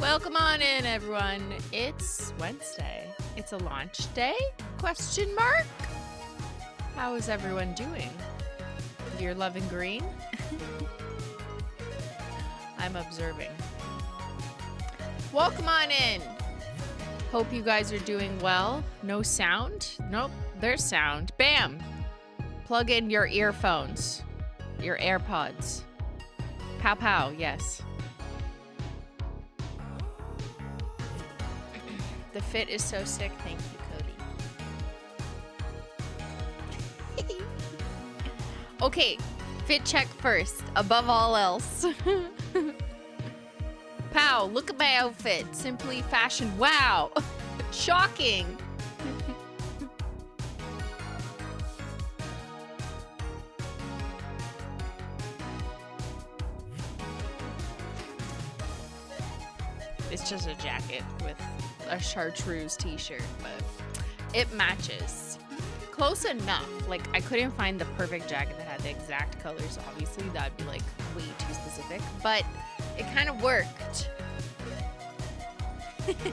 Welcome on in, everyone. It's Wednesday. It's a launch day? Question mark? How is everyone doing? You're loving green? I'm observing. Welcome on in. Hope you guys are doing well. No sound? Nope, there's sound. Bam! Plug in your earphones. Your AirPods. Pow pow, yes. The fit is so sick. Thank you, Cody. Okay, fit check first, above all else. Pow, look at my outfit. Simply fashion. Wow. Shocking. It's just a jacket with a chartreuse t-shirt, but it matches close enough. Like, I couldn't find the perfect jacket that had the exact colors. Obviously that'd be like way too specific, but it kind of worked. Oops.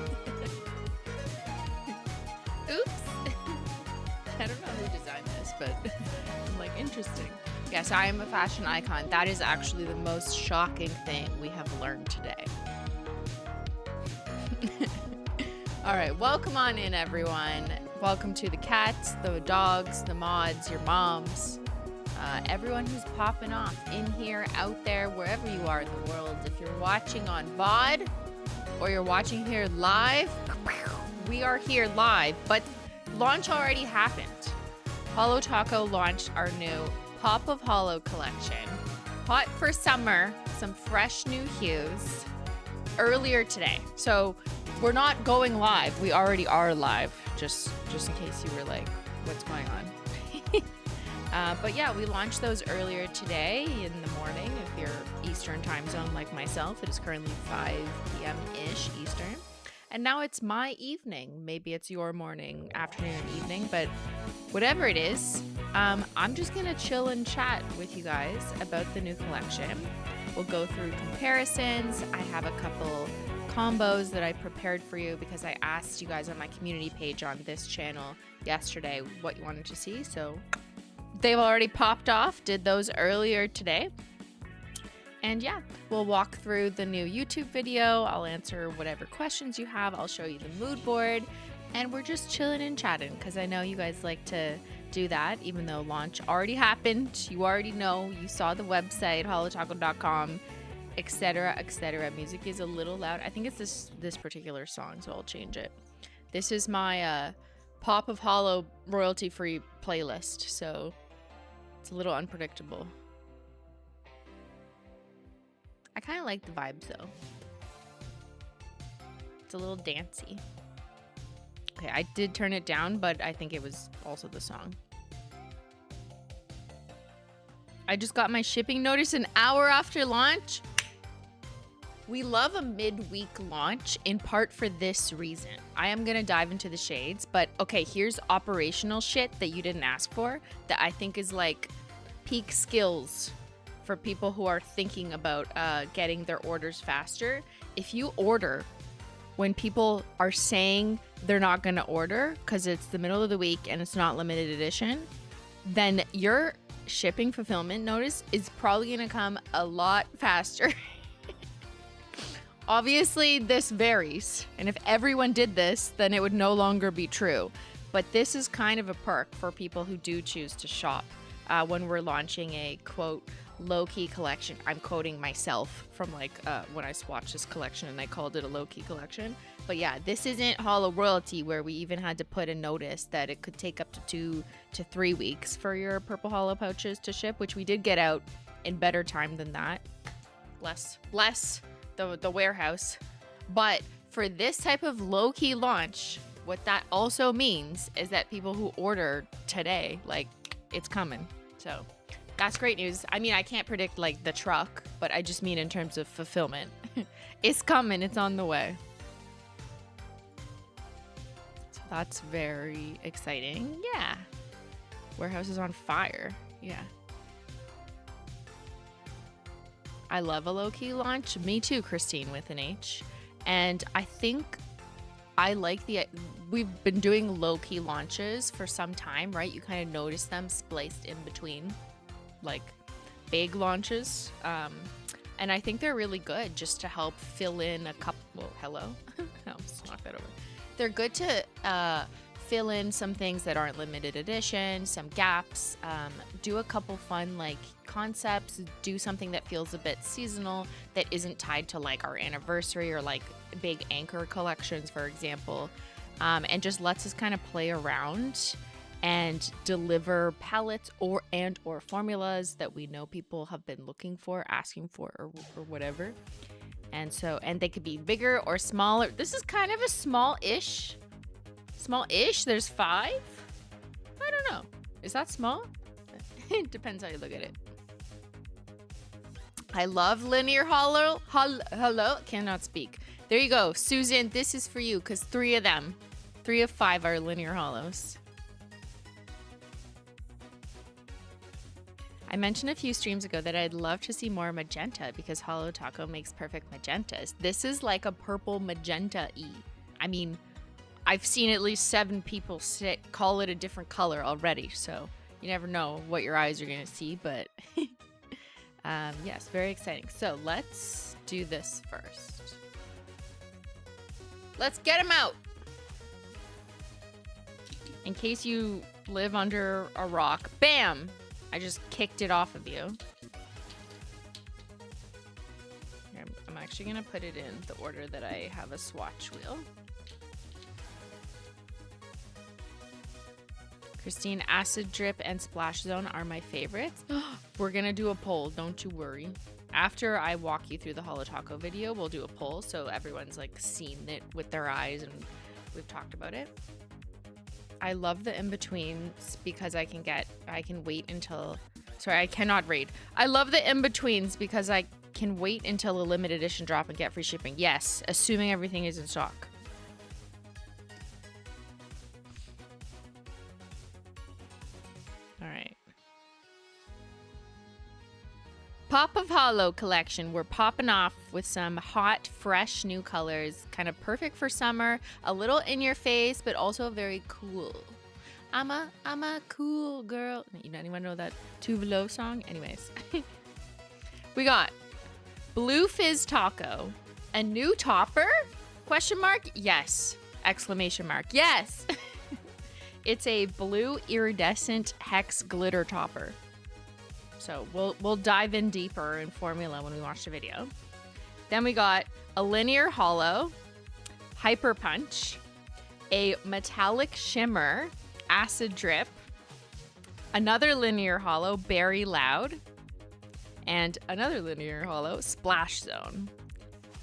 I don't know who designed this, but I'm like, interesting. Yes, I am a fashion icon. That is actually the most shocking thing we have learned today. All right, welcome on in, everyone. Welcome to the cats, the dogs, the mods, your moms, everyone who's popping off in here, out there, wherever you are in the world. If you're watching on VOD or you're watching here live, we are here live, but launch already happened. Holo Taco launched our new Pop of Holo collection. Hot for summer, some fresh new hues earlier today. So we're not going live. We already are live, just in case you were like, what's going on? But yeah, we launched those earlier today in the morning. If you're Eastern time zone like myself, it is currently 5 p.m.-ish Eastern. And now it's my evening. Maybe it's your morning, afternoon, evening, but whatever it is, I'm just gonna chill and chat with you guys about the new collection. We'll go through comparisons. I have a couple combos that I prepared for you because I asked you guys on my community page on this channel yesterday what you wanted to see. So they've already popped off, did those earlier today. And yeah, we'll walk through the new YouTube video. I'll answer whatever questions you have. I'll show you the mood board, and we're just chilling and chatting because I know you guys like to do that, even though launch already happened. You already know, you saw the website, holotaco.com, etc, etc. Music is a little loud. I think it's this particular song, so I'll change it. This is my Pop of Holo royalty-free playlist, so it's a little unpredictable. I kind of like the vibes though. It's a little dancey. Okay, I did turn it down, but I think it was also the song. I just got my shipping notice an hour after launch. We love a midweek launch in part for this reason. I am going to dive into the shades, but okay, here's operational shit that you didn't ask for that I think is like peak skills for people who are thinking about getting their orders faster. If you order when people are saying they're not going to order because it's the middle of the week and it's not limited edition, then your shipping fulfillment notice is probably going to come a lot faster. Obviously, this varies, and if everyone did this, then it would no longer be true. But this is kind of a perk for people who do choose to shop when we're launching a, quote, low-key collection. I'm quoting myself from like when I swatched this collection and I called it a low-key collection. But yeah, this isn't Holo royalty where we even had to put a notice that it could take up to 2 to 3 weeks for your purple Holo pouches to ship, which we did get out in better time than that. Bless the warehouse. But for this type of low-key launch, what that also means is that people who order today, like, it's coming. So that's great news. I mean, I can't predict like the truck, but I just mean in terms of fulfillment. It's coming. It's on the way. So that's very exciting. Yeah. Warehouse is on fire. Yeah. I love a low-key launch. Me too, Christine with an H. And I think I like we've been doing low-key launches for some time, right? You kind of notice them spliced in between like big launches. And I think they're really good just to help fill in a couple, well, hello. I'll just knock that over. They're good to fill in some things that aren't limited edition, some gaps, do a couple fun like concepts, do something that feels a bit seasonal that isn't tied to like our anniversary or like big anchor collections, for example, and just lets us kind of play around and deliver palettes or formulas that we know people have been looking for, asking for, or whatever. And so, and they could be bigger or smaller. This is kind of a small-ish. Small-ish. There's 5. I don't know. Is that small? It depends how you look at it. I love linear holo. Holo. Cannot speak. There you go. Susan, this is for you because 3 of them. 3 of 5 are linear holos. I mentioned a few streams ago that I'd love to see more magenta because Holo Taco makes perfect magentas. This is like a purple magenta-y. I mean, I've seen at least 7 people call it a different color already, so you never know what your eyes are going to see, but yes, very exciting. So let's do this first. Let's get them out. In case you live under a rock, bam! I just kicked it off of you. I'm actually going to put it in the order that I have a swatch wheel. Christine, Acid Drip and Splash Zone are my favorites. We're going to do a poll, don't you worry. After I walk you through the Holo Taco video, we'll do a poll so everyone's like seen it with their eyes and we've talked about it. I love the in-betweens because I can wait until, sorry, I cannot read. I love the in-betweens because I can wait until a limited edition drop and get free shipping. Yes, assuming everything is in stock. All right. Pop of Holo collection. We're popping off with some hot, fresh new colors. Kind of perfect for summer. A little in your face, but also very cool. I'm a cool girl. You know, anyone know that Tuvelo song? Anyways. We got Blue Fizz Taco. A new topper? Question mark? Yes. Exclamation mark. Yes. It's a blue iridescent hex glitter topper. So we'll dive in deeper in formula when we watch the video. Then we got a linear holo, hyper punch, a metallic shimmer, acid drip, another linear holo, berry loud, and another linear holo, splash zone.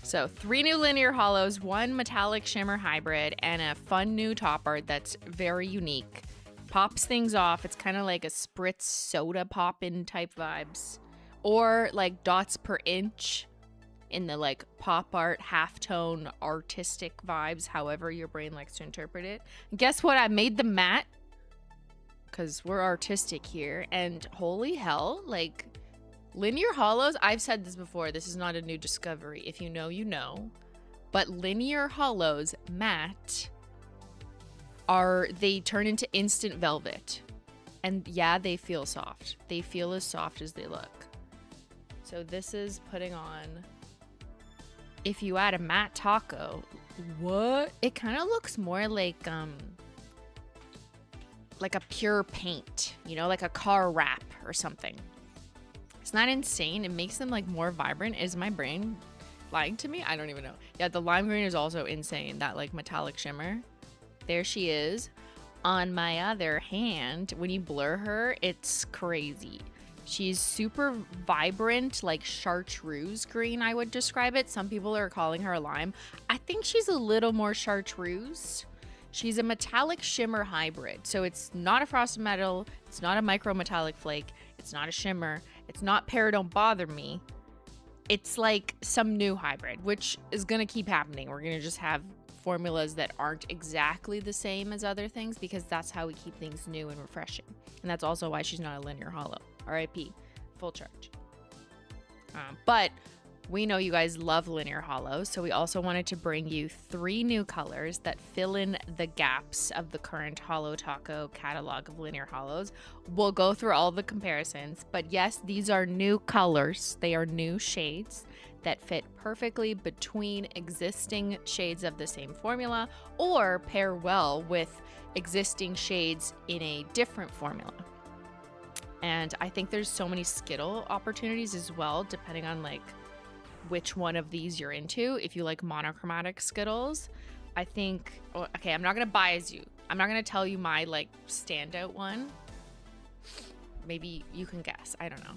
So 3 new linear holos, 1 metallic shimmer hybrid, and a fun new topper that's very unique. Pops things off. It's kind of like a spritz soda pop-in type vibes. Or like dots per inch in the like pop art, halftone, artistic vibes, however your brain likes to interpret it. And guess what? I made them matte because we're artistic here. And holy hell, like linear holos, I've said this before, this is not a new discovery. If you know, you know. But linear holos matte they turn into instant velvet. And yeah, they feel soft. They feel as soft as they look. So this is putting on, if you add a matte taco, what? It kind of looks more like a pure paint, you know, like a car wrap or something. It's not insane. It makes them like more vibrant. Is my brain lying to me? I don't even know. Yeah, the lime green is also insane. That like metallic shimmer. There she is. On my other hand, when you blur her, it's crazy. She's super vibrant, like chartreuse green, I would describe it. Some people are calling her a lime. I think she's a little more chartreuse. She's a metallic shimmer hybrid. So it's not a frosted metal. It's not a micro metallic flake. It's not a shimmer. It's not Pear Don't Bother Me. It's like some new hybrid, which is going to keep happening. We're going to just have formulas that aren't exactly the same as other things because that's how we keep things new and refreshing. And that's also why she's not a linear holo. RIP. Full charge. But we know you guys love linear holos, so we also wanted to bring you 3 new colors that fill in the gaps of the current Holo Taco catalog of linear holos. We'll go through all the comparisons, but yes, these are new colors. They are new shades that fit perfectly between existing shades of the same formula or pair well with existing shades in a different formula. And I think there's so many Skittle opportunities as well, depending on like which one of these you're into. If you like monochromatic Skittles, I think, okay, I'm not gonna bias you. I'm not gonna tell you my like standout one. Maybe you can guess, I don't know.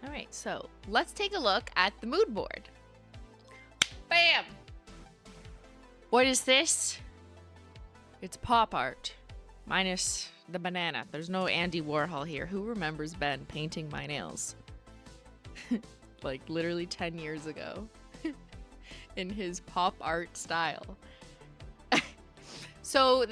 All right, so let's take a look at the mood board. Bam! What is this? It's pop art, minus the banana. There's no Andy Warhol here. Who remembers Ben painting my nails? Like literally 10 years ago in his pop art style. So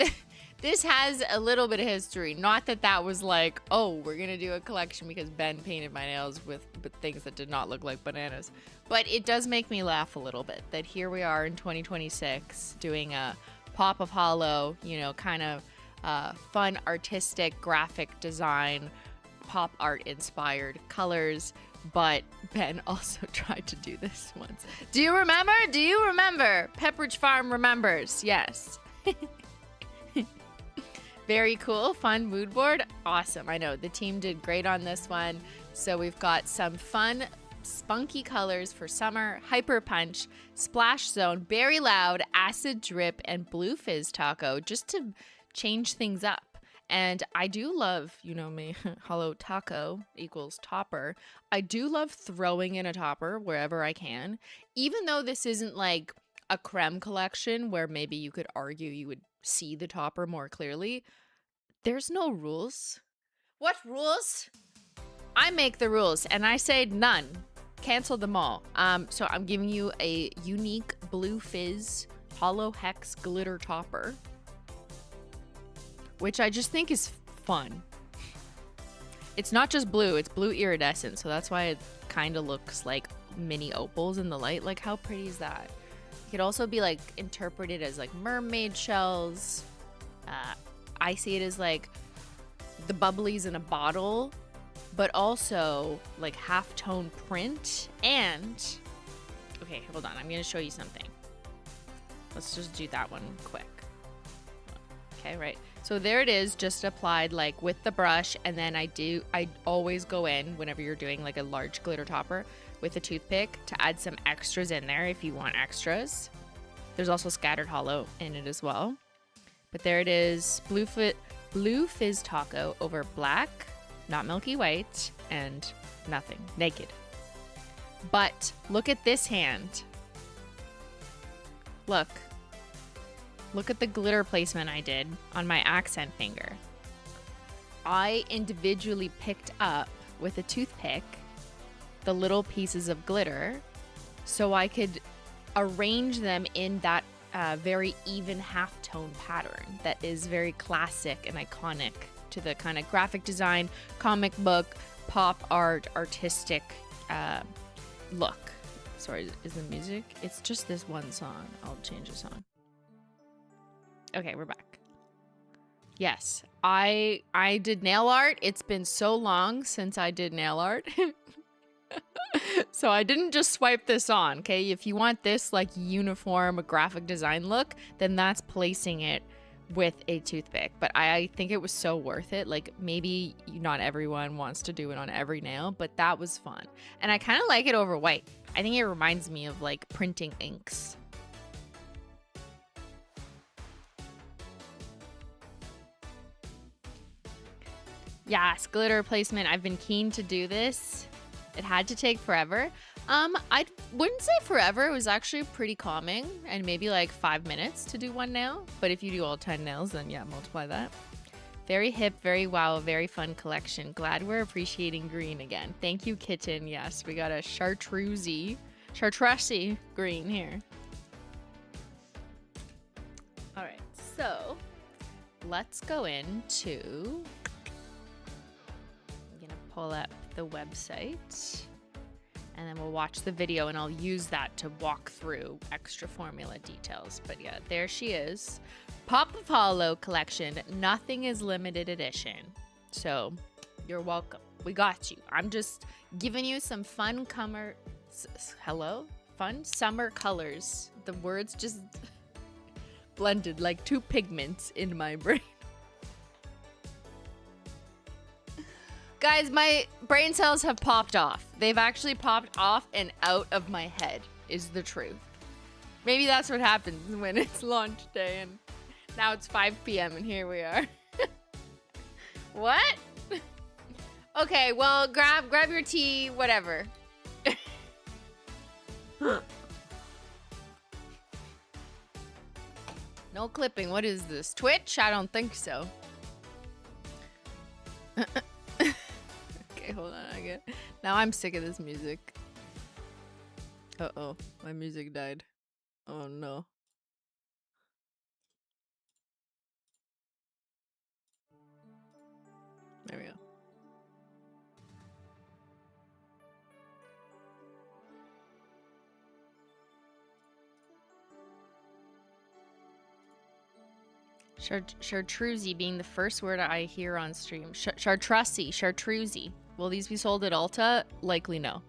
this has a little bit of history. Not that that was like, oh, we're going to do a collection because Ben painted my nails with things that did not look like bananas. But it does make me laugh a little bit that here we are in 2026 doing a Pop of Holo, you know, kind of fun, artistic, graphic design, pop art inspired colors. But Ben also tried to do this once. Do you remember? Do you remember? Pepperidge Farm remembers. Yes. Very cool. Fun mood board. Awesome. I know the team did great on this one. So we've got some fun, spunky colors for summer: Hyper Punch, Splash Zone, Berry Loud, Acid Drip, and Blue Fizz Taco, just to change things up. And I do love, you know me, Holo Taco equals topper. I do love throwing in a topper wherever I can, even though this isn't like a creme collection where maybe you could argue you would see the topper more clearly. There's no rules. What rules? I make the rules, and I say none. Cancel them all. So I'm giving you a unique Blue Fizz Holo Hex glitter topper, which I just think is fun. It's not just blue, it's blue iridescent, so that's why it kind of looks like mini opals in the light. Like, how pretty is that? It could also be like interpreted as like mermaid shells. I see it as like the bubblies in a bottle, but also like halftone print. And okay, hold on, I'm gonna show you something. Let's just do that one quick. Okay, right. So there it is, just applied like with the brush, and then I always go in whenever you're doing like a large glitter topper with a toothpick to add some extras in there if you want extras. There's also scattered holo in it as well. But there it is, Blue Fizz Taco over black, not milky white, and nothing, naked. But look at this hand. Look at the glitter placement I did on my accent finger. I individually picked up with a toothpick the little pieces of glitter so I could arrange them in that very even halftone pattern that is very classic and iconic to the kind of graphic design, comic book, pop art, artistic look. Sorry, is the music? It's just this one song. I'll change the song. Okay, we're back. Yes, I did nail art. It's been so long since I did nail art. So I didn't just swipe this on, okay? If you want this like uniform graphic design look, then that's placing it with a toothpick. But I think it was so worth it. Like, maybe not everyone wants to do it on every nail, but that was fun. And I kind of like it over white. I think it reminds me of like printing inks. Yes, glitter placement. I've been keen to do this. It had to take forever. I wouldn't say forever. It was actually pretty calming, and maybe like 5 minutes to do one nail. But if you do all 10 nails, then yeah, multiply that. Very hip, very wow, very fun collection. Glad we're appreciating green again. Thank you, Kitten. Yes, we got a chartreuse green here. All right, so let's go into, I'm gonna pull up the website. And then we'll watch the video and I'll use that to walk through extra formula details. But yeah, there she is. Pop of Holo collection. Nothing is limited edition. So you're welcome. We got you. I'm just giving you some fun fun summer colors. The words just blended like two pigments in my brain. Guys, my brain cells have popped off. They've actually popped off and out of my head, is the truth. Maybe that's what happens when it's launch day and now it's 5 p.m. and here we are. What? Okay, well, grab your tea, whatever. No clipping. What is this? Twitch? I don't think so. Okay, hold on again. Now I'm sick of this music. Uh-oh, my music died. Oh no. There we go. Chartreuse being the first word I hear on stream. Chartreuse. Will these be sold at Ulta? Likely no.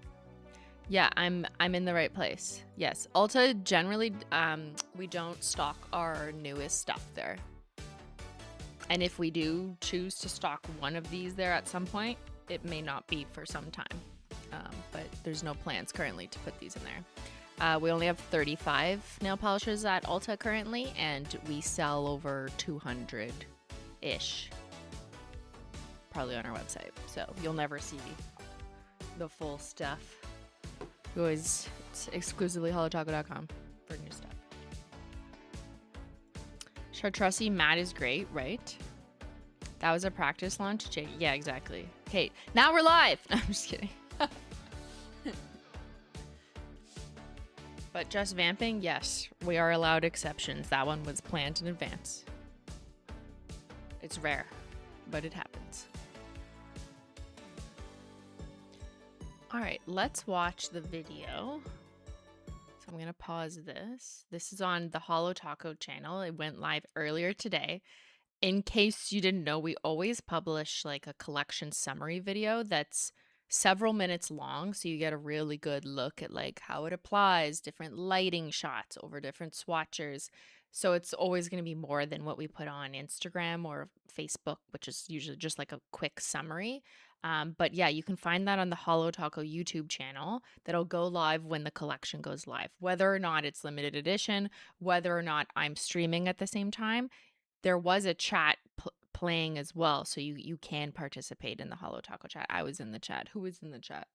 Yeah, I'm in the right place. Yes, Ulta generally we don't stock our newest stuff there. And if we do choose to stock one of these there at some point, it may not be for some time. But there's no plans currently to put these in there. We only have 35 nail polishes at Ulta currently, and we sell over 200-ish. Probably on our website. So you'll never see the full stuff. It's exclusively holotaco.com for new stuff. Chartreuse matte is great, right? That was a practice launch, Jay. Yeah, exactly. Okay, now we're live. No, I'm just kidding. But just vamping, yes, we are allowed exceptions. That one was planned in advance. It's rare, but it happens. All right, let's watch the video. So I'm gonna pause this. This is on the Holo Taco channel. It went live earlier today. In case you didn't know, we always publish like a collection summary video that's several minutes long, so you get a really good look at like how it applies, different lighting shots over different swatchers. So it's always going to be more than what we put on Instagram or Facebook, which is usually just like a quick summary. But yeah, you can find that on the Holo Taco YouTube channel. That'll go live when the collection goes live, whether or not it's limited edition, whether or not I'm streaming at the same time. There was a chat playing as well, so you can participate in the Holo Taco chat. I was in the chat. Who was in the chat?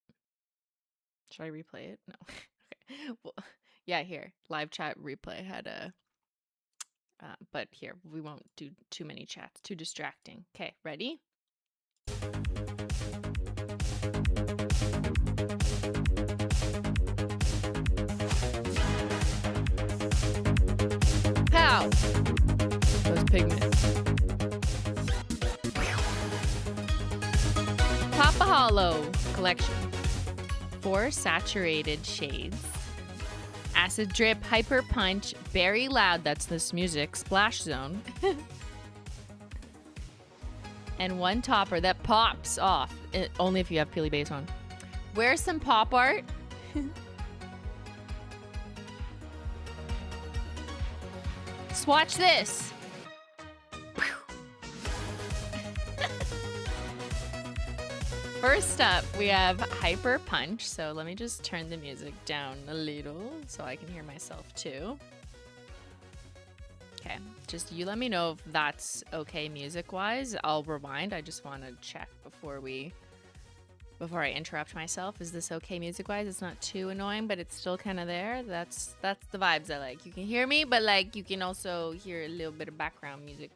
Should I replay it? No. Okay. Well, yeah, here, live chat replay had a but here we won't do too many chats, too distracting. Okay, ready? Pow! Those pigments. Pop of Holo collection. 4 saturated shades. Acid Drip, Hyper Punch, Very Loud, that's this music, Splash Zone. And 1 topper that pops off, only if you have Peely Base on. Where's some pop art? Swatch this. First up, we have Hyper Punch. So let me just turn the music down a little so I can hear myself too. Okay, just you let me know if that's okay music-wise. I'll rewind. I just want to check before I interrupt myself. Is this okay music-wise? It's not too annoying, but it's still kind of there. That's the vibes I like. You can hear me, but like you can also hear a little bit of background music.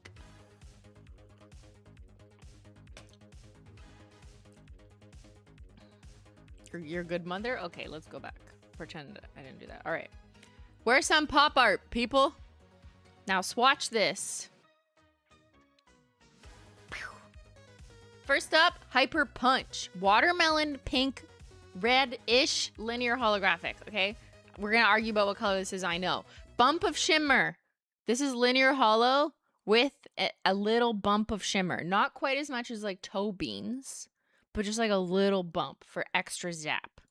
You're a good mother? Okay, let's go back. Pretend I didn't do that. All right. Where's some pop art, people? Now swatch this. First up, Hyper Punch. Watermelon pink, red-ish linear holographic, okay? We're going to argue about what color this is, I know. Bump of shimmer. This is linear holo with a little bump of shimmer. Not quite as much as like toe beans, but just like a little bump for extra zap.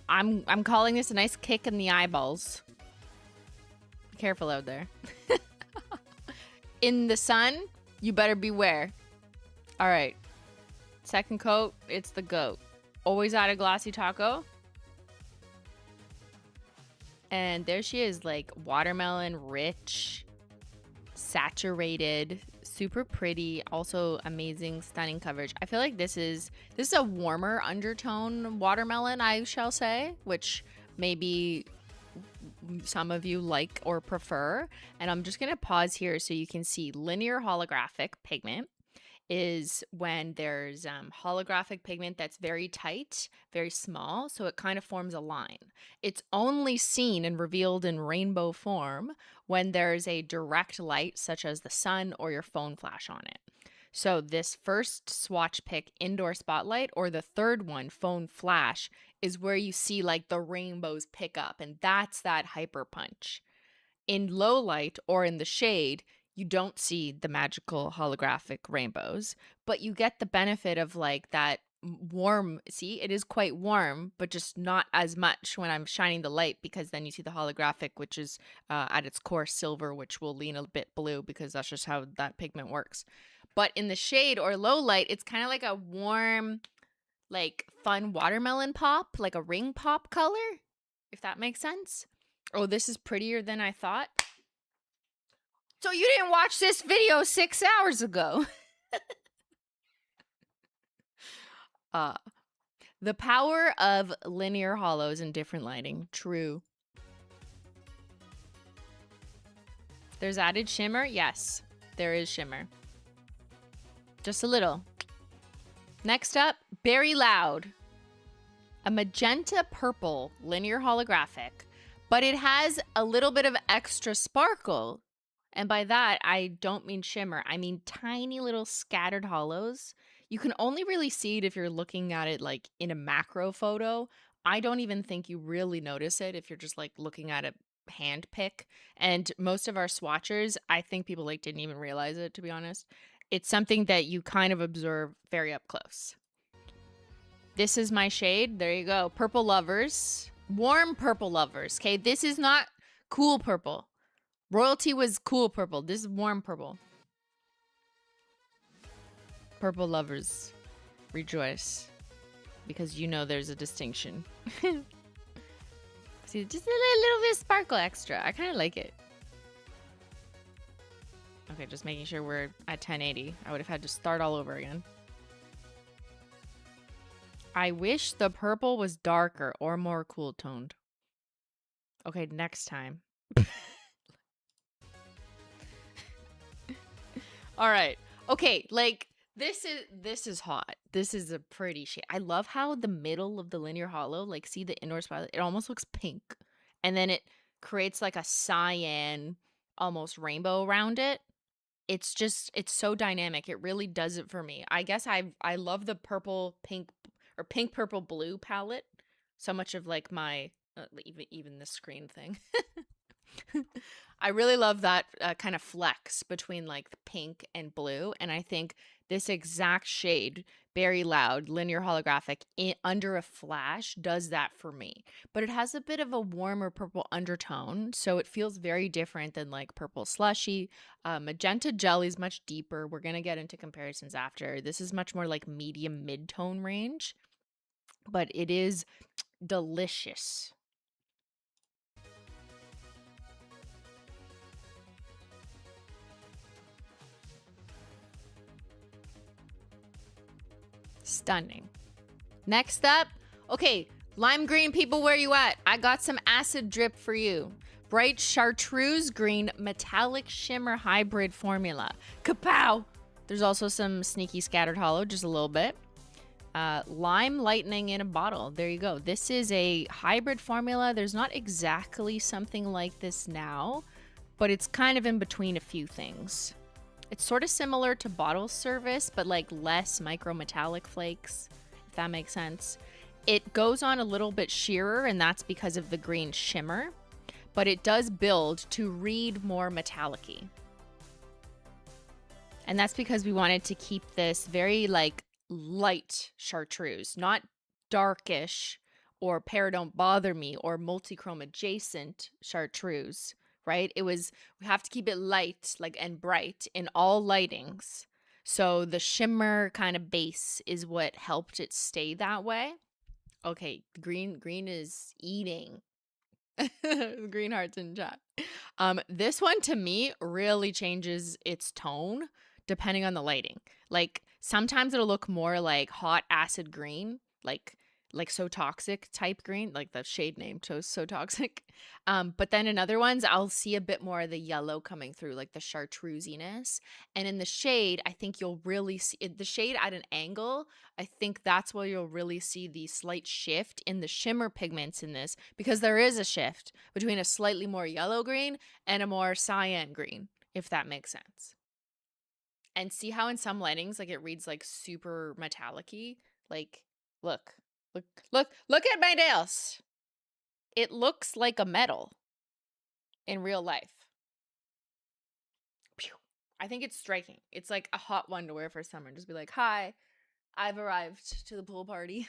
I'm calling this a nice kick in the eyeballs. Be careful out there. In the sun, you better beware. All right. Second coat, it's the goat. Always add a glossy taco. And there she is, like watermelon, rich, saturated, super pretty, also amazing, stunning coverage. I feel like this is a warmer undertone watermelon, I shall say, which maybe some of you like or prefer. And I'm just gonna pause here so you can see linear holographic pigment is when there's holographic pigment that's very tight, very small, so it kind of forms a line. It's only seen and revealed in rainbow form when there's a direct light, such as the sun or your phone flash on it. So this first swatch pick, indoor spotlight, or the third one, phone flash, is where you see like the rainbows pick up, and that's that hyper punch. In low light or in the shade, you don't see the magical holographic rainbows, but you get the benefit of like that warm, see, it is quite warm, but just not as much when I'm shining the light, because then you see the holographic, which is at its core silver, which will lean a bit blue because that's just how that pigment works. But in the shade or low light, it's kind of like a warm, like fun watermelon pop, like a ring pop color, if that makes sense. Oh, this is prettier than I thought. So you didn't watch this video 6 hours ago. The power of linear holos in different lighting. True. There's added shimmer. Yes, there is shimmer. Just a little. Next up, Berry Loud. A magenta purple linear holographic, but it has a little bit of extra sparkle. And by that, I don't mean shimmer. I mean tiny little scattered holos. You can only really see it if you're looking at it like in a macro photo. I don't even think you really notice it if you're just like looking at a hand pick. And most of our swatchers, I think people like didn't even realize it, to be honest. It's something that you kind of observe very up close. This is my shade. There you go. Purple Lovers. Warm Purple Lovers. Okay, this is not cool purple. Royalty was cool purple. This is warm purple. Purple Lovers, rejoice. Because you know there's a distinction. See, just a little bit of sparkle extra. I kind of like it. Okay, just making sure we're at 1080. I would have had to start all over again. I wish the purple was darker or more cool toned. Okay, next time. All right. Okay, like this is hot. This is a pretty shade. I love how the middle of the linear holo, like see the indoor spotlight, it almost looks pink. And then it creates like a cyan almost rainbow around it. It's so dynamic. It really does it for me. I guess I love the purple pink or pink purple blue palette. So much of like my even the screen thing. I really love that kind of flex between like the pink and blue, and I think this exact shade, Berry Loud, linear holographic, under a flash does that for me. But it has a bit of a warmer purple undertone, so it feels very different than like purple slushy. Magenta jelly is much deeper. We're gonna get into comparisons after. This is much more like medium mid-tone range, but it is delicious. Stunning. Next up, okay, lime green people, where you at? I got some acid drip for you. Bright chartreuse green metallic shimmer hybrid formula. Kapow! There's also some sneaky scattered holo, just a little bit. Lime lightning in a bottle. There you go. This is a hybrid formula. There's not exactly something like this now, but it's kind of in between a few things. It's sort of similar to bottle service, but like less micrometallic flakes, if that makes sense. It goes on a little bit sheerer, and that's because of the green shimmer, but it does build to read more metallic-y. And that's because we wanted to keep this very like light chartreuse, not darkish or Pear Don't Bother Me or multichrome adjacent chartreuse, right? It was, we have to keep it light like and bright in all lightings. So the shimmer kind of base is what helped it stay that way. Okay, green is eating. Green hearts in chat. This one to me really changes its tone depending on the lighting. Like sometimes it'll look more like hot acid green, like So Toxic type green, like the shade name So Toxic. But then in other ones, I'll see a bit more of the yellow coming through, like the chartreusiness. And in the shade, I think you'll really see the shade at an angle. I think that's where you'll really see the slight shift in the shimmer pigments in this, because there is a shift between a slightly more yellow green and a more cyan green, if that makes sense. And see how in some lightings, like it reads like super metallic-y? Like, look at my nails. It looks like a metal in real life. Pew. I think it's striking. It's like a hot one to wear for summer. Just be like, hi, I've arrived to the pool party.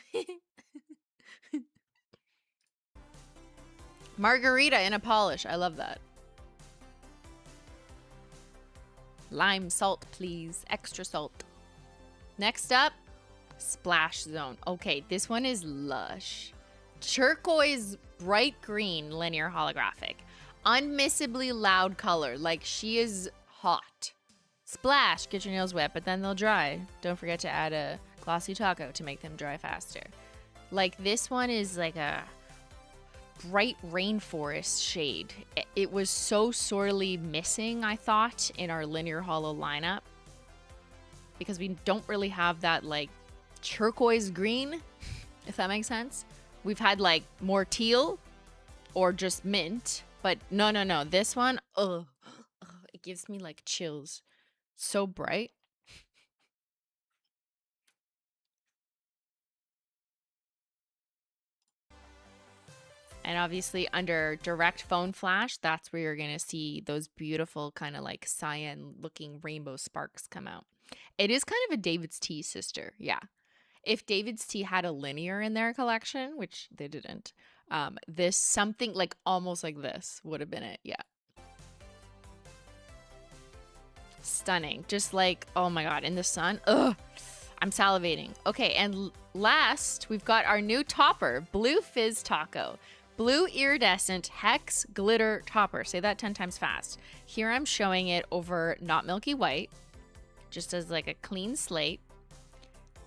Margarita in a polish. I love that. Lime salt, please. Extra salt. Next up, Splash Zone. Okay, this one is lush. Turquoise bright green linear holographic. Unmissably loud color. Like she is hot. Splash, get your nails wet, but then they'll dry. Don't forget to add a glossy taco to make them dry faster. Like this one is like a bright rainforest shade. It was so sorely missing, I thought, in our linear holo lineup, because we don't really have that like turquoise green, if that makes sense. We've had like more teal or just mint, but no, this one, it gives me like chills. So bright. And obviously under direct phone flash, that's where you're going to see those beautiful kind of like cyan looking rainbow sparks come out. It is kind of a David's Tea sister. Yeah. If David's Tea had a linear in their collection, which they didn't, this something like almost like this would have been it. Yeah. Stunning. Just like, oh my God, in the sun. Ugh. I'm salivating. Okay. And last, we've got our new topper, Blue Fizz Taco. Blue iridescent hex glitter topper. Say that 10 times fast. Here I'm showing it over not milky white, just as like a clean slate.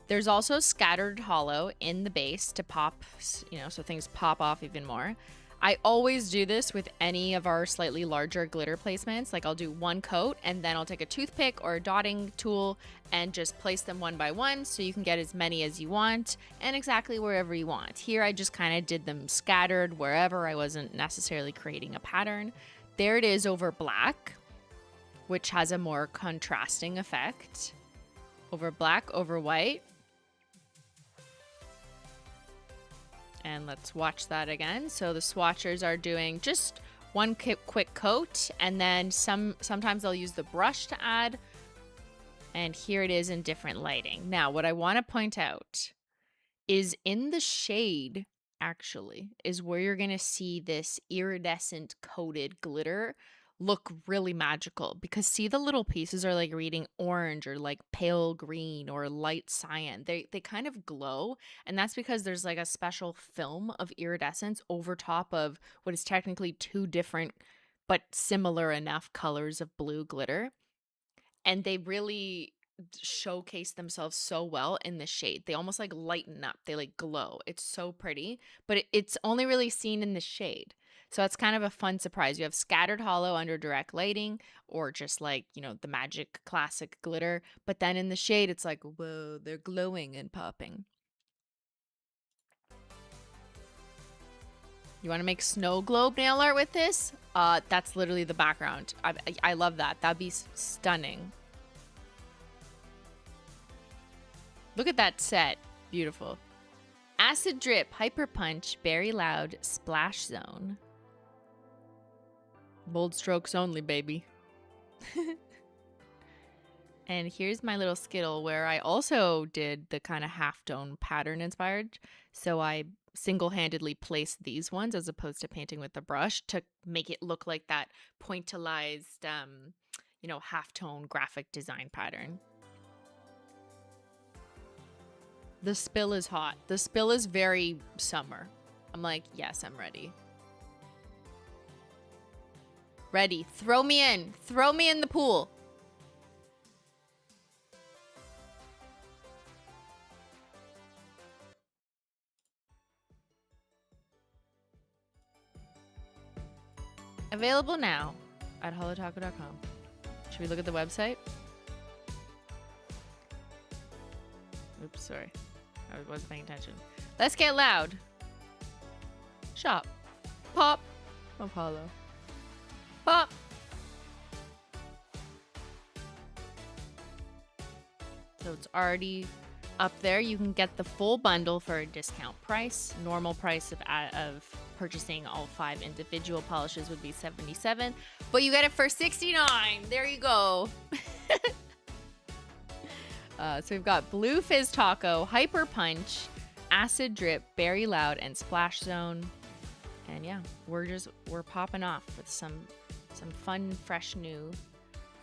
There's also scattered holo in the base to pop, you know, so things pop off even more. I always do this with any of our slightly larger glitter placements. Like I'll do one coat and then I'll take a toothpick or a dotting tool and just place them one by one so you can get as many as you want and exactly wherever you want. Here I just kind of did them scattered wherever. I wasn't necessarily creating a pattern. There it is over black, which has a more contrasting effect. Over black, over white. And let's watch that again. So the swatchers are doing just one quick coat, and then sometimes they'll use the brush to add. And here it is in different lighting. Now, what I want to point out is in the shade, actually, is where you're going to see this iridescent coated glitter look really magical, because see, the little pieces are like reading orange or like pale green or light cyan. They kind of glow, and that's because there's like a special film of iridescence over top of what is technically two different but similar enough colors of blue glitter, and they really showcase themselves so well in the shade. They almost like lighten up, they like glow. It's so pretty, but it's only really seen in the shade. So it's kind of a fun surprise. You have scattered holo under direct lighting, or just like, you know, the magic classic glitter. But then in the shade, it's like, whoa, they're glowing and popping. You want to make snow globe nail art with this? That's literally the background. I love that. That'd be stunning. Look at that set. Beautiful. Acid Drip, Hyper Punch, Berry Loud, Splash Zone. Bold strokes only, baby. And here's my little Skittle where I also did the kind of halftone pattern inspired. So I single-handedly placed these ones as opposed to painting with the brush to make it look like that pointillized, you know, halftone graphic design pattern. The spill is hot. The spill is very summer. I'm like, yes, I'm ready. Ready. Throw me in. Throw me in the pool. Available now at holotaco.com. Should we look at the website? Oops, sorry. I wasn't paying attention. Let's get loud. Shop. Pop of Holo. Pop. So it's already up there. You can get the full bundle for a discount price. Normal price of purchasing all 5 individual polishes would be $77, but you get it for $69. There you go. So we've got Blue Fizz Taco, Hyper Punch, Acid Drip, Berry Loud, and Splash Zone. And yeah, we're popping off with some fun, fresh, new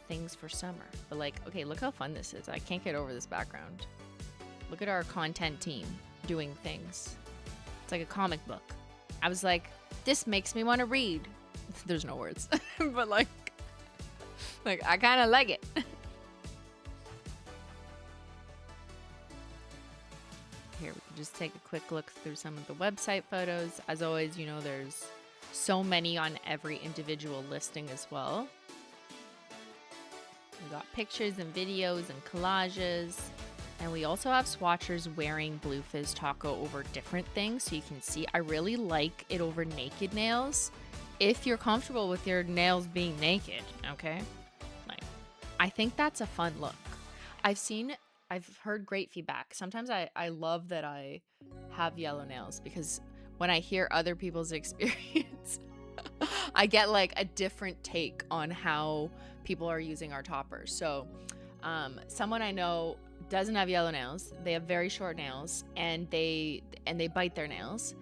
things for summer. But like, okay, look how fun this is. I can't get over this background. Look at our content team doing things. It's like a comic book. I was like, this makes me want to read. There's no words, but like I kind of like it. Here, we can just take a quick look through some of the website photos. As always, you know, there's so many on every individual listing as well. We got pictures and videos and collages. And we also have swatchers wearing Blue Fizz Taco over different things, so you can see. I really like it over naked nails, if you're comfortable with your nails being naked, okay? Like, I think that's a fun look. I've heard great feedback. Sometimes I love that I have yellow nails, because when I hear other people's experience, I get like a different take on how people are using our toppers. So someone I know doesn't have yellow nails. They have very short nails, and they bite their nails.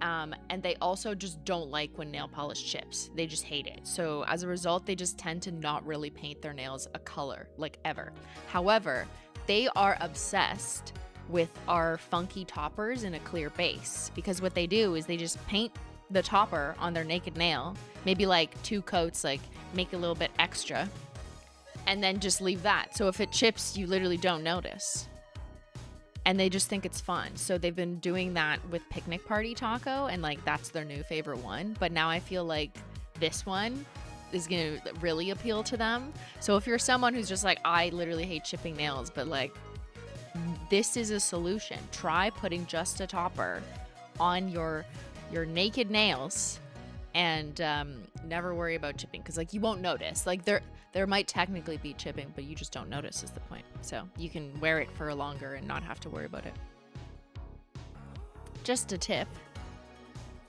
And they also just don't like when nail polish chips. They just hate it. So as a result, they just tend to not really paint their nails a color, like ever. However, they are obsessed with our funky toppers in a clear base, because what they do is they just paint the topper on their naked nail, maybe like 2 coats, like make a little bit extra, and then just leave that. So if it chips, you literally don't notice. And they just think it's fun. So they've been doing that with Picnic Party Taco, and like that's their new favorite one. But now I feel like this one is gonna really appeal to them. So if you're someone who's just like, I literally hate chipping nails, but like this is a solution. Try putting just a topper on your naked nails, and never worry about chipping, because like you won't notice. Like there might technically be chipping, but you just don't notice is the point. So you can wear it for longer and not have to worry about it. Just a tip.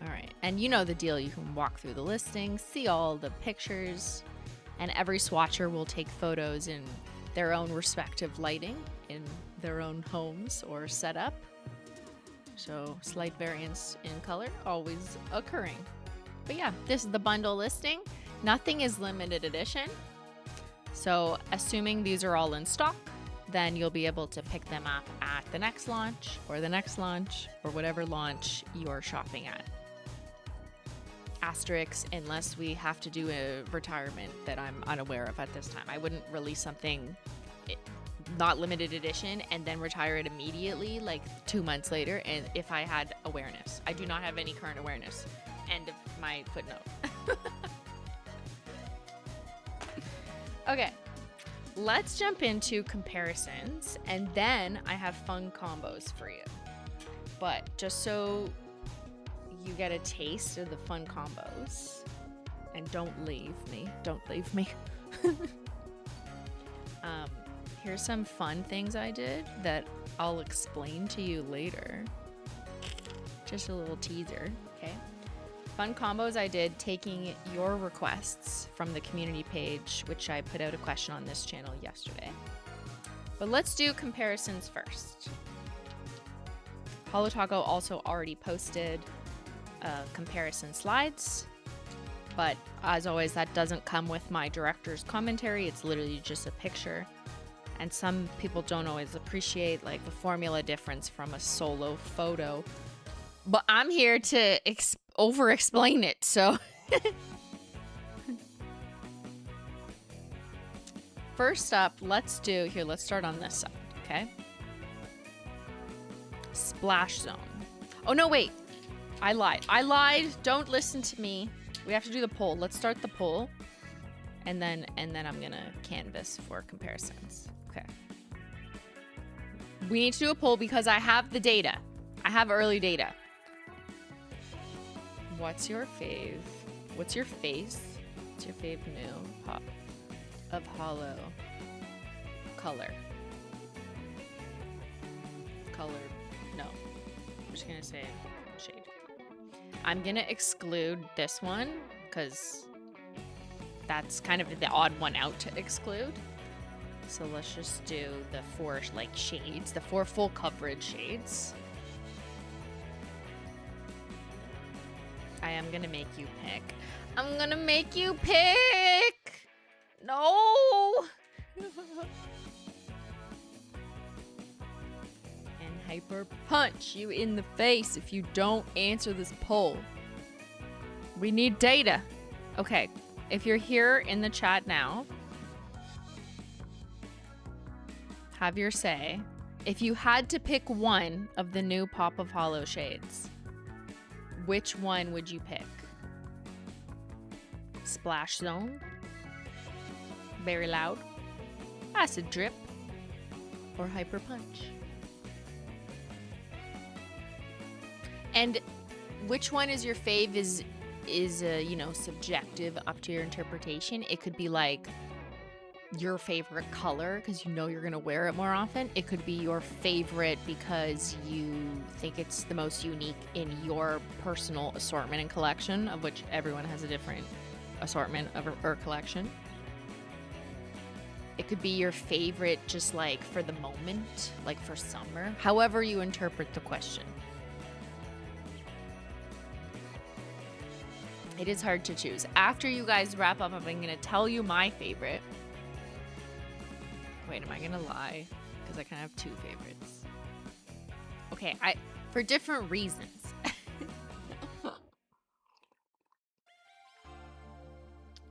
All right, and you know the deal. You can walk through the listings, see all the pictures, and every swatcher will take photos in their own respective lighting in their own homes or setup. So slight variance in color always occurring. But yeah, this is the bundle listing. Nothing is limited edition. So assuming these are all in stock, then you'll be able to pick them up at the next launch or whatever launch you're shopping at. Asterisk, unless we have to do a retirement that I'm unaware of at this time. I wouldn't release something not limited edition and then retire it immediately like 2 months later, and if I had awareness. I do not have any current awareness. End of my footnote. Okay, let's jump into comparisons, and then I have fun combos for you. But just so you get a taste of the fun combos, and don't leave me. Here's some fun things I did that I'll explain to you later. Just a little teaser, okay? Fun combos I did taking your requests from the community page, which I put out a question on this channel yesterday. But let's do comparisons first. Holo Taco also already posted comparison slides, but as always, that doesn't come with my director's commentary. It's literally just a picture. And some people don't always appreciate like the formula difference from a solo photo. But I'm here to over-explain it, so. First up, let's start on this side, okay? Splash zone. Oh, no, wait. I lied. Don't listen to me. We have to do the poll. Let's start the poll. And then I'm gonna canvas for comparisons. Okay. We need to do a poll because I have the data. I have early data. What's your fave? What's your face? What's your fave new Pop of Holo color? No. I'm just gonna say shade. I'm gonna exclude this one because that's kind of the odd one out to exclude. So let's just do the 4 like shades, the 4 full coverage shades. I am gonna make you pick. I'm gonna make you pick! No! And hyper punch you in the face if you don't answer this poll. We need data. Okay, if you're here in the chat now, have your say. If you had to pick one of the new Pop of Holo shades, which one would you pick? Splash Zone, Very Loud, Acid Drip, or Hyper Punch? And which one is your fave is you know, subjective, up to your interpretation. It could be like your favorite color because you know you're gonna wear it more often. It could be your favorite because you think it's the most unique in your personal assortment and collection, of which everyone has a different assortment of or collection. It could be your favorite just like for the moment, like for summer, however you interpret the question. It is hard to choose. After you guys wrap up, I'm gonna tell you my favorite. Wait, am I gonna lie? Because I kind of have 2 favorites. Okay, for different reasons.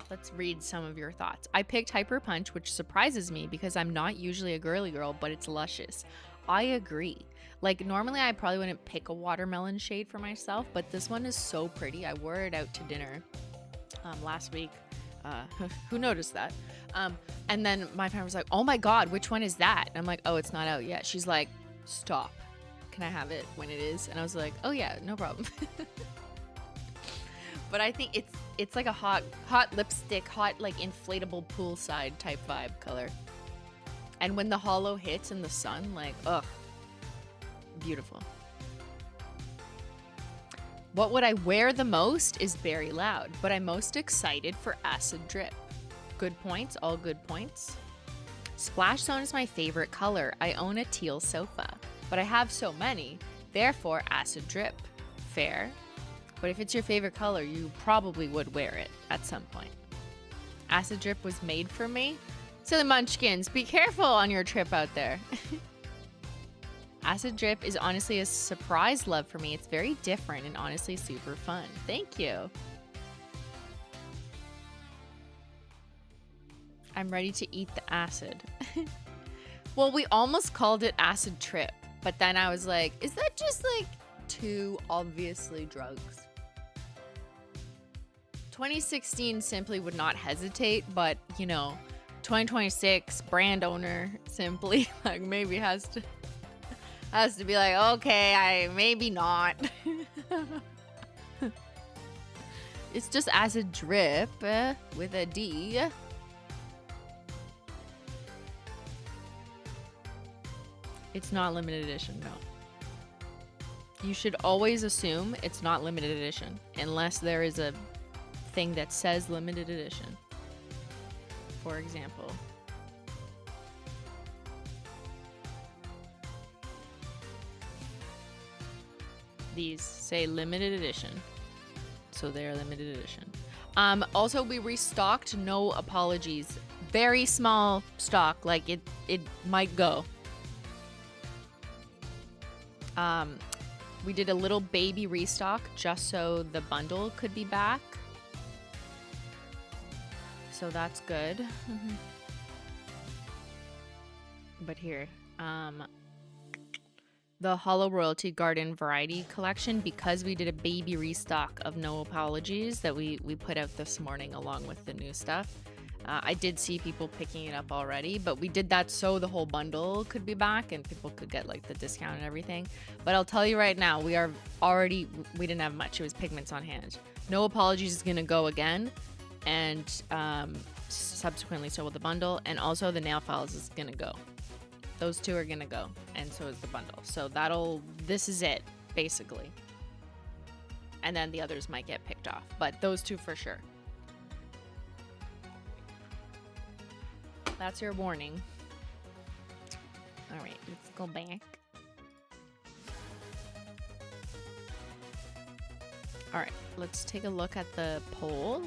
Let's read some of your thoughts. I picked Hyper Punch, which surprises me because I'm not usually a girly girl, but it's luscious. I agree. Like, normally I probably wouldn't pick a watermelon shade for myself, but this one is so pretty. I wore it out to dinner last week. Who noticed that? And then my friend was like, oh my God, which one is that? And I'm like, oh, it's not out yet. She's like, stop. Can I have it when it is? And I was like, oh yeah, no problem. But I think it's like a hot lipstick, hot like inflatable poolside type vibe color. And when the holo hits in the sun, like, ugh, beautiful. What would I wear the most is Very Loud, but I'm most excited for Acid Drip. Good points, all good points. Splash Zone is my favorite color. I own a teal sofa, but I have so many, therefore Acid Drip. Fair. But if it's your favorite color, you probably would wear it at some point. Acid Drip was made for me. So the munchkins, be careful on your trip out there. Acid Drip is honestly a surprise love for me. It's very different and honestly super fun. Thank you. I'm ready to eat the acid. Well, we almost called it Acid Trip, but then I was like, is that just like too obviously drugs? 2016 Simply would not hesitate, but you know, 2026 brand owner Simply like maybe has to be like, okay, maybe not. It's just Acid Drip with a D. It's not limited edition, no. You should always assume it's not limited edition unless there is a thing that says limited edition. For example, these say limited edition, so they're limited edition. Also, we restocked, no apologies. Very small stock, like it might go. We did a little baby restock just so the bundle could be back. So that's good. But here, the Holo Royalty Garden Variety Collection, because we did a baby restock of No Apologies that we put out this morning along with the new stuff. I did see people picking it up already, but we did that so the whole bundle could be back and people could get like the discount and everything. But I'll tell you right now, we didn't have much. It was pigments on hand. No Apologies is gonna go again, and subsequently so will the bundle, and also the nail files is gonna go. Those two are gonna go, and so is the bundle. So this is it, basically. And then the others might get picked off, but those two for sure. That's your warning. All right, let's go back. All right, let's take a look at the poll.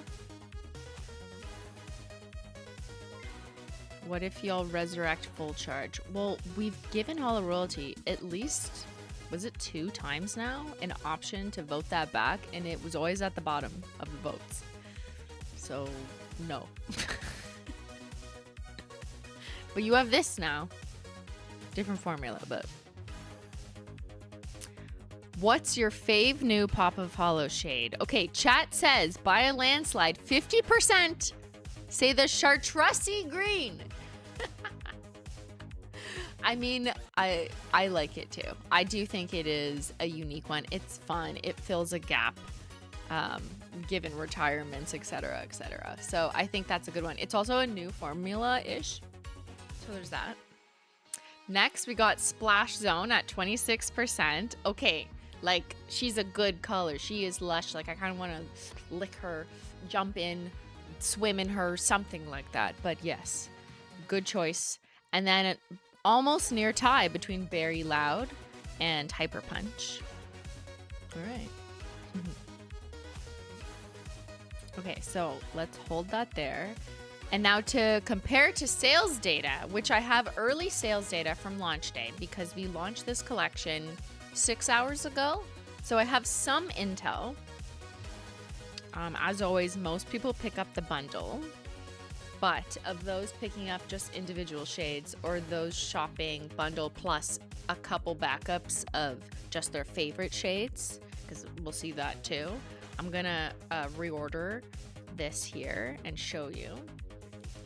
What if y'all resurrect full charge? Well, we've given Holo Royalty at least, was it 2 times now, an option to vote that back, and it was always at the bottom of the votes. So, no. But you have this now. Different formula, but. What's your fave new Pop of Holo shade? Okay, chat says, by a landslide, 50% say the chartreuse green. I mean, I like it too. I do think it is a unique one. It's fun. It fills a gap, given retirements, etc., etc. So I think that's a good one. It's also a new formula-ish. So there's that. Next, we got Splash Zone at 26%. Okay, like, she's a good color. She is lush. Like, I kind of want to lick her, jump in, swim in her, something like that. But yes, good choice. And then almost near tie between Very Loud and Hyper Punch. All right. Okay, so let's hold that there. And now to compare to sales data, which I have early sales data from launch day because we launched this collection 6 hours ago. So I have some intel. As always, most people pick up the bundle. But of those picking up just individual shades or those shopping bundle plus a couple backups of just their favorite shades, because we'll see that too, I'm going to reorder this here and show you.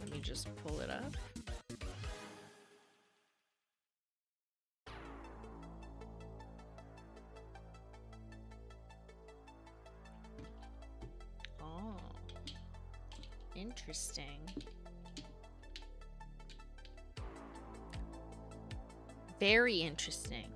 Let me just pull it up. Oh, interesting. Very interesting.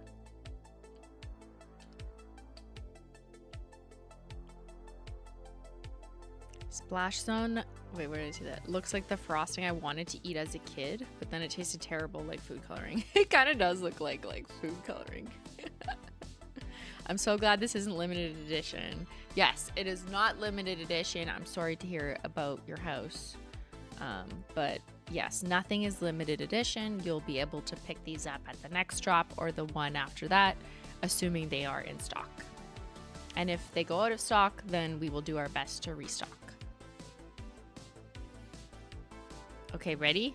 Splash Zone. Wait, where did I see that? Looks like the frosting I wanted to eat as a kid, but then it tasted terrible like food coloring. It kind of does look like food coloring. I'm so glad this isn't limited edition. Yes, it is not limited edition. I'm sorry to hear about your house. But yes, nothing is limited edition. You'll be able to pick these up at the next drop or the one after that, assuming they are in stock. And if they go out of stock, then we will do our best to restock. Okay, ready?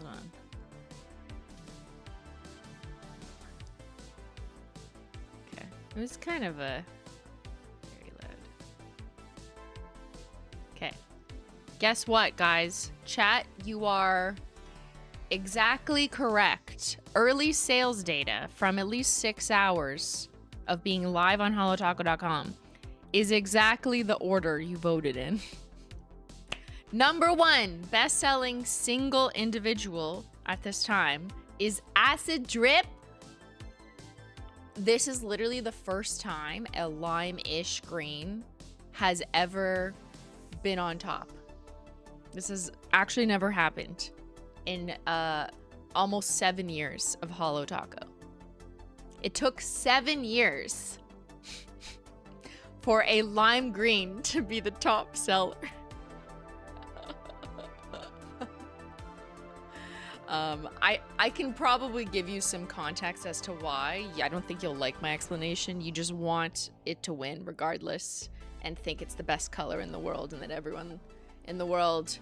Hold on. Okay, it was kind of a very loud. Okay, guess what, guys? Chat, you are exactly correct. Early sales data from at least 6 hours of being live on holotaco.com is exactly the order you voted in. Number 1 best-selling single individual at this time is acid drip. This is literally the first time a lime-ish green has ever been on top. This has actually never happened in almost 7 years of Holo Taco. It took 7 years for a lime green to be the top seller. I can probably give you some context as to why. I don't think you'll like my explanation. You just want it to win regardless and think it's the best color in the world and that everyone in the world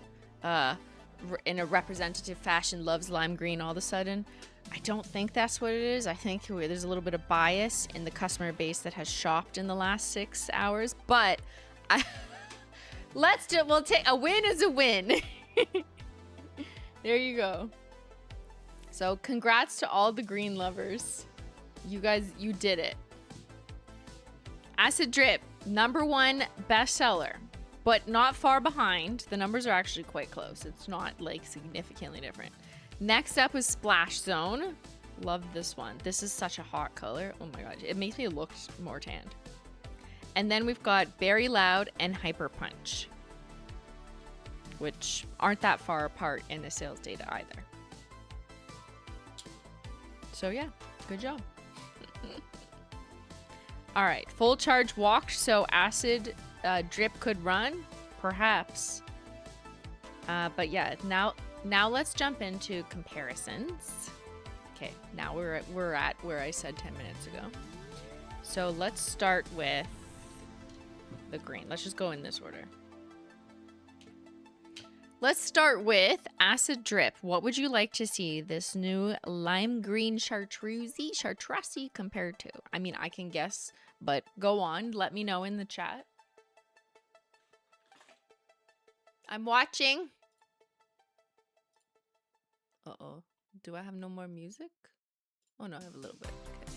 in a representative fashion loves lime green all of a sudden. I don't think that's what it is. I think there's a little bit of bias in the customer base that has shopped in the last 6 hours, but we'll take a win is a win. There you go. So congrats to all the green lovers. You guys, you did it. Acid Drip, #1 bestseller, but not far behind. The numbers are actually quite close. It's not like significantly different. Next up is Splash Zone. Love this one. This is such a hot color. Oh my god, it makes me look more tanned. And then we've got Berry Loud and Hyper Punch, which aren't that far apart in the sales data either. So yeah, good job. All right, full charge walked, so acid drip could run, perhaps. But yeah, now let's jump into comparisons. Okay, now we're at where I said 10 minutes ago. So let's start with the green. Let's just go in this order. Let's start with Acid Drip. What would you like to see this new lime green chartreuse compared to? I mean, I can guess, but go on. Let me know in the chat. I'm watching. Uh-oh. Do I have no more music? Oh, no, I have a little bit. Okay.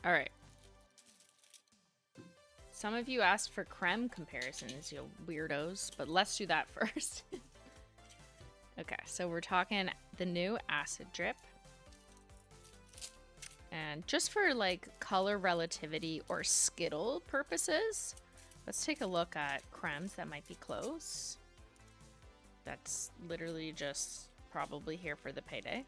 All right. Some of you asked for creme comparisons, you weirdos, but let's do that first. Okay, so we're talking the new Acid Drip. And just for like color relativity or Skittle purposes, let's take a look at cremes that might be close. That's literally just probably here for the payday.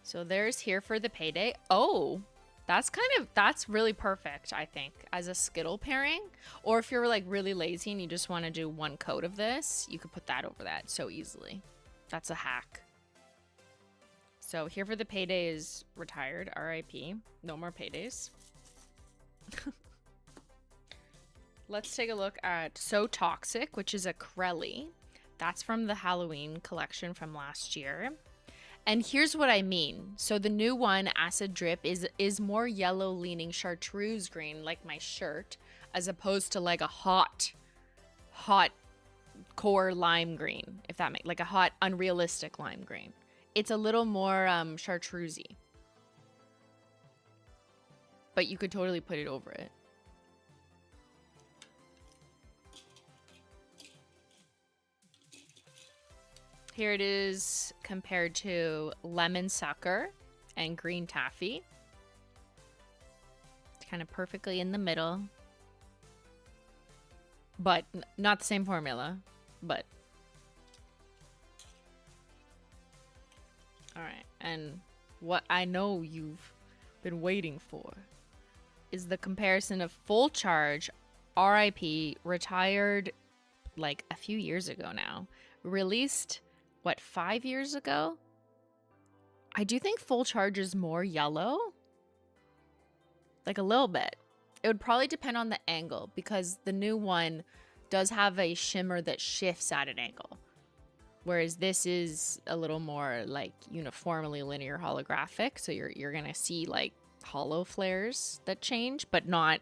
So there's here for the payday. Oh, that's really perfect, I think, as a Skittle pairing. Or if you're like really lazy and you just want to do one coat of this, you could put that over that so easily. That's a hack. So here for the payday is retired, RIP. No more paydays. Let's take a look at So Toxic, which is a Crelly. That's from the Halloween collection from last year. And here's what I mean. So the new one, Acid Drip, is more yellow leaning chartreuse green, like my shirt, as opposed to like a hot core lime green, if that makes, like a hot unrealistic lime green. It's a little more chartreusey. But you could totally put it over it. Here it is compared to Lemon Sucker and Green Taffy. It's kind of perfectly in the middle. But not the same formula, but. All right, and what I know you've been waiting for is the comparison of Full Charge, RIP, retired like a few years ago now. Released, what, 5 years ago? I do think Full Charge is more yellow. Like a little bit. It would probably depend on the angle because the new one does have a shimmer that shifts at an angle. Whereas this is a little more like uniformly linear holographic. So you're going to see like holo flares that change, but not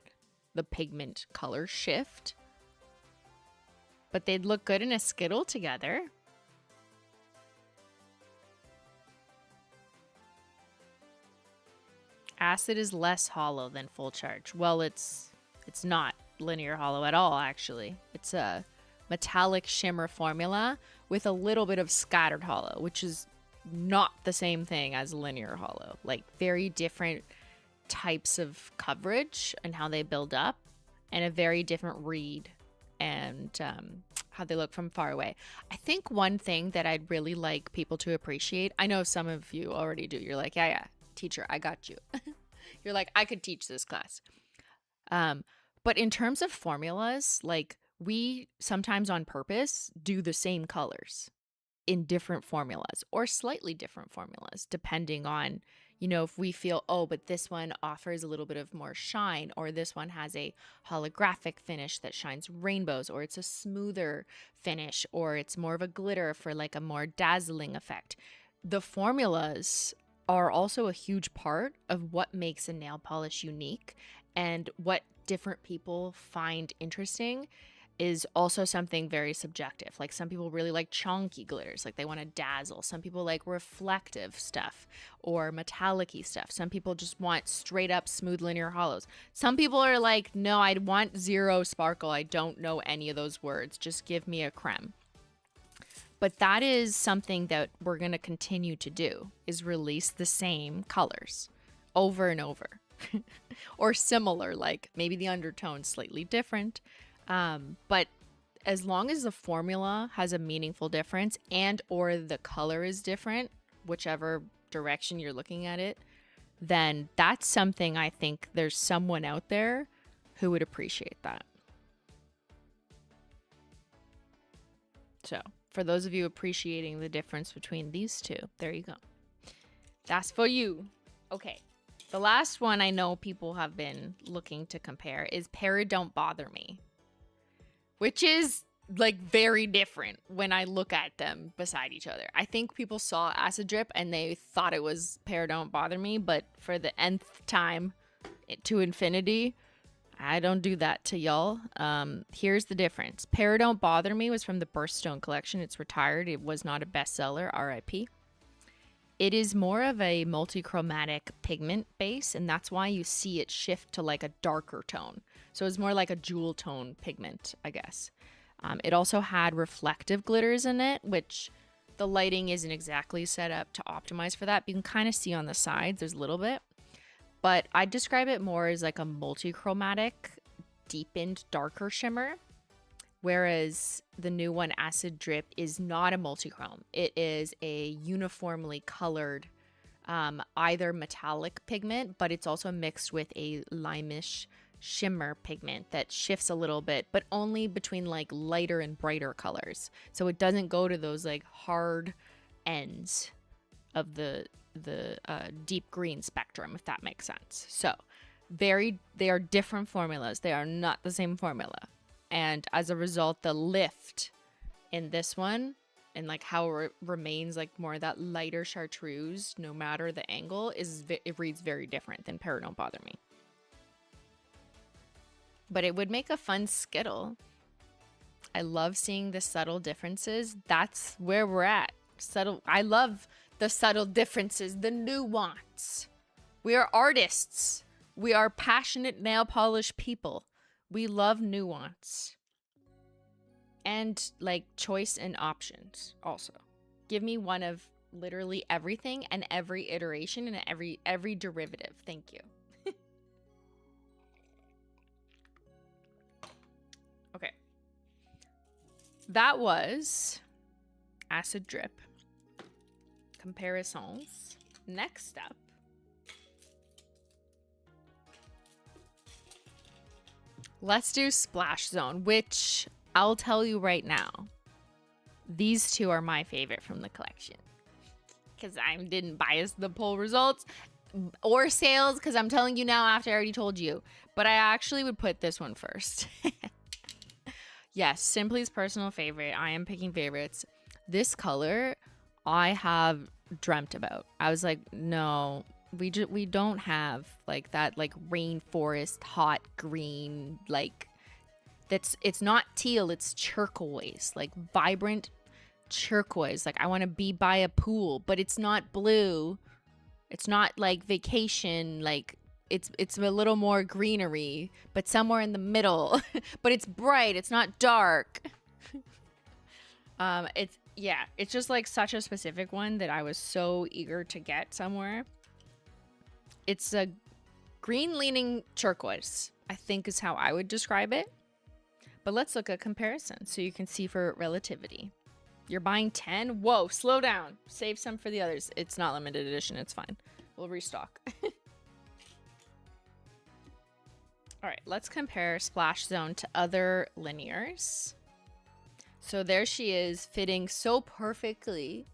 the pigment color shift. But they'd look good in a Skittle together. Acid is less hollow than Full Charge. Well, it's not linear hollow at all, actually. It's a metallic shimmer formula with a little bit of scattered hollow, which is not the same thing as linear hollow. Like very different types of coverage and how they build up, and a very different read and how they look from far away. I think one thing that I'd really like people to appreciate, I know some of you already do, you're like, yeah, teacher, I got you. You're like, I could teach this class. But in terms of formulas, like we sometimes on purpose do the same colors in different formulas or slightly different formulas, depending on, you know, if we feel, oh, but this one offers a little bit of more shine, or this one has a holographic finish that shines rainbows, or it's a smoother finish, or it's more of a glitter for like a more dazzling effect. The formulas are also a huge part of what makes a nail polish unique, and what different people find interesting is also something very subjective. Like some people really like chunky glitters, like they want to dazzle. Some people like reflective stuff or metallic-y stuff. Some people just want straight up smooth linear hollows. Some people are like, no, I want zero sparkle. I don't know any of those words. Just give me a creme. But that is something that we're going to continue to do, is release the same colors over and over. Or similar, like maybe the undertone slightly different. But as long as the formula has a meaningful difference and or the color is different, whichever direction you're looking at it, then that's something I think there's someone out there who would appreciate that. So for those of you appreciating the difference between these two, there you go. That's for you. Okay. The last one I know people have been looking to compare is Para Don't Bother Me, which is like very different when I look at them beside each other. I think people saw Acid Drip and they thought it was Para Don't Bother Me, but for the nth time to infinity, I don't do that to y'all. Here's the difference. Para Don't Bother Me was from the Birthstone collection. It's retired. It was not a bestseller, RIP. It is more of a multichromatic pigment base, and that's why you see it shift to like a darker tone. So it's more like a jewel tone pigment, I guess. It also had reflective glitters in it, which the lighting isn't exactly set up to optimize for that. But you can kind of see on the sides, there's a little bit. But I'd describe it more as like a multichromatic, deepened, darker shimmer. Whereas the new one, Acid Drip, is not a multichrome. It is a uniformly colored, either metallic pigment, but it's also mixed with a limeish shimmer pigment that shifts a little bit, but only between like lighter and brighter colors. So it doesn't go to those like hard ends of the deep green spectrum, if that makes sense. So they are different formulas. They are not the same formula. And as a result, the lift in this one and like how it remains like more of that lighter chartreuse, no matter the angle, it reads very different than Para Don't Bother Me. But it would make a fun Skittle. I love seeing the subtle differences. That's where we're at. I love the subtle differences, the nuance. We are artists. We are passionate nail polish people. We love nuance. And like choice and options also. Give me one of literally everything and every iteration and every derivative. Thank you. Okay. That was Acid Drip comparisons. Next up, Let's do Splash Zone, which I'll tell you right now. These two are my favorite from the collection. Because I didn't bias the poll results or sales, because I'm telling you now after I already told you. But I actually would put this one first. Yes, Simply's personal favorite. I am picking favorites. This color I have dreamt about. I was like, no, we don't have like that like rainforest hot green, like it's not teal, it's turquoise, like vibrant turquoise. Like I want to be by a pool, but it's not blue. It's not like vacation, like it's a little more greenery, but somewhere in the middle. But it's bright, it's not dark. It's just like such a specific one that I was so eager to get somewhere. It's a green leaning turquoise, I think is how I would describe it. But let's look at comparison so you can see for relativity. You're buying 10? Whoa, slow down. Save some for the others. It's not limited edition, it's fine. We'll restock. All right, let's compare Splash Zone to other linears. So there she is, fitting so perfectly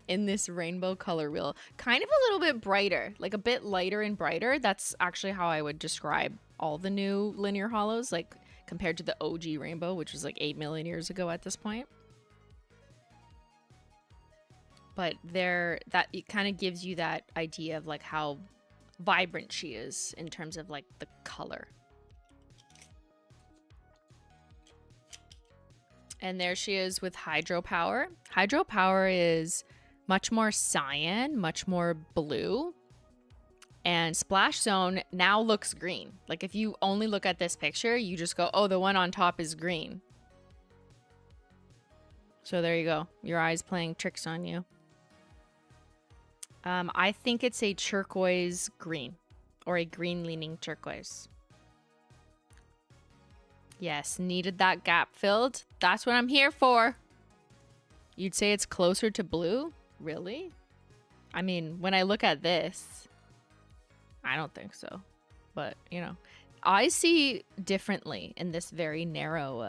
in this rainbow color wheel. Kind of a little bit brighter, like a bit lighter and brighter. That's actually how I would describe all the new linear holos, like compared to the OG rainbow, which was like 8 million years ago at this point. But it kind of gives you that idea of like how vibrant she is in terms of like the color. And there she is with hydropower. Hydropower is much more cyan, much more blue. And Splash Zone now looks green. Like if you only look at this picture, you just go, oh, the one on top is green. So there you go. Your eye's playing tricks on you. I think it's a turquoise green or a green leaning turquoise. Yes, needed that gap filled. That's what I'm here for. You'd say it's closer to blue? Really? I mean, when I look at this, I don't think so. But, you know, I see differently in this very narrow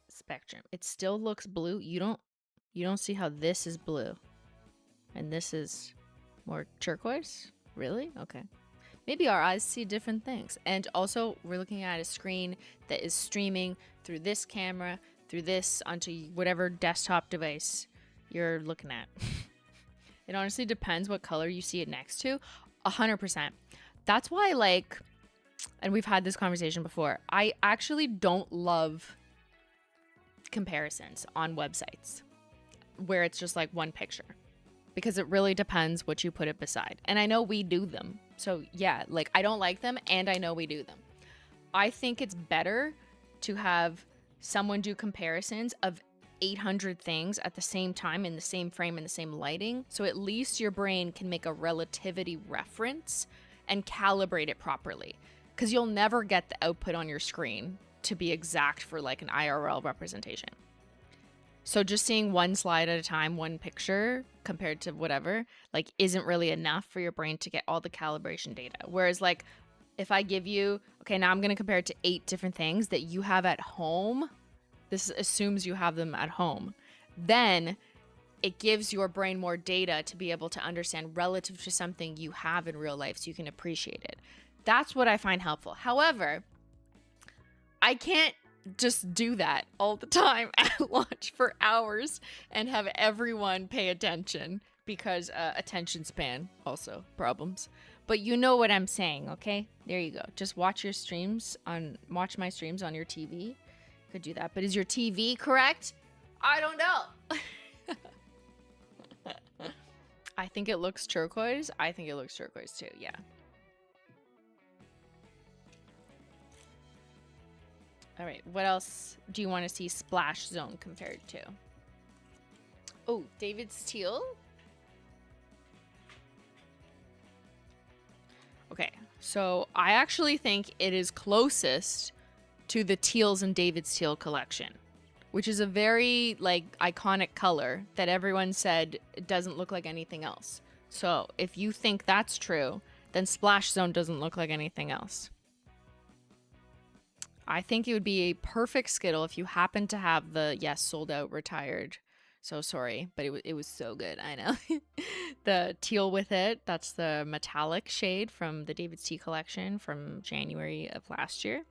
spectrum. It still looks blue. You don't see how this is blue and this is more turquoise? Really? Okay. Maybe our eyes see different things. And also, we're looking at a screen that is streaming through this camera, through this, onto whatever desktop device you're looking at. It honestly depends what color you see it next to. 100%. That's why, like, and we've had this conversation before, I actually don't love comparisons on websites where it's just like one picture. Because it really depends what you put it beside. And I know we do them. So yeah, like I don't like them and I know we do them. I think it's better to have someone do comparisons of 800 things at the same time in the same frame in the same lighting. So at least your brain can make a relativity reference and calibrate it properly. Because you'll never get the output on your screen to be exact for like an IRL representation. So just seeing one slide at a time, one picture compared to whatever, like isn't really enough for your brain to get all the calibration data. Whereas like if I give you, okay, now I'm going to compare it to 8 different things that you have at home. This assumes you have them at home. Then it gives your brain more data to be able to understand relative to something you have in real life so you can appreciate it. That's what I find helpful. However, I can't just do that all the time at lunch for hours and have everyone pay attention because attention span also problems. But you know what I'm saying, okay? There you go. Just watch my streams on your TV. Could do that. But is your TV correct? I don't know. I think it looks turquoise. I think it looks turquoise too. Yeah. All right, what else do you want to see Splash Zone compared to? Oh, David's teal? Okay, so I actually think it is closest to the teals in David's teal collection, which is a very, like, iconic color that everyone said it doesn't look like anything else. So if you think that's true, then Splash Zone doesn't look like anything else. I think it would be a perfect Skittle if you happen to have the, yes, sold out, retired. So sorry, but it was so good. I know. The teal with it, that's the metallic shade from the David's Tea collection from January of last year.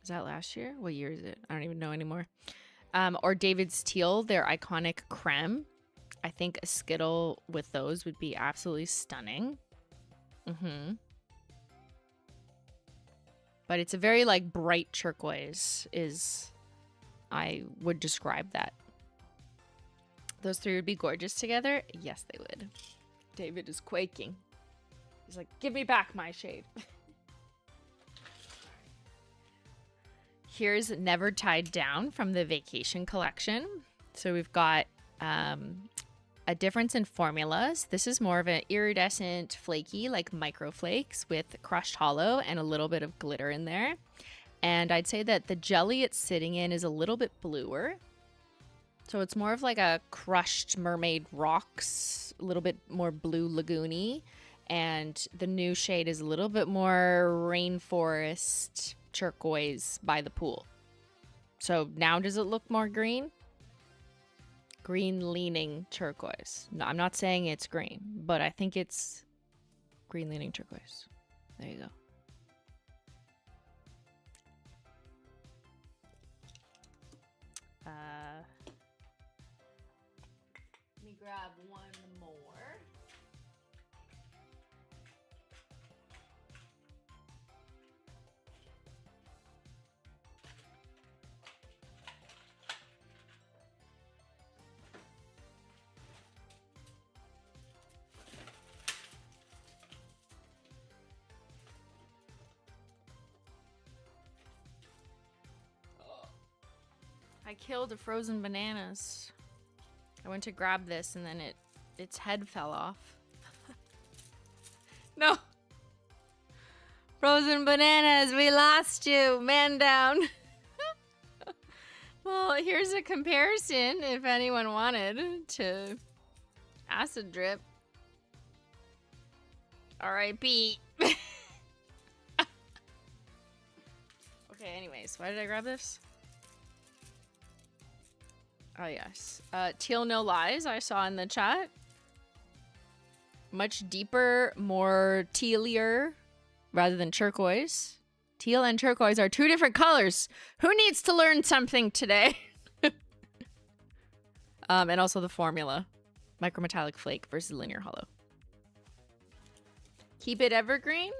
Is that last year? What year is it? I don't even know anymore. Or David's Teal, their iconic creme. I think a Skittle with those would be absolutely stunning. But it's a very like bright turquoise is, I would describe that. Those three would be gorgeous together. Yes, they would. David is quaking. He's like, give me back my shade. Here's Never Tied Down from the Vacation collection. So we've got a difference in formulas. This is more of an iridescent, flaky, like micro flakes with crushed holo and a little bit of glitter in there. And I'd say that the jelly it's sitting in is a little bit bluer. So it's more of like a crushed mermaid rocks, a little bit more blue lagoony. And the new shade is a little bit more rainforest turquoise by the pool. So now does it look more green? Green leaning turquoise. No, I'm not saying it's green, but I think it's green leaning turquoise. There you go. Let me grab one more. I killed a frozen bananas. I went to grab this and then its head fell off. No. Frozen bananas, we lost you. Man down. Well, here's a comparison if anyone wanted to acid drip. R.I.P. Okay, anyways, why did I grab this? Oh, yes. Teal No Lies, I saw in the chat. Much deeper, more tealier rather than turquoise. Teal and turquoise are two different colors. Who needs to learn something today? And also the formula. Micrometallic flake versus linear holo. Keep It Evergreen.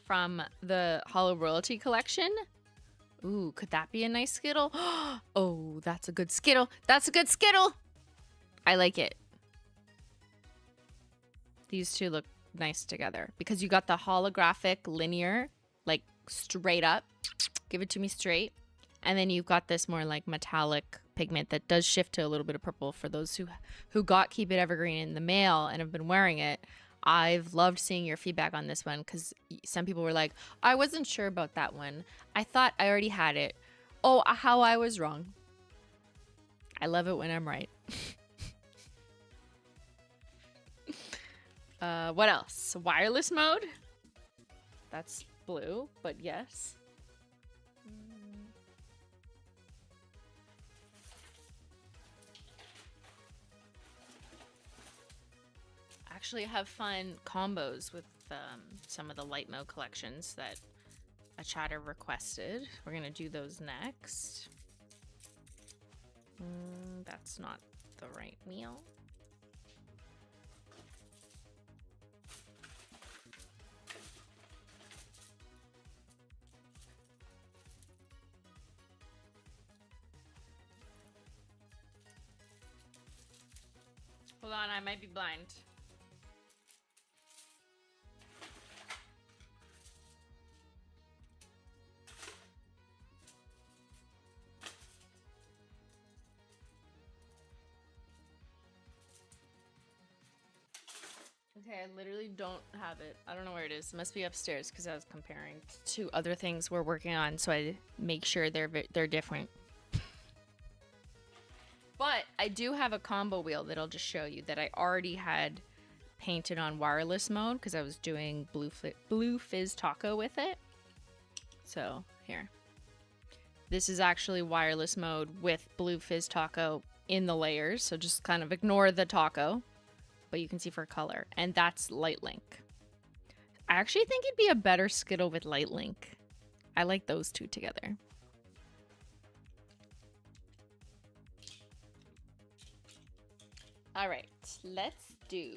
From the Holo Royalty collection. Ooh, could that be a nice Skittle? Oh, that's a good Skittle. That's a good Skittle. I like it. These two look nice together because you got the holographic linear, like straight up. Give it to me straight. And then you've got this more like metallic pigment that does shift to a little bit of purple for those who got Keep It Evergreen in the mail and have been wearing it. I've loved seeing your feedback on this one because some people were like, I wasn't sure about that one. I thought I already had it. Oh, how I was wrong. I love it when I'm right. What else? Wireless mode. That's blue, but yes. Actually have fun combos with some of the light mode collections that a chatter requested. We're gonna do those next. That's not the right wheel. Hold on, I might be blind. Okay, I literally don't have it. I don't know where it is. It must be upstairs because I was comparing to other things we're working on, so I make sure they're different. But I do have a combo wheel that I'll just show you that I already had painted on wireless mode because I was doing blue fizz taco with it. So here, this is actually wireless mode with blue fizz taco in the layers. So just kind of ignore the taco, but you can see for color, and that's light link. I actually think it'd be a better Skittle with light link. I like those two together. All right, let's do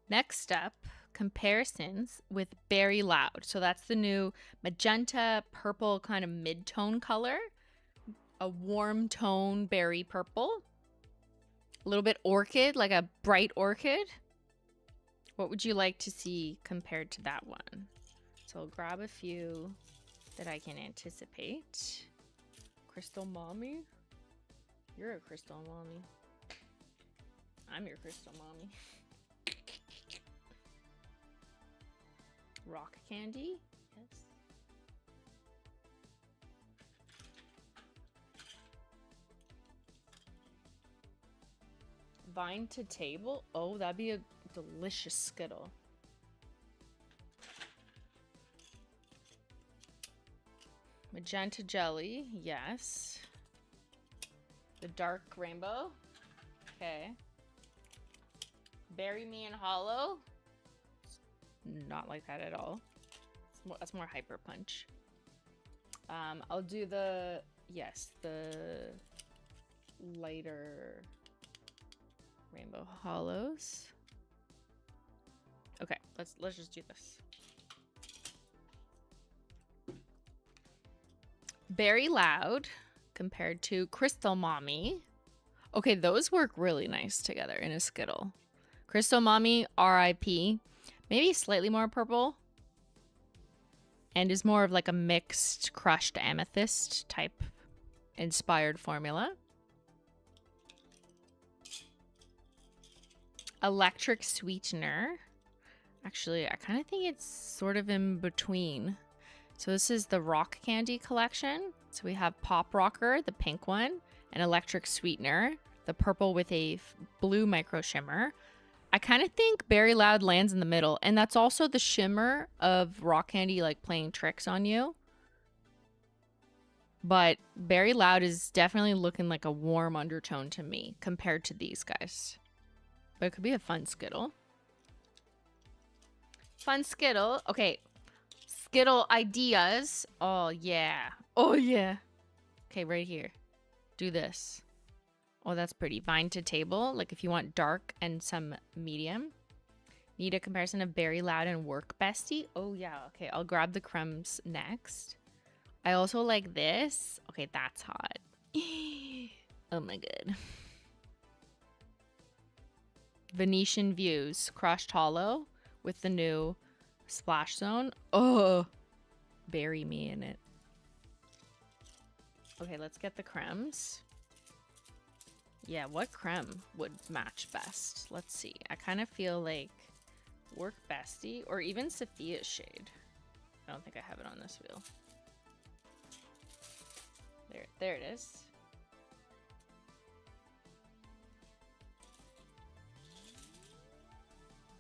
next up, comparisons with Berry Loud. So that's the new magenta purple kind of mid-tone color. A warm tone berry purple. A little bit orchid, like a bright orchid. What would you like to see compared to that one? So I'll grab a few that I can anticipate. Crystal Mommy? You're a crystal mommy. I'm your crystal mommy. Rock candy? Yes. Vine to table? Oh, that'd be a delicious Skittle. Magenta jelly, yes. The dark rainbow, okay. Bury me in hollow. Not like that at all. That's more hyper punch. I'll do the, yes, the lighter rainbow hollows. Okay, let's just do this. Berry Loud compared to Crystal Mommy. Okay, those work really nice together in a Skittle. Crystal Mommy, RIP. Maybe slightly more purple. And is more of like a mixed crushed amethyst type inspired formula. Electric Sweetener. Actually, I kind of think it's sort of in between. So this is the Rock Candy collection. So we have Pop Rocker, the pink one, and Electric Sweetener, the purple with a blue micro shimmer. I kind of think Berry Loud lands in the middle, and that's also the shimmer of Rock Candy like playing tricks on you. But Berry Loud is definitely looking like a warm undertone to me compared to these guys. But it could be a fun Skittle. Fun Skittle. Okay. Skittle ideas. Oh, yeah. Oh, yeah. Okay, right here. Do this. Oh, that's pretty. Vine to table. Like if you want dark and some medium. Need a comparison of Berry Loud and Work Bestie. Oh, yeah. Okay, I'll grab the crumbs next. I also like this. Okay, that's hot. Oh, my God. Venetian Views. Crushed Hollow with the new Splash Zone. Oh, bury me in it. Okay, let's get the cremes. Yeah, what creme would match best? Let's see. I kind of feel like Work Bestie or even Sophia's shade. I don't think I have it on this wheel. There it is.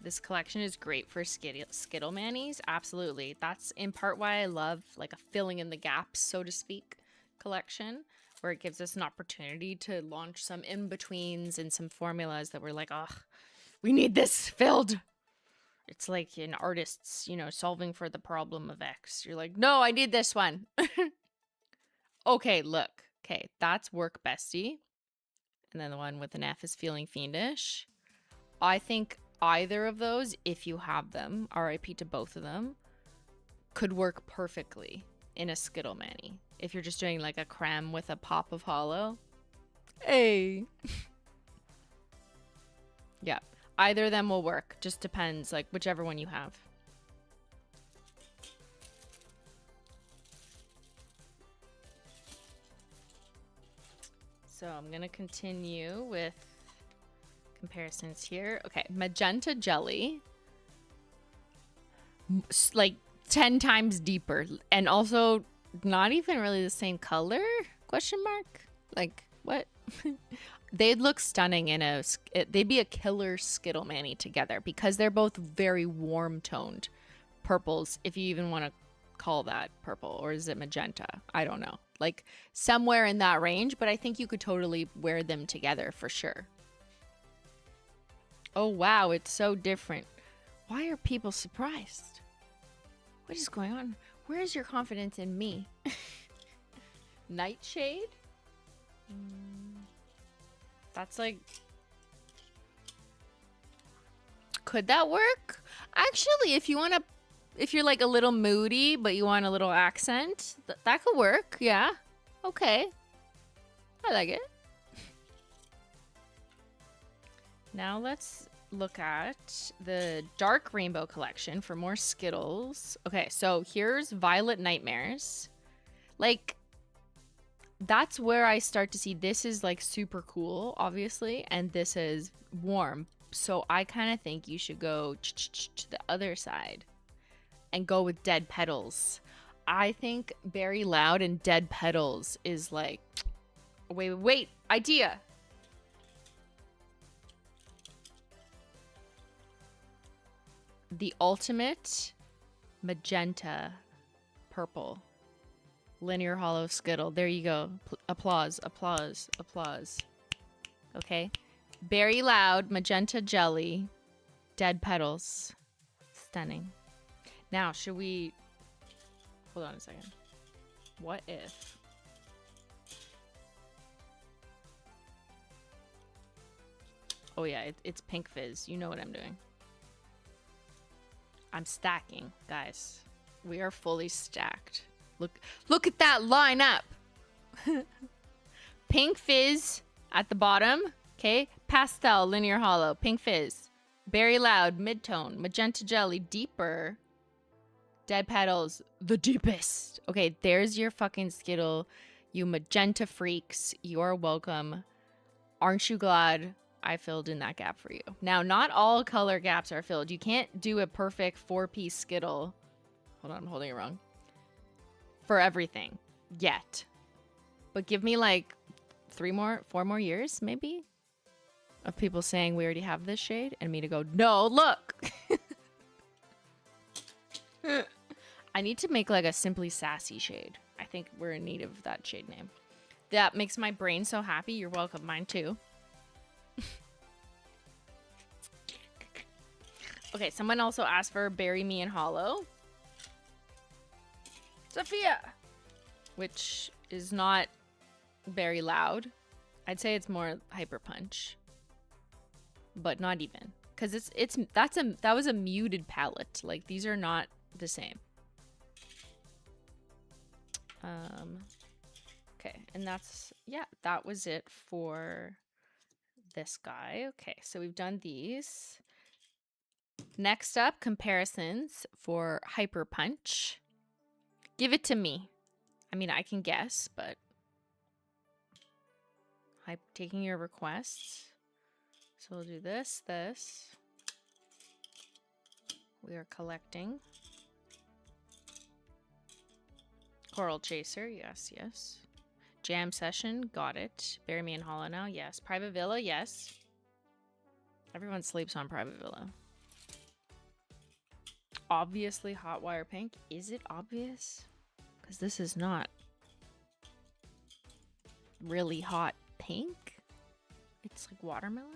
This collection is great for Skittle Manis. Absolutely. That's in part why I love like a filling in the gaps, so to speak, collection, where it gives us an opportunity to launch some in-betweens and some formulas that we're like, oh, we need this filled. It's like an artist's, you know, solving for the problem of X. You're like, no, I need this one. Okay, look. Okay, that's Work Bestie. And then the one with an F is Feeling Fiendish. I think either of those, if you have them, RIP to both of them, could work perfectly in a Skittle Mani. If you're just doing like a creme with a Pop of Holo. Hey. Yeah, either of them will work. Just depends, like whichever one you have. So I'm gonna continue with comparisons here. Okay, magenta jelly, like 10 times deeper, and also not even really the same color, Question mark? Like, what? They'd look stunning in they'd be a killer Skittle Manny together because they're both very warm toned purples, if you even want to call that purple, or is it magenta? I don't know. Like somewhere in that range, but I think you could totally wear them together for sure. Oh wow, it's so different. Why are people surprised? What is going on? Where is your confidence in me? Nightshade? That's like... Could that work? Actually, if you want to... If you're like a little moody, but you want a little accent, that could work. Yeah. Okay. I like it. Now let's look at the dark rainbow collection for more Skittles. Okay, so here's Violet Nightmares. Like, that's where I start to see this is like super cool, obviously, and this is warm. So I kind of think you should go to the other side and go with Dead Petals. I think Very Loud and Dead Petals is like, wait, idea. The ultimate magenta purple linear hollow Skittle. There you go. Applause, applause, applause. Okay. Very Loud, magenta jelly, Dead Petals. Stunning. Now, should we... Hold on a second. What if... Oh yeah, it's Pink Fizz. You know what I'm doing. I'm stacking, guys. We are fully stacked. Look at that lineup. Pink Fizz at the bottom. Okay. Pastel, linear hollow, Pink Fizz. Very Loud, mid-tone, magenta jelly, deeper. Dead Petals, the deepest. Okay, there's your fucking Skittle. You magenta freaks. You're welcome. Aren't you glad I filled in that gap for you? Now, not all color gaps are filled. You can't do a perfect 4-piece Skittle. Hold on, I'm holding it wrong. For everything. Yet. But give me like 4 more years, maybe? Of people saying we already have this shade. And me to go, no, look! I need to make like a Simply Sassy shade. I think we're in need of that shade name. That makes my brain so happy. You're welcome. Mine too. Okay, someone also asked for Bury Me in Hollow. Sophia! Which is not very loud. I'd say it's more Hyper Punch. But not even. Because that was a muted palette. Like, these are not the same. Okay, and that was it for this guy. Okay, so we've done these. Next up, comparisons for Hyper Punch. Give it to me. I mean, I can guess, but I'm taking your requests. So we'll do this. We are collecting. Coral Chaser, yes. Jam Session, got it. Bury Me in Hollow now, yes. Private Villa, yes. Everyone sleeps on Private Villa. Obviously Hotwire Pink. Is it obvious? Because this is not really hot pink. It's like watermelon.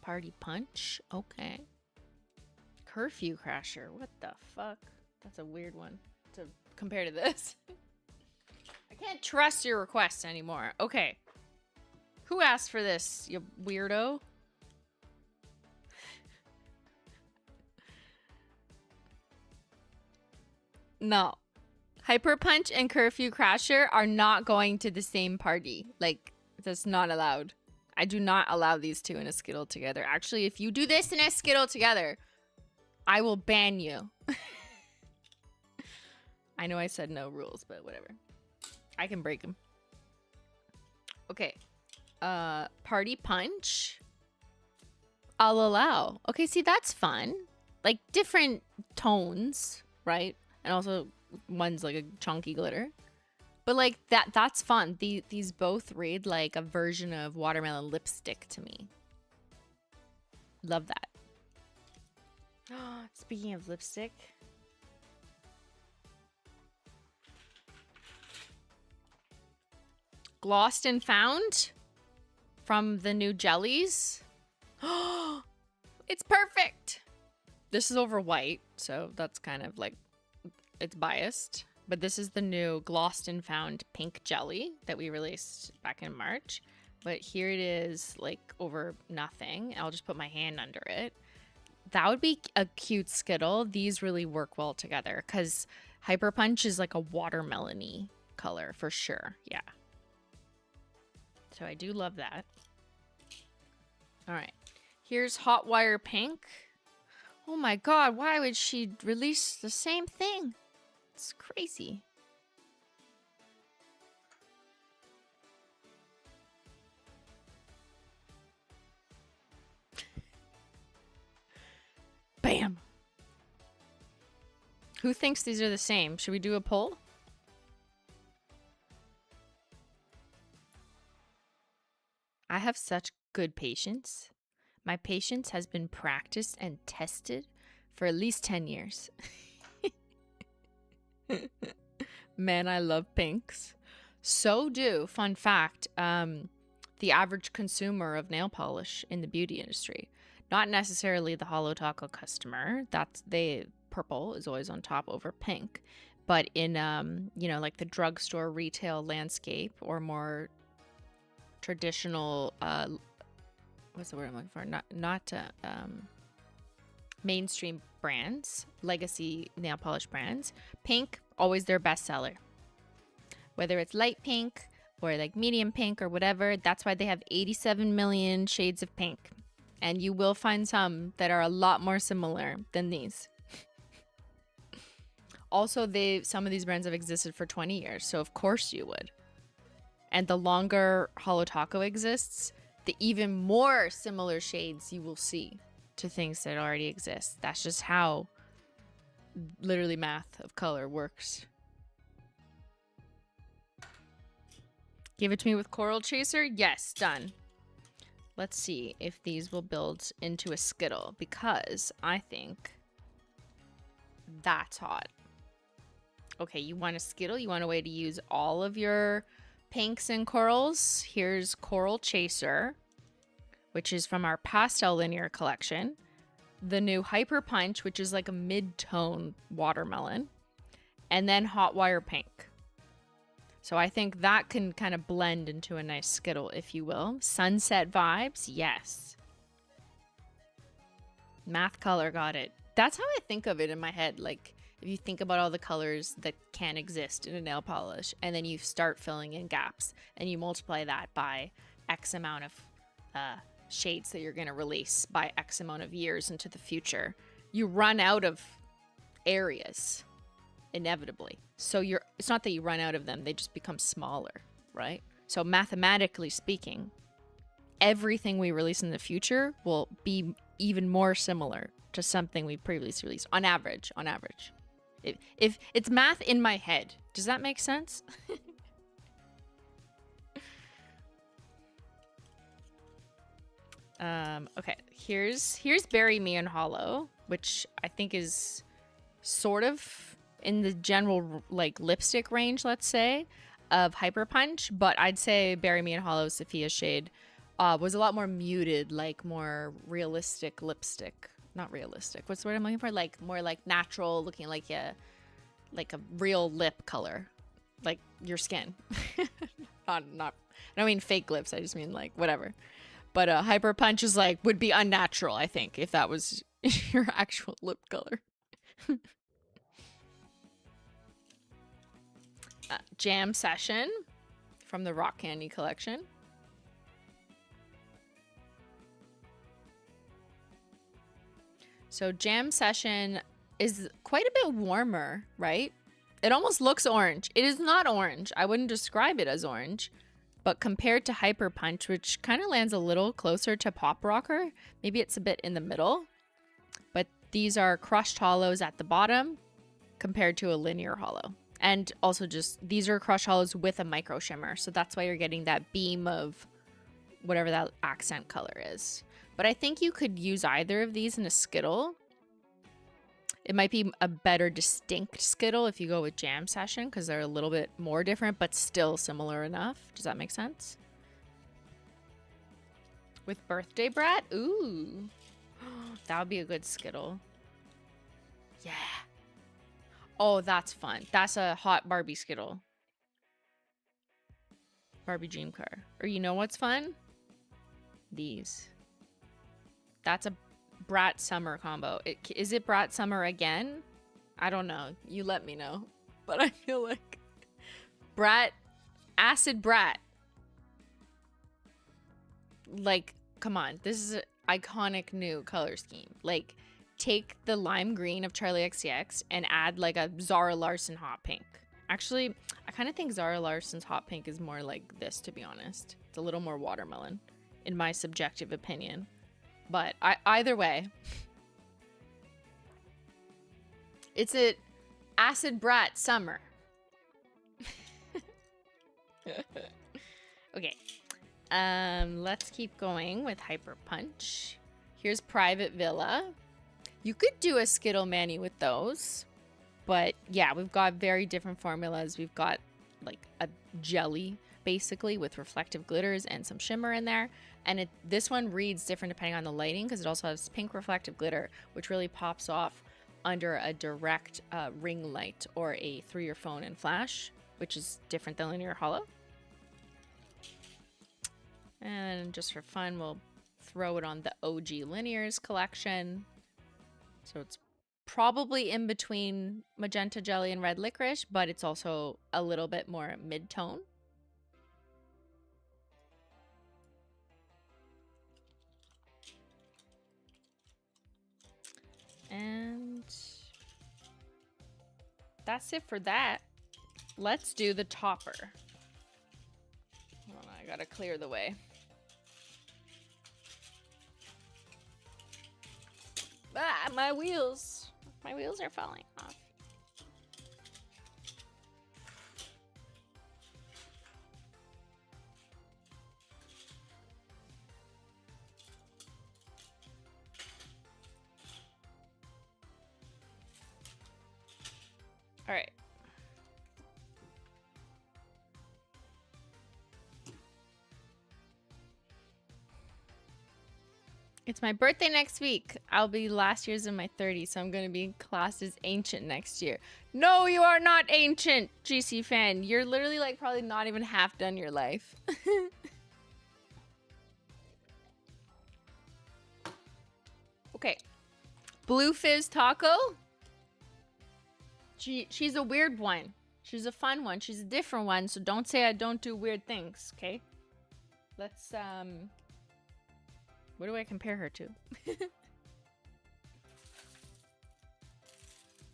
Party Punch. Okay. Curfew Crasher. What the fuck? That's a weird one to compare to this. I can't trust your requests anymore. Okay. Who asked for this, you weirdo? No. Hyper Punch and Curfew Crasher are not going to the same party. Like, that's not allowed. I do not allow these two in a Skittle together. Actually, if you do this in a Skittle together, I will ban you. I know I said no rules, but whatever. I can break them. Okay. Party Punch. I'll allow. Okay, see, that's fun. Like different tones, right? And also one's like a chunky glitter. But like that's fun. These both read like a version of watermelon lipstick to me. Love that. Speaking of lipstick. Glossed and Found from the new jellies. It's perfect. This is over white, so that's kind of like, it's biased. But this is the new Glossed and Found pink jelly that we released back in March. But here it is, like, over nothing. I'll just put my hand under it. That would be a cute Skittle. These really work well together because Hyper Punch is like a watermelon-y color for sure. Yeah. So I do love that. All right. Here's Hot Wire Pink. Oh my god, why would she release the same thing? It's crazy. Bam. Who thinks these are the same? Should we do a poll? I have such good patience. My patience has been practiced and tested for at least 10 years. Man, I love pinks. So do, fun fact, the average consumer of nail polish in the beauty industry. Not necessarily the Holo Taco customer. Purple is always on top over pink. But in, you know, like the drugstore retail landscape or more traditional, what's the word I'm looking for? Not mainstream brands, legacy nail polish brands. Pink, always their bestseller. Whether it's light pink or like medium pink or whatever, that's why they have 87 million shades of pink. And you will find some that are a lot more similar than these. Also, some of these brands have existed for 20 years, so of course you would. And the longer Holo Taco exists, the even more similar shades you will see to things that already exist. That's just how literally math of color works. Give it to me with Coral Chaser? Yes, done. Let's see if these will build into a Skittle, because I think that's hot. Okay, you want a Skittle? You want a way to use all of your pinks and corals? Here's Coral Chaser, which is from our Pastel Linear collection. The new Hyper Punch, which is like a mid-tone watermelon. And then Hot Wire Pink. So I think that can kind of blend into a nice Skittle, if you will. Sunset vibes, yes. Math color, got it. That's how I think of it in my head. Like, if you think about all the colors that can exist in a nail polish, and then you start filling in gaps, and you multiply that by X amount of shades that you're going to release by X amount of years into the future, you run out of areas. Inevitably. So it's not that you run out of them, they just become smaller, right? So mathematically speaking, everything we release in the future will be even more similar to something we previously released on average. If it's math in my head, does that make sense? Okay, here's Bury Me in Holo, which I think is sort of in the general like lipstick range, let's say, of Hyper Punch, but I'd say Bury Me in Holo Sophia's shade was a lot more muted, like more realistic lipstick. Not realistic. What's the word I'm looking for? Like more like natural, looking like a real lip color, like your skin. not. I don't mean fake lips. I just mean like whatever. But Hyper Punch is like would be unnatural, I think, if that was your actual lip color. Jam Session from the Rock Candy collection. So Jam Session is quite a bit warmer, right? It almost looks orange. It is not orange. I wouldn't describe it as orange, But compared to Hyper Punch, which kind of lands a little closer to Pop Rocker, maybe it's a bit in the middle. But these are crushed holos at the bottom compared to a linear holo. And also just, these are crushed holos with a micro shimmer. So that's why you're getting that beam of whatever that accent color is. But I think you could use either of these in a Skittle. It might be a better distinct Skittle if you go with Jam Session because they're a little bit more different, but still similar enough. Does that make sense? With Birthday Brat? Ooh. That would be a good Skittle. Yeah. Oh, that's fun. That's a hot Barbie Skittle. Barbie Dream Car. Or you know what's fun? These. That's a Brat Summer combo. Is it Brat Summer again? I don't know. You let me know. But I feel like Brat, Acid Brat. Like, come on. This is an iconic new color scheme. Like, take the lime green of Charlie XCX and add like a Zara Larsson hot pink. Actually, I kind of think Zara Larsson's hot pink is more like this, to be honest. It's a little more watermelon, in my subjective opinion. But either way, it's an Acid Brat Summer. Okay. Let's keep going with Hyper Punch. Here's Private Villa. You could do a Skittle Mani with those. But yeah, we've got very different formulas. We've got like a jelly, basically, with reflective glitters and some shimmer in there. And this one reads different depending on the lighting because it also has pink reflective glitter, which really pops off under a direct ring light or through your phone and flash, which is different than linear holo. And just for fun, we'll throw it on the OG Linears collection. So it's probably in between Magenta Jelly and Red Licorice, but it's also a little bit more mid-tone. And that's it for that. Let's do the topper. Hold on, I gotta clear the way. Ah, my wheels. My wheels are falling off. All right. It's my birthday next week. I'll be last year's in my 30s, so I'm going to be classed as ancient next year. No, you are not ancient, GC fan. You're literally like probably not even half done your life. Okay. Blue Fizz Taco. She's a weird one. She's a fun one. She's a different one, so don't say I don't do weird things, okay? Let's, what do I compare her to?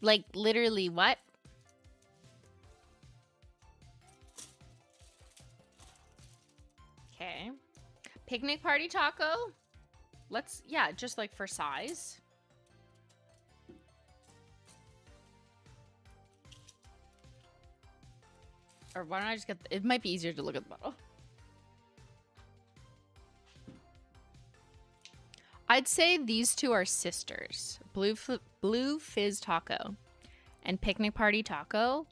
Like, literally what? Okay. Picnic Party Taco. Let's, yeah, just like for size. Or why don't I just get, it might be easier to look at the bottle. I'd say these two are sisters. Blue Fizz Taco and Picnic Party Taco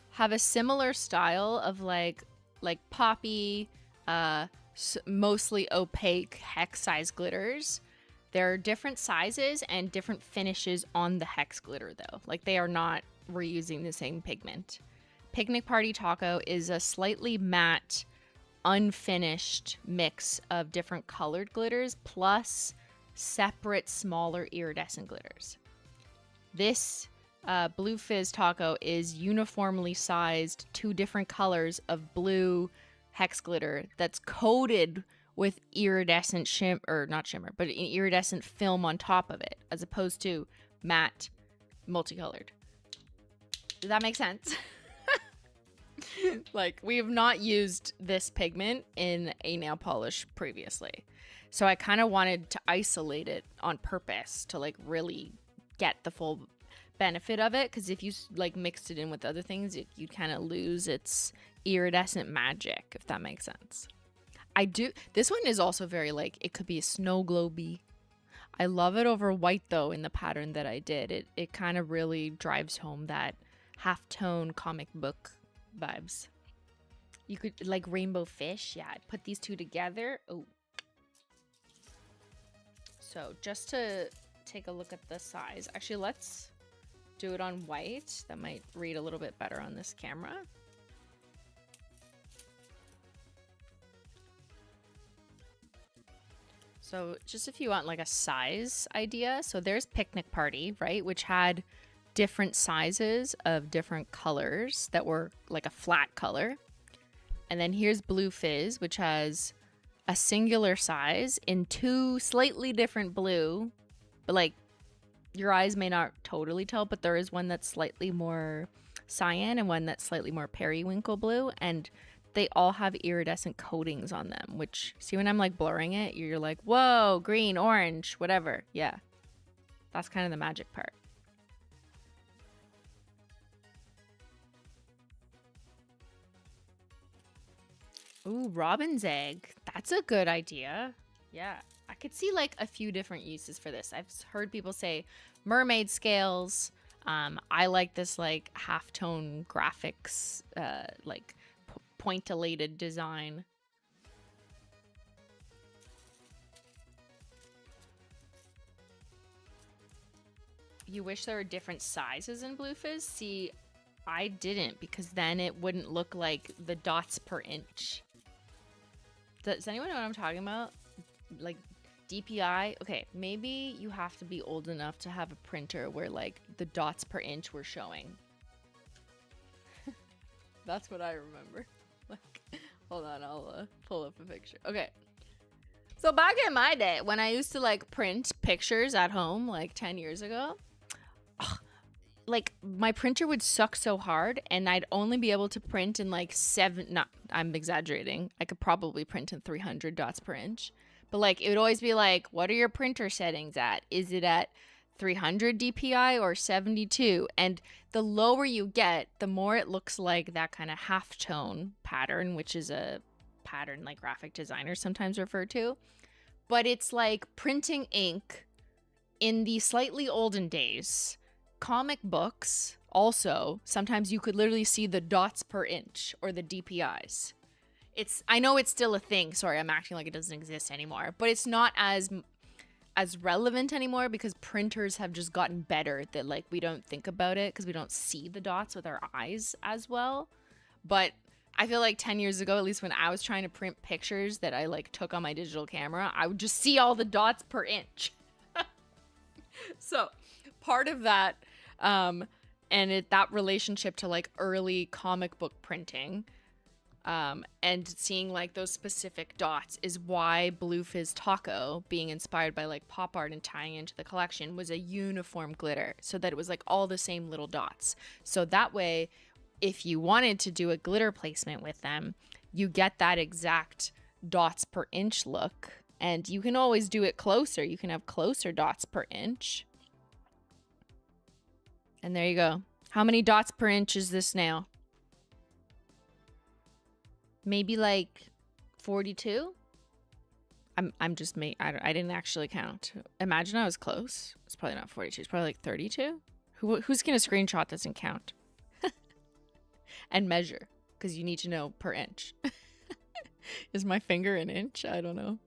have a similar style of like poppy, mostly opaque hex size glitters. There are different sizes and different finishes on the hex glitter though. Like they are not reusing the same pigment. Picnic Party Taco is a slightly matte, unfinished mix of different colored glitters plus separate smaller iridescent glitters. This Blue Fizz Taco is uniformly sized 2 different colors of blue hex glitter that's coated with iridescent iridescent film on top of it as opposed to matte multicolored. Does that make sense? Like, we have not used this pigment in a nail polish previously. So I kind of wanted to isolate it on purpose to like really get the full benefit of it. Because if you like mixed it in with other things, you'd kind of lose its iridescent magic, if that makes sense. This one is also very like, it could be a snow globe-y. I love it over white though in the pattern that I did. It kind of really drives home that halftone comic book vibes. You could like rainbow fish. Yeah, I'd put these two together. Oh. So just to take a look at the size. Actually, let's do it on white. That might read a little bit better on this camera. So just if you want like a size idea, so there's Picnic Party, right? Which had different sizes of different colors that were like a flat color. And then here's Blue Fizz, which has a singular size in two slightly different blue, but like your eyes may not totally tell, but there is one that's slightly more cyan and one that's slightly more periwinkle blue. And they all have iridescent coatings on them, which, see when I'm like blurring it, you're like, whoa, green, orange, whatever. Yeah, that's kind of the magic part. Ooh, robin's egg. That's a good idea. Yeah, I could see like a few different uses for this. I've heard people say mermaid scales. I like this like halftone graphics, like pointillated design. You wish there were different sizes in Blue Fizz? See, I didn't, because then it wouldn't look like the dots per inch. Does anyone know what I'm talking about? Like DPI? Okay, maybe you have to be old enough to have a printer where like the dots per inch were showing. That's what I remember. Like, hold on, I'll pull up a picture. Okay. So back in my day, when I used to like print pictures at home, like 10 years ago, like my printer would suck so hard and I'd only be able to print in like I'm exaggerating. I could probably print in 300 dots per inch, but like it would always be like, what are your printer settings at? Is it at 300 DPI or 72? And the lower you get, the more it looks like that kind of halftone pattern, which is a pattern like graphic designers sometimes refer to. But it's like printing ink in the slightly olden days. Comic books also, sometimes you could literally see the dots per inch or the DPIs. I know it's still a thing. Sorry, I'm acting like it doesn't exist anymore, but it's not as relevant anymore because printers have just gotten better that like we don't think about it because we don't see the dots with our eyes as well. But I feel like 10 years ago, at least when I was trying to print pictures that I like took on my digital camera, I would just see all the dots per inch. So part of that and that relationship to like early comic book printing and seeing like those specific dots is why Blue Fizz Taco, being inspired by like pop art and tying into the collection, was a uniform glitter so that it was like all the same little dots. So that way, if you wanted to do a glitter placement with them, you get that exact dots per inch look, and you can always do it closer. You can have closer dots per inch. And there you go. How many dots per inch is this now? Maybe like 42? I didn't actually count. Imagine I was close. It's probably not 42. It's probably like 32. Who's going to screenshot this and count? And measure, because you need to know per inch. Is my finger an inch? I don't know.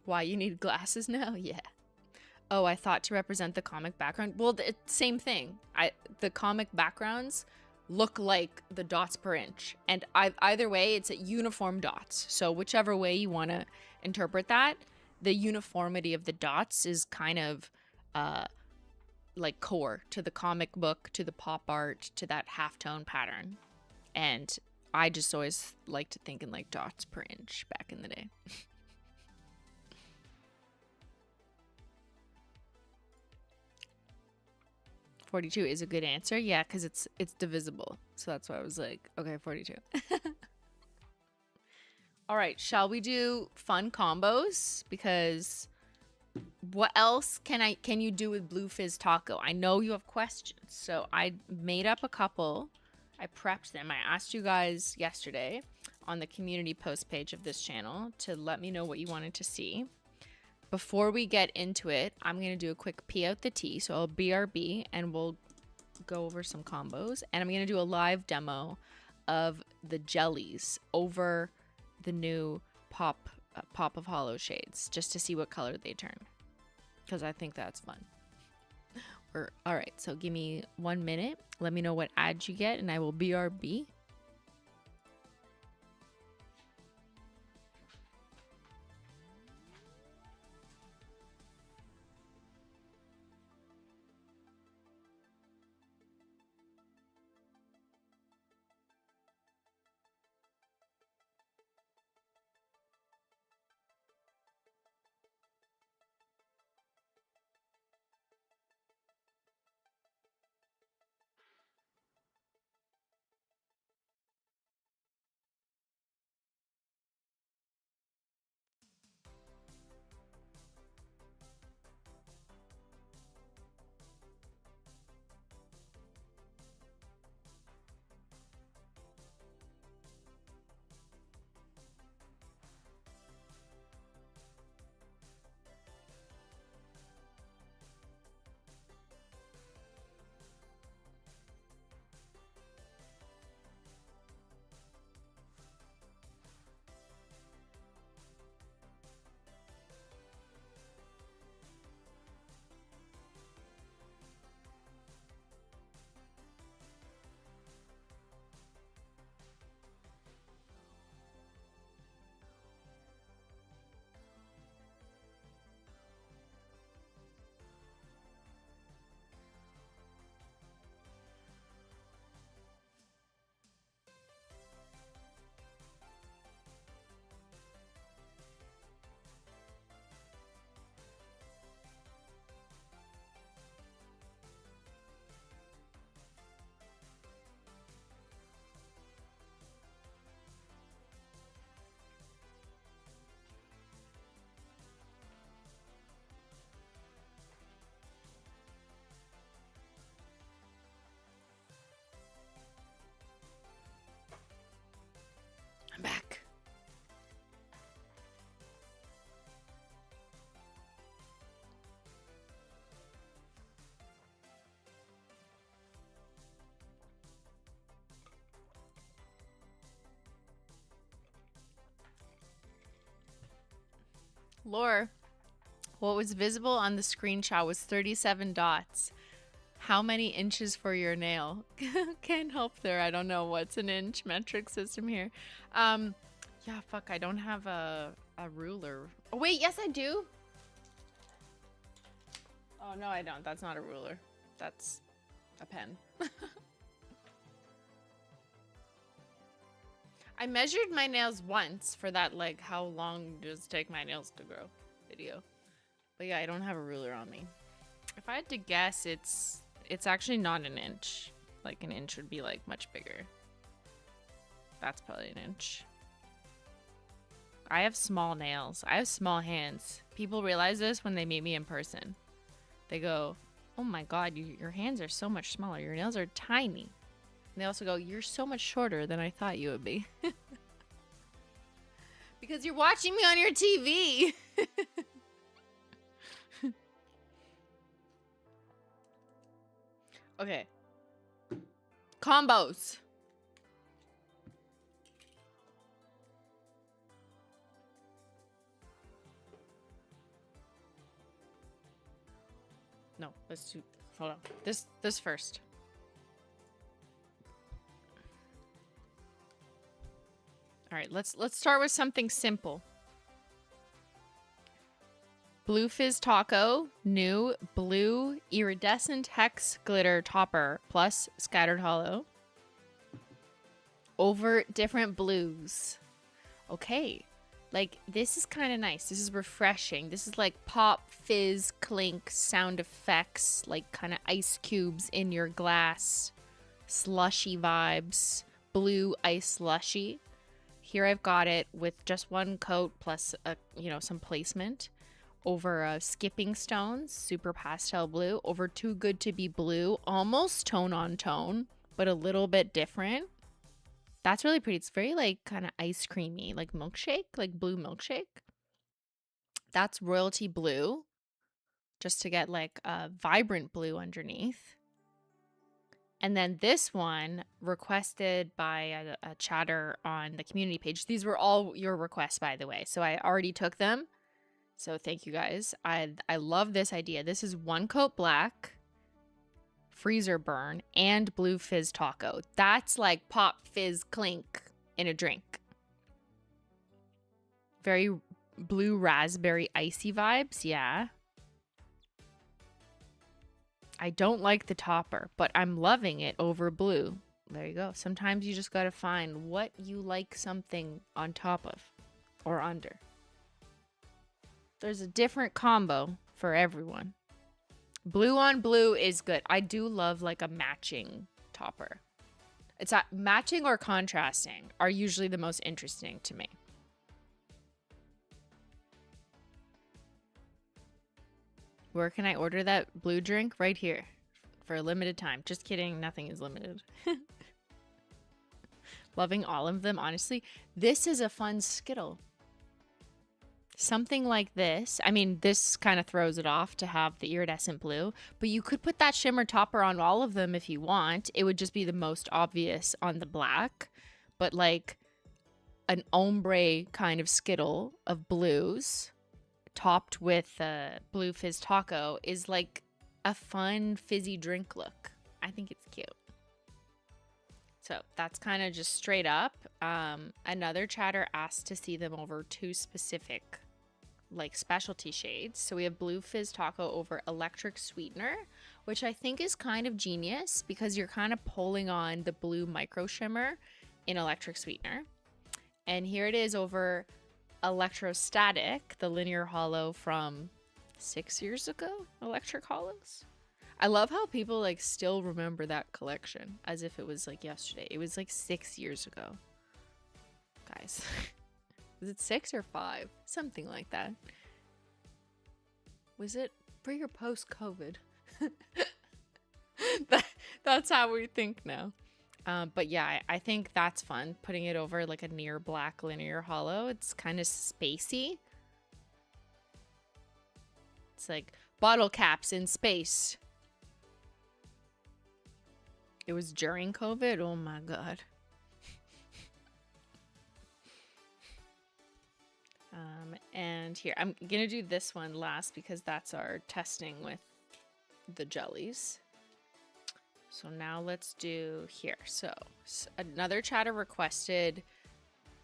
Why, you need glasses now? Yeah. Oh, I thought to represent the comic background. Well, same thing. The comic backgrounds look like the dots per inch. And either way, it's at uniform dots. So whichever way you want to interpret that, the uniformity of the dots is kind of like core to the comic book, to the pop art, to that halftone pattern. And I just always like to think in like dots per inch back in the day. 42 is a good answer. Yeah, because it's divisible. So that's why I was like, okay, 42. All right, shall we do fun combos? Because what else can you do with Blue Fizz Taco? I know you have questions, so I made up a couple. I prepped them. I asked you guys yesterday on the community post page of this channel to let me know what you wanted to see. Before we get into it, I'm going to do a quick pee out the tea. So I'll BRB and we'll go over some combos. And I'm going to do a live demo of the jellies over the new Pop of Holo shades just to see what color they turn. Because I think that's fun. All right, so give me 1 minute. Let me know what ads you get and I will BRB. I'm back. Lore, what was visible on the screenshot was 37 dots. How many inches for your nail? Can't help there. I don't know what's an inch metric system here. Yeah, fuck, I don't have a ruler. Oh, wait, yes, I do. Oh, no, I don't. That's not a ruler. That's a pen. I measured my nails once for that, like, how long does it take my nails to grow video. But yeah, I don't have a ruler on me. If I had to guess, it's actually not an inch. Like, an inch would be, like, much bigger. That's probably an inch. I have small nails. I have small hands. People realize this when they meet me in person. They go, oh my god, your hands are so much smaller. Your nails are tiny. And they also go, you're so much shorter than I thought you would be. Because you're watching me on your TV. Okay. Combos. No, let's do, hold on. This first. All right, let's start with something simple. Blue Fizz Taco, new blue iridescent hex glitter topper plus scattered holo over different blues. Okay, Like, this is kind of nice. This is refreshing. This is like pop, fizz, clink, sound effects, like kind of ice cubes in your glass, slushy vibes, blue ice slushy. Here I've got it with just one coat plus, some placement over skipping stones, super pastel blue, over too good to be blue, almost tone on tone, but a little bit different. That's really pretty. It's very like kind of ice creamy, like milkshake, like blue milkshake. That's royalty blue, just to get like a vibrant blue underneath. And then this one, requested by a chatter on the community page. These were all your requests, by the way. So I already took them. So thank you guys. I love this idea. This is one coat black, freezer burn, and blue fizz taco. That's like pop, fizz, clink in a drink. Very blue raspberry icy vibes. Yeah. I don't like the topper, but I'm loving it over blue. There you go. Sometimes you just got to find what you like something on top of or under. There's a different combo for everyone. Blue on blue is good. I do love like a matching topper. It's matching or contrasting are usually the most interesting to me. Where can I order that blue drink? Right here for a limited time. Just kidding. Nothing is limited. Loving all of them. Honestly, this is a fun Skittle. Something like this. I mean, this kind of throws it off to have the iridescent blue, but you could put that shimmer topper on all of them if you want. It would just be the most obvious on the black, but like an ombre kind of Skittle of blues topped with blue fizz taco is like a fun fizzy drink look. I think it's cute. So that's kind of just straight up. Another chatter asked to see them over two specific like specialty shades. So we have blue fizz taco over electric sweetener, which I think is kind of genius because you're kind of pulling on the blue micro shimmer in electric sweetener. And here it is over electrostatic, the linear holo from 6 years ago, electric holos. I love how people like still remember that collection as if it was like yesterday. It was like 6 years ago. Guys, was it 6 or 5? Something like that. Was it pre or post COVID? That's how we think now. But yeah, I think that's fun. Putting it over like a near black linear holo. It's kind of spacey. It's like bottle caps in space. It was during COVID. Oh my God. And here, I'm going to do this one last because that's our testing with the jellies. So now let's do here. So another chatter requested,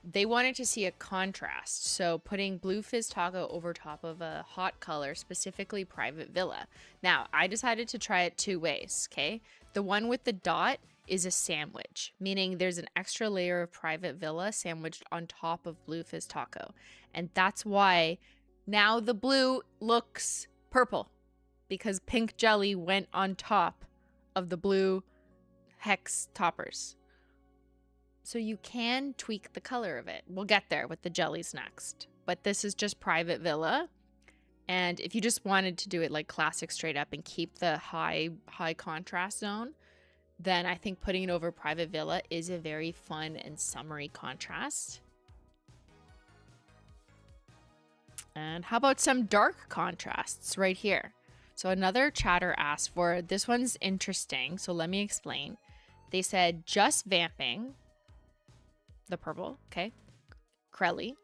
they wanted to see a contrast. So putting blue fizz taco over top of a hot color, specifically Private Villa. Now, I decided to try it two ways, okay? The one with the dot is a sandwich, meaning there's an extra layer of Private Villa sandwiched on top of blue fizz taco. And that's why now the blue looks purple because pink jelly went on top of the blue hex toppers. So you can tweak the color of it. We'll get there with the jellies next. But this is just Private Villa. And if you just wanted to do it like classic straight up and keep the high contrast zone, then I think putting it over Private Villa is a very fun and summery contrast. And how about some dark contrasts right here? So another chatter asked for, this one's interesting, so let me explain. They said, just vamping, the purple, okay, Crelly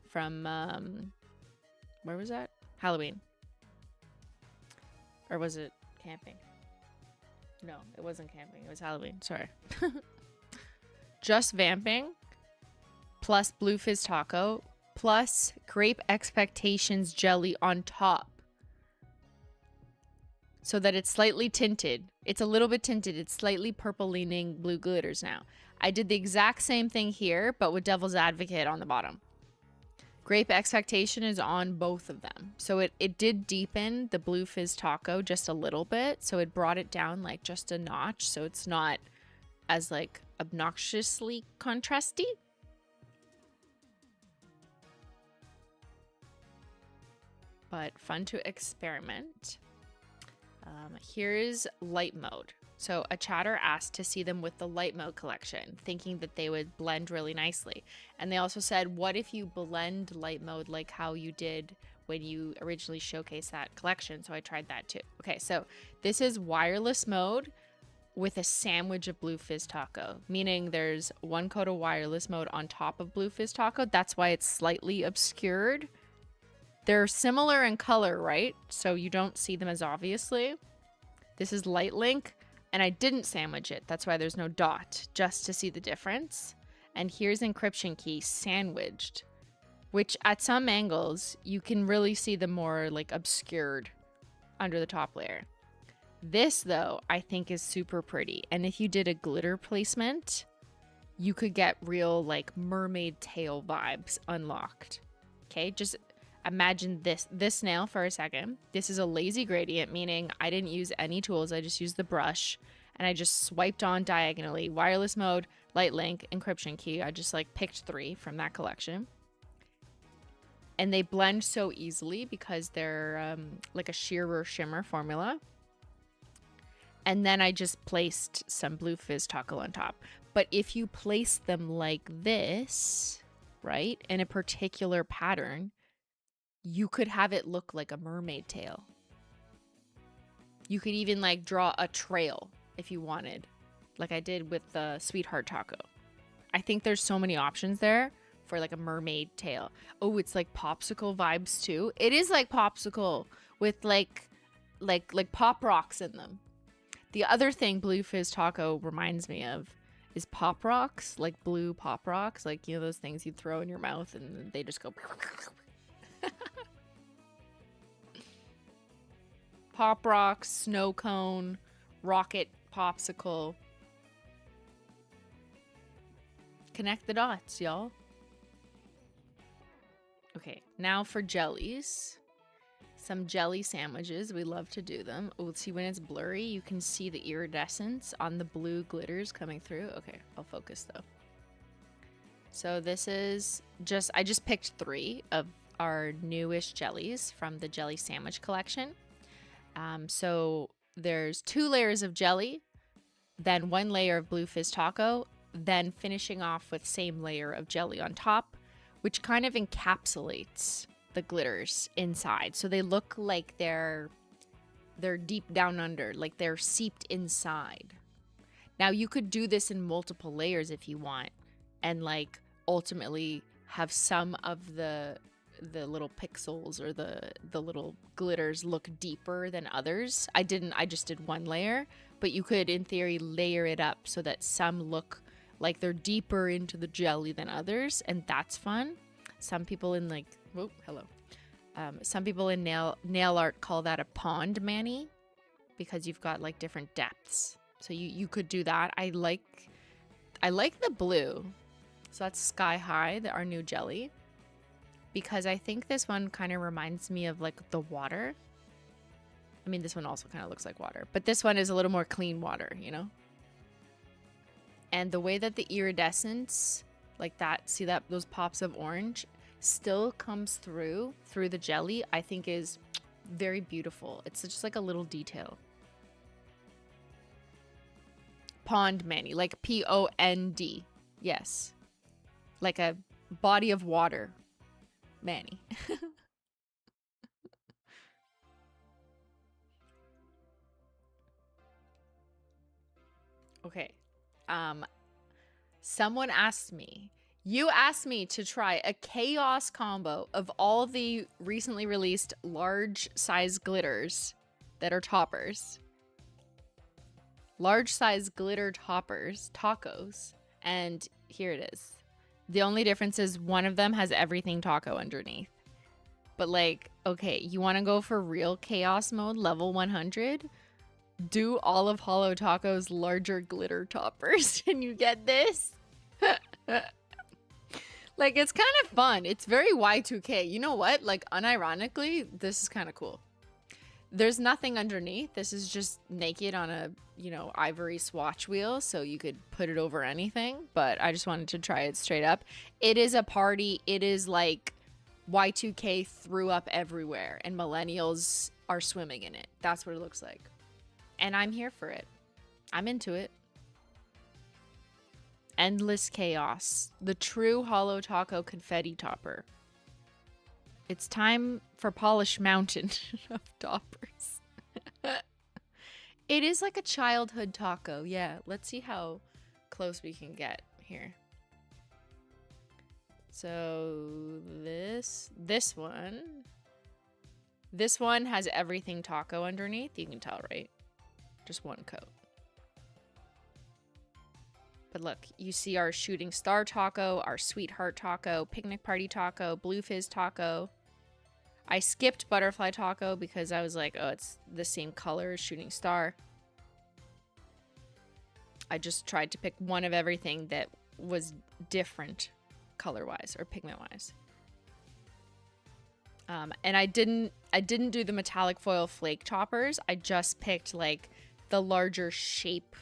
from, where was that? Halloween. Or was it camping? No, it wasn't camping, it was Halloween, sorry. Just vamping, plus blue fizz taco, plus grape expectations jelly on top. So that it's slightly tinted. It's a little bit tinted. It's slightly purple leaning blue glitters now. I did the exact same thing here, but with Devil's Advocate on the bottom. Grape Expectation is on both of them. So it did deepen the Blue Fizz Taco just a little bit. So it brought it down like just a notch. So it's not as like obnoxiously contrasty. But fun to experiment. Here's light mode. So a chatter asked to see them with the light mode collection, thinking that they would blend really nicely. And they also said, what if you blend light mode like how you did when you originally showcased that collection? So I tried that too. Okay, so this is wireless mode with a sandwich of Blue Fizz Taco, meaning there's one coat of wireless mode on top of Blue Fizz Taco. That's why it's slightly obscured. They're similar in color, right? So you don't see them as obviously. This is Light Link. And I didn't sandwich it. That's why there's no dot, just to see the difference. And here's Encryption Key sandwiched, which at some angles, you can really see the more like obscured under the top layer. This though, I think is super pretty. And if you did a glitter placement, you could get real like mermaid tail vibes unlocked. Okay, just imagine this nail for a second. This is a lazy gradient, meaning I didn't use any tools. I just used the brush and I just swiped on diagonally. Wireless mode, light link, encryption key. I just like picked 3 from that collection. And they blend so easily because they're like a sheer shimmer formula. And then I just placed some Blue Fizz Taco on top. But if you place them like this, right, in a particular pattern, you could have it look like a mermaid tail. You could even like draw a trail if you wanted, like I did with the Sweetheart Taco. I think there's so many options there for like a mermaid tail. Oh, it's like popsicle vibes too. It is like popsicle with like pop rocks in them. The other thing Blue Fizz Taco reminds me of is pop rocks, like blue pop rocks, like, you know, those things you throw in your mouth and they just go Pop rocks, snow cone, rocket popsicle. Connect the dots, y'all. Okay, now for jellies. Some jelly sandwiches. We love to do them. Oh, see, when it's blurry, you can see the iridescence on the blue glitters coming through. Okay, I'll focus though. So this is I just picked 3 of our newish jellies from the jelly sandwich collection. So there's 2 layers of jelly, then 1 layer of Blue Fizz Taco, then finishing off with same layer of jelly on top, which kind of encapsulates the glitters inside. So they look like they're deep down under, like they're seeped inside. Now you could do this in multiple layers if you want, and like ultimately have some of the little pixels or the little glitters look deeper than others. I just did 1 layer, but you could in theory layer it up so that some look like they're deeper into the jelly than others, and that's fun. Some people in like, oh, hello. Some people in nail art call that a pond mani because you've got like different depths. So you could do that. I like the blue. So that's Sky High, our new jelly, because I think this one kind of reminds me of like the water. I mean, this one also kind of looks like water, but this one is a little more clean water, you know? And the way that the iridescence, like that, see that, those pops of orange still comes through the jelly, I think is very beautiful. It's just like a little detail. Pond mani, like P-O-N-D. Yes. Like a body of water mani. Okay. Someone asked me, you asked me to try a chaos combo of all the recently released large size glitters that are toppers. Large size glitter toppers, tacos. And here it is. The only difference is one of them has everything taco underneath. But like, okay, you want to go for real chaos mode, level 100? Do all of Holo Taco's larger glitter toppers and you get this. Like, it's kind of fun. It's very Y2K. You know what? Like, unironically, this is kind of cool. There's nothing underneath. This is just naked on a, you know, ivory swatch wheel, so you could put it over anything. But I just wanted to try it straight up. It is a party. It is like Y2K threw up everywhere, and millennials are swimming in it. That's what it looks like. And I'm here for it. I'm into it. Endless chaos. The true Holo Taco confetti topper. It's time for Polish Mountain of toppers. It is like a childhood taco. Yeah, let's see how close we can get here. So this one has everything taco underneath. You can tell, right? Just one coat. But look, you see our shooting star taco, our sweetheart taco, picnic party taco, blue fizz taco. I skipped butterfly taco because I was like, oh, it's the same color as shooting star. I just tried to pick one of everything that was different color-wise or pigment-wise. And I didn't do the metallic foil flake toppers. I just picked like the larger shape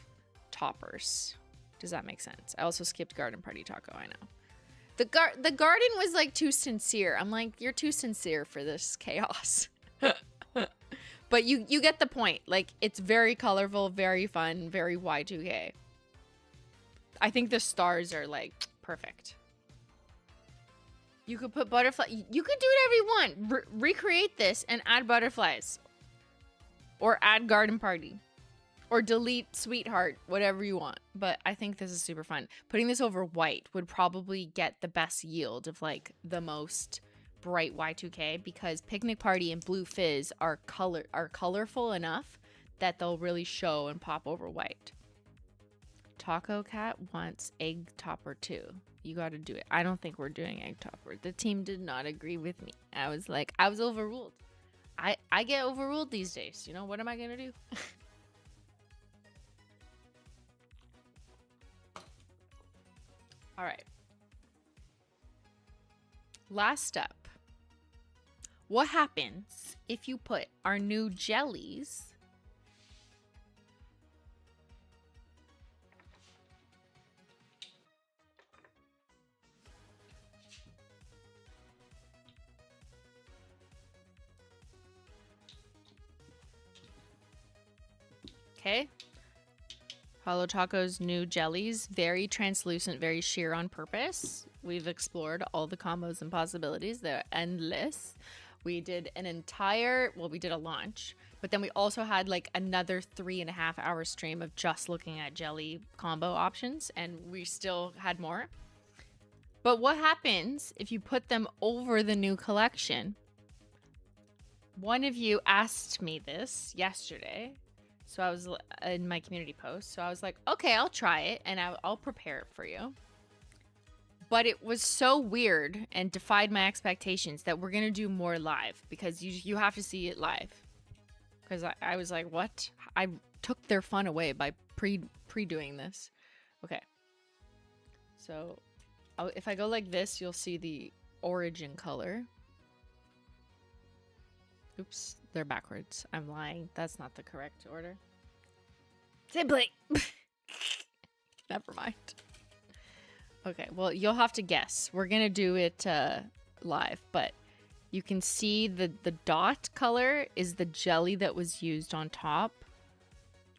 toppers. Does that make sense? I also skipped garden party taco, I know. The garden was like too sincere. I'm like, you're too sincere for this chaos. But you get the point. Like, it's very colorful, very fun, very Y2K. I think the stars are like perfect. You could put butterfly. You could do whatever you want. Recreate this and add butterflies. Or add garden party. Or delete sweetheart, whatever you want. But I think this is super fun. Putting this over white would probably get the best yield of like the most bright Y2K, because picnic party and blue fizz are colorful enough that they'll really show and pop over white. Taco Cat wants egg topper too. You got to do it. I don't think we're doing egg topper. The team did not agree with me. I was overruled. I get overruled these days. You know, what am I gonna do? All right. Last step. What happens if you put our new jellies okay? Holo Taco's new jellies, very translucent, very sheer on purpose. We've explored all the combos and possibilities. They're endless. We did an entire, well, we did a launch, but then we also had like another 3.5 hour stream of just looking at jelly combo options, and we still had more. But what happens if you put them over the new collection? One of you asked me this yesterday. So I was in my community post. So I was like, okay, I'll try it and I'll prepare it for you. But it was so weird and defied my expectations that we're going to do more live, because you have to see it live. Because I was like, what? I took their fun away by pre-doing this. Okay. So if I go like this, you'll see the origin color. Oops, they're backwards. I'm lying. That's not the correct order. Simply. Never mind. Okay, well, you'll have to guess. We're going to do it live, but you can see the dot color is the jelly that was used on top.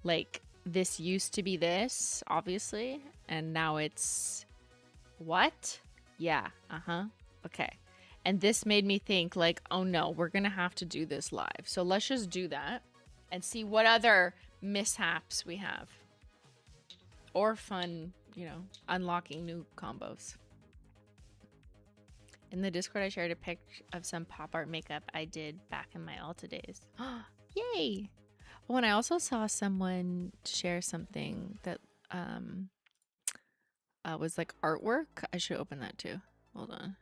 Like, this used to be this, obviously, and now it's... What? Yeah, okay. And this made me think, like, oh no, we're going to have to do this live. So let's just do that and see what other mishaps we have. Or fun, you know, unlocking new combos. In the Discord, I shared a pic of some pop art makeup I did back in my Ulta days. Yay! Oh, and I also saw someone share something that was like artwork. I should open that too. Hold on.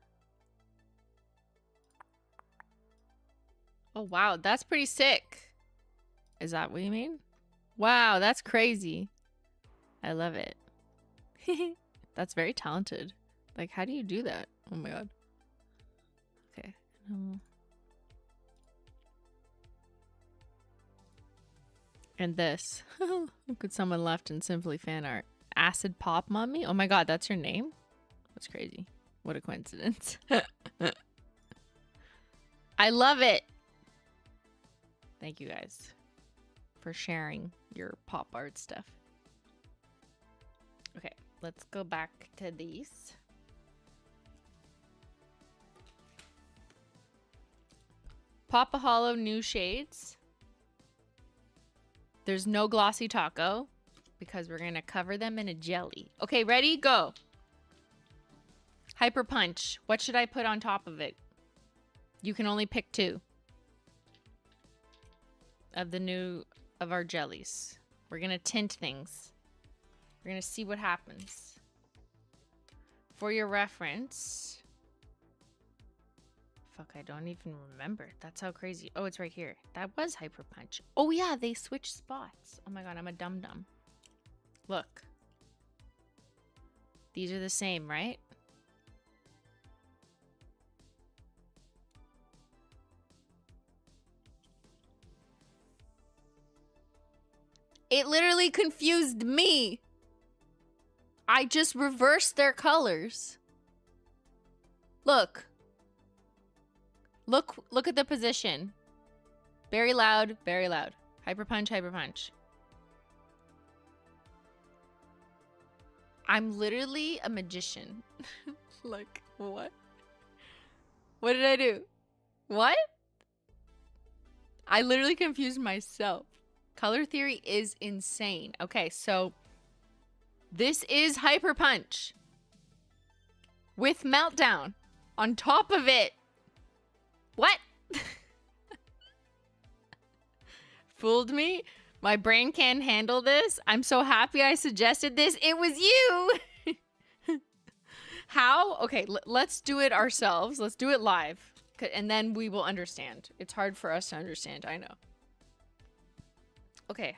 Oh, wow. That's pretty sick. Is that what you mean? Wow, that's crazy. I love it. That's very talented. Like, how do you do that? Oh my god. Okay. And this. Look at someone left in Simply fan art. Acid Pop Mummy? Oh my god, that's your name? That's crazy. What a coincidence. I love it. Thank you guys for sharing your pop art stuff. Okay, let's go back to these. Pop of Holo new shades. There's no glossy taco because we're going to cover them in a jelly. Okay, ready? Go. Hyper Punch. What should I put on top of it? You can only pick 2 of our jellies. We're going to tint things. We're going to see what happens. For your reference. Fuck, I don't even remember. That's how crazy. Oh, it's right here. That was Hyper Punch. Oh yeah, they switched spots. Oh my god, I'm a dum-dum. Look. These are the same, right? It literally confused me. I just reversed their colors. Look. Look at the position. Very loud, very loud. Hyper Punch, Hyper Punch. I'm literally a magician. Like, what? What did I do? What? I literally confused myself. Color theory is insane. Okay, so this is Hyper Punch with Meltdown on top of it. What? Fooled me? My brain can't handle this. I'm so happy I suggested this. It was you. How? Okay, let's do it ourselves. Let's do it live. And then we will understand. It's hard for us to understand, I know. Okay,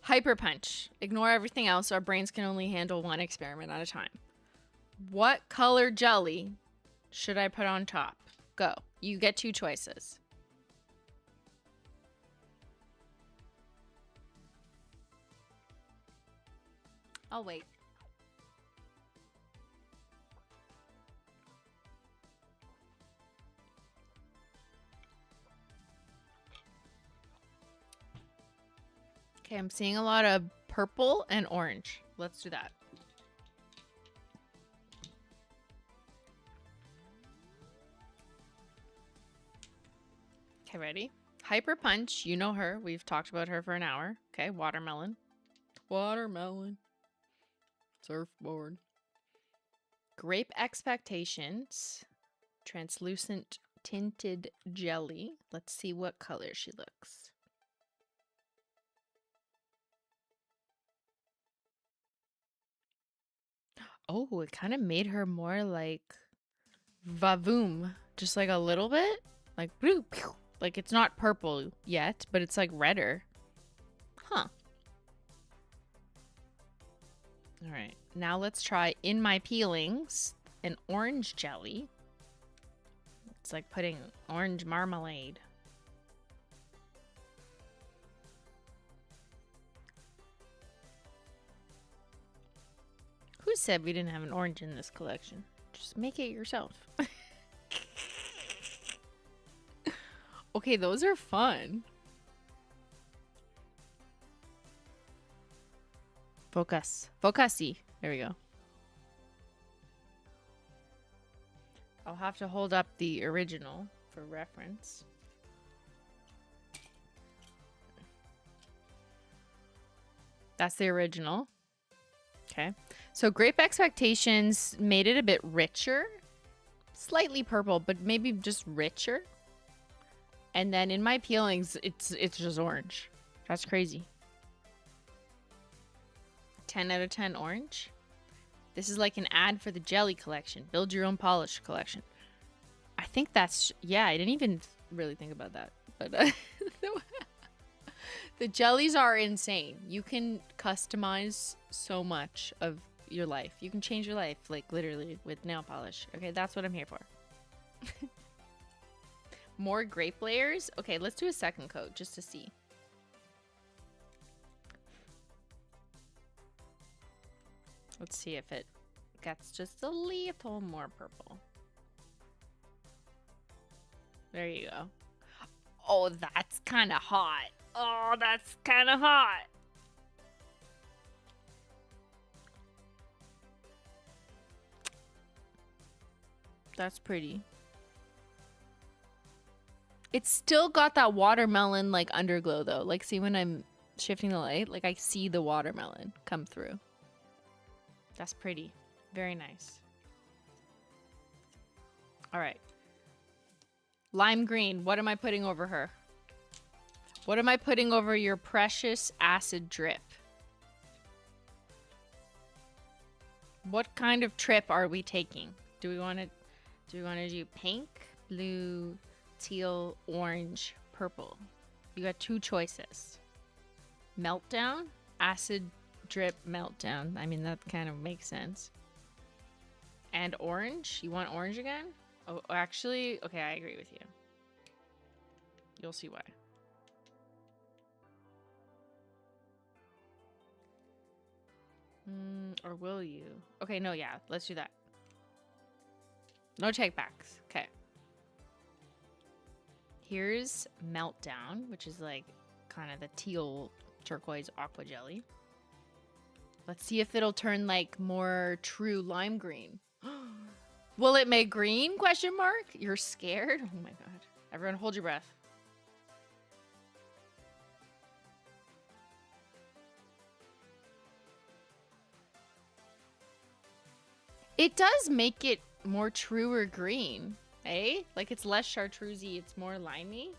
Hyper Punch. Ignore everything else. Our brains can only handle one experiment at a time. What color jelly should I put on top? Go. You get 2 choices. I'll wait. Okay, I'm seeing a lot of purple and orange. Let's do that. Okay, ready? Hyper Punch, you know her. We've talked about her for an hour. Okay, watermelon. Watermelon. Surfboard. Grape Expectations. Translucent tinted jelly. Let's see what color she looks. Oh, it kind of made her more like Vavoom. Just like a little bit. Like, like it's not purple yet, but it's like redder. Huh. All right. Now let's try in my peelings an orange jelly. It's like putting orange marmalade. Who said we didn't have an orange in this collection? Just make it yourself. Okay, those are fun. Focus. Focusy. There we go. I'll have to hold up the original for reference. That's the original. Okay. So Grape Expectations made it a bit richer. Slightly purple, but maybe just richer. And then in my peelings, it's just orange. That's crazy. 10 out of 10 orange. This is like an ad for the jelly collection. Build your own polish collection. I think that's... Yeah, I didn't even really think about that. But the jellies are insane. You can customize so much of your life. You can change your life, like literally with nail polish. Okay, that's what I'm here for. More grape layers. Okay, let's do a second coat just to see. Let's see if it gets just a little more purple. There you go. Oh, that's kind of hot. Oh, that's kind of hot. That's pretty. It's still got that watermelon like underglow though. Like see when I'm shifting the light, like I see the watermelon come through. That's pretty. Very nice. All right. Lime green. What am I putting over her? What am I putting over your precious acid drip? What kind of trip are we taking? Do we want to do pink, blue, teal, orange, purple? You got two choices. Meltdown, acid drip meltdown. I mean, that kind of makes sense. And orange? You want orange again? Oh, actually, okay, I agree with you. You'll see why. Or will you? Okay, no, yeah, let's do that. No takebacks. Okay. Here's Meltdown, which is like kind of the teal turquoise aqua jelly. Let's see if it'll turn like more true lime green. Will it make green? Question mark. You're scared? Oh my god. Everyone hold your breath. It does make it more truer green, eh? Like it's less chartreusey, it's more limey.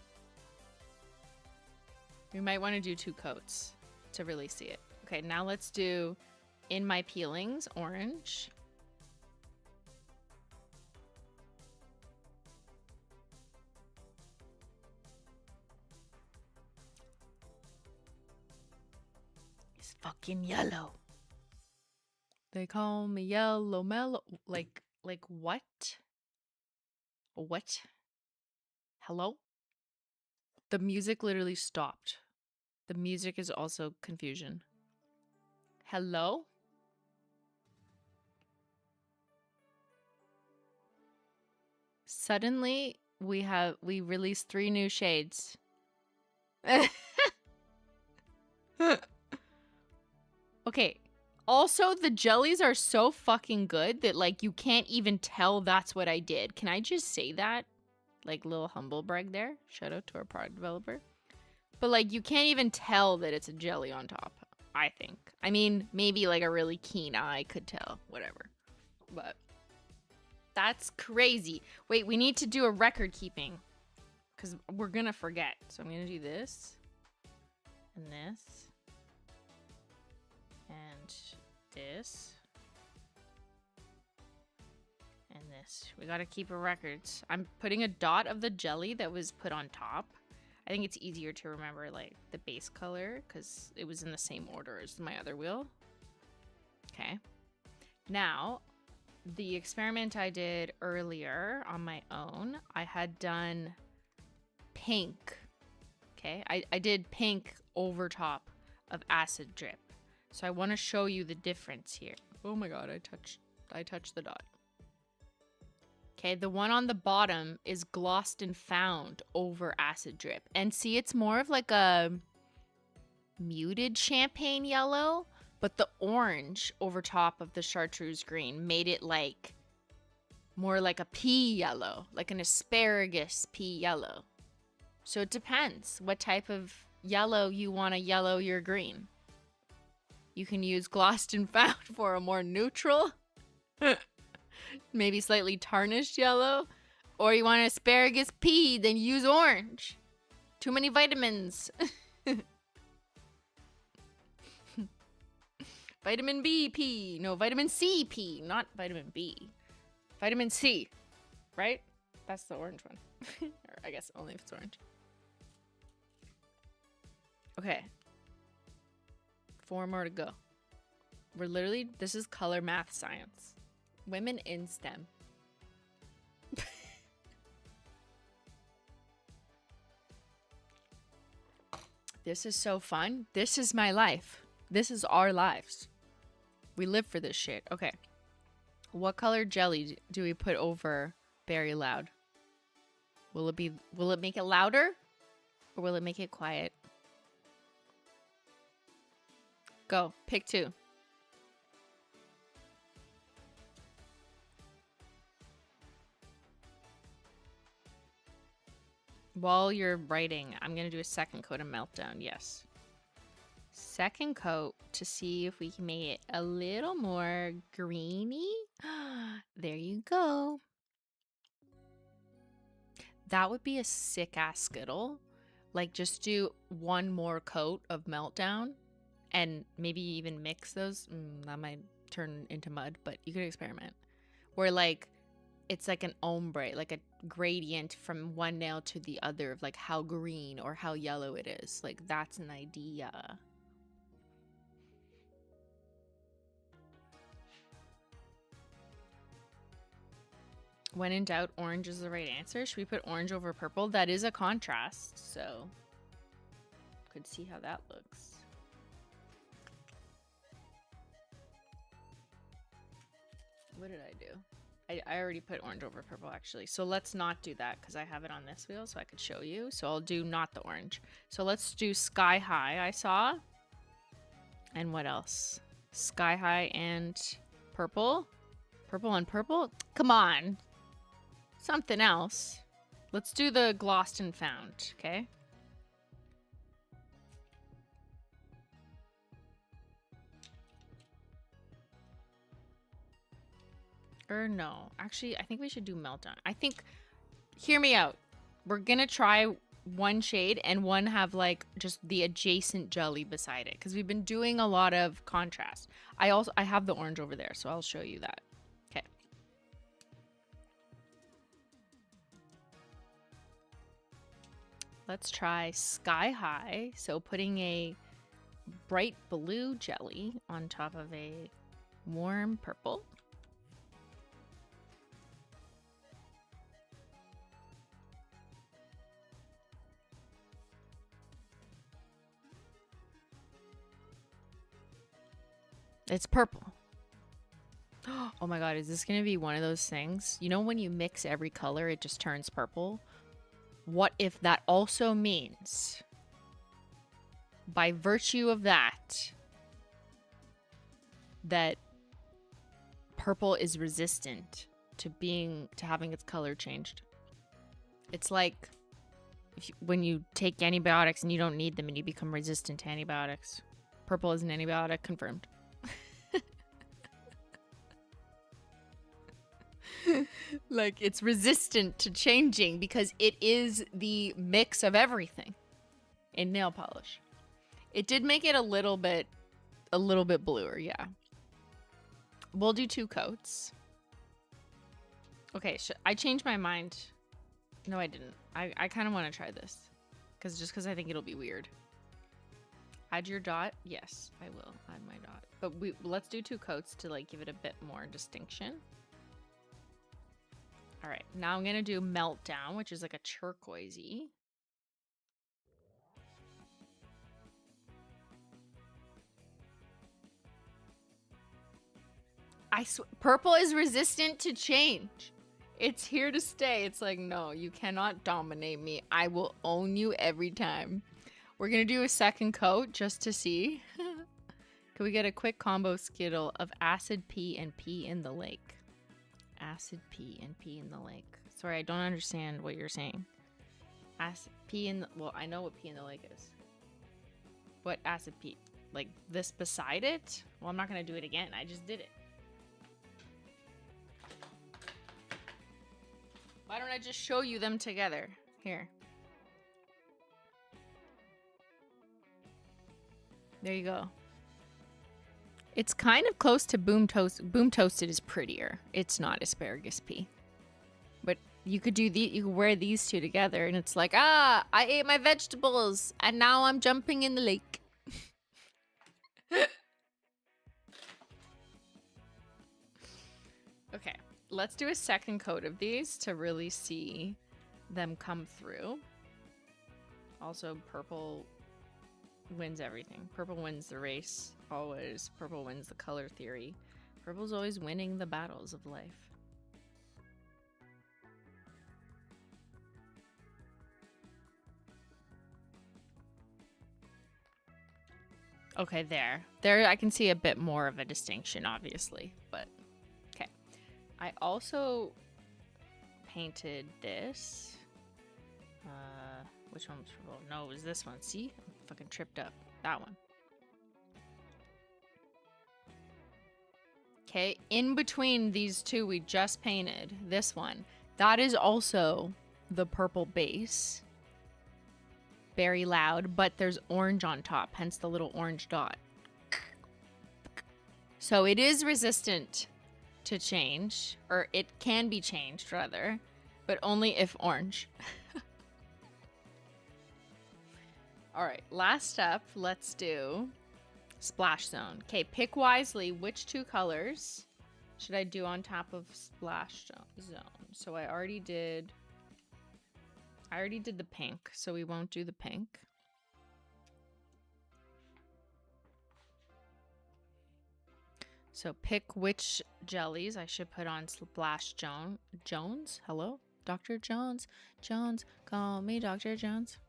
We might want to do two coats to really see it. Okay, now let's do in my peelings, orange. It's fucking yellow. They call me Yellow Mellow. Like what? What? Hello? The music literally stopped. The music is also confusion. Hello? Suddenly, we released 3 new shades. Okay. Also, the jellies are so fucking good that, like, you can't even tell that's what I did. Can I just say that? Like, little humble brag there. Shout out to our product developer. But, like, you can't even tell that it's a jelly on top, I think. I mean, maybe, like, a really keen eye could tell. Whatever. But that's crazy. Wait, we need to do a record keeping. Because we're going to forget. So I'm going to do this. And this. And this. And this. We gotta keep a records. I'm putting a dot of the jelly that was put on top. I think it's easier to remember like the base color because it was in the same order as my other wheel. Okay. Now, the experiment I did earlier on my own, I had done pink. Okay. I did pink over top of acid drip. So I want to show you the difference here. Oh my god, I touched the dot. Okay, the one on the bottom is glossed and found over acid drip. And see, it's more of like a muted champagne yellow, but the orange over top of the chartreuse green made it like more like a pea yellow, like an asparagus pea yellow. So it depends what type of yellow you want to yellow your green. You can use glossed and found for a more neutral, maybe slightly tarnished yellow. Or you want asparagus pea, then use orange. Too many vitamins. Vitamin B pea. No, vitamin C pea, not vitamin B. Vitamin C, right? That's the orange one. Or I guess only if it's orange. Okay. 4 more to go. We're literally, this is color math science. Women in STEM. This is so fun. This is my life. This is our lives. We live for this shit. Okay. What color jelly do we put over very loud? Will it make it louder or will it make it quiet? Go, pick two. While you're writing, I'm going to do a second coat of Meltdown. Yes. Second coat to see if we can make it a little more greeny. There you go. That would be a sick ass Skittle. Like, just do one more coat of Meltdown and maybe even mix those. That might turn into mud, but you could experiment. Where, like, it's like an ombre, like a gradient from one nail to the other of like how green or how yellow it is. Like, that's an idea. When in doubt, orange is the right answer. Should we put orange over purple? That is a contrast, so could see how that looks. What did I do? I already put orange over purple, actually. So let's not do that because I have it on this wheel so I could show you. So I'll do not the orange. So let's do Sky High, I saw. And what else? Sky High and purple. Purple and purple? Come on. Something else. Let's do the glossed and found, okay? Or no. Actually, I think we should do Meltdown. I think, hear me out. We're gonna try one shade and one have like just the adjacent jelly beside it. Because we've been doing a lot of contrast. I have the orange over there, so I'll show you that. Okay. Let's try Sky High. So putting a bright blue jelly on top of a warm purple. It's purple. Oh my god, is this going to be one of those things? You know when you mix every color, it just turns purple? What if that also means, by virtue of that, that purple is resistant to having its color changed? It's like when you take antibiotics and you don't need them and you become resistant to antibiotics. Purple is an antibiotic, confirmed. Like, it's resistant to changing because it is the mix of everything in nail polish. It did make it a little bit bluer, yeah. We'll do 2 coats. Okay, I changed my mind. No, I didn't. I kind of want to try this because I think it'll be weird. Add your dot. Yes, I will add my dot. But let's do 2 coats to like give it a bit more distinction. All right, now I'm gonna do Meltdown, which is like a turquoisey. Purple is resistant to change. It's here to stay. It's like, no, you cannot dominate me. I will own you every time. We're gonna do a second coat just to see. Can we get a quick combo Skittle of acid pea and pea in the lake? Acid pea and pea in the lake. Sorry, I don't understand what you're saying. Acid pea in the, well, I know what pea in the lake is. What acid pea? Like this beside it? Well, I'm not gonna do it again. I just did it. Why don't I just show you them together? Here. There you go. It's kind of close to Boom Toast. Boom Toasted is prettier. It's not asparagus pea. But you could do you could wear these 2 together and it's like, I ate my vegetables and now I'm jumping in the lake. Okay, let's do a second coat of these to really see them come through. Also, purple wins everything. Purple wins the race, always. Purple wins the color theory. Purple's always winning the battles of life. Okay, there. There I can see a bit more of a distinction, obviously, but okay. I also painted this. Which one was purple? No, it was this one. See? I'm fucking tripped up. That one. Okay, in between these two we just painted, this one. That is also the purple base. Very loud, but there's orange on top, hence the little orange dot. So it is resistant to change, or it can be changed rather, but only if orange. All right, last step, let's do splash zone. Okay, pick wisely which two colors should I do on top of splash zone. So I already did the pink, so we won't do the pink. So pick which jellies I should put on Splash Jones. Hello? Dr. Jones. Jones. Call me Dr. Jones.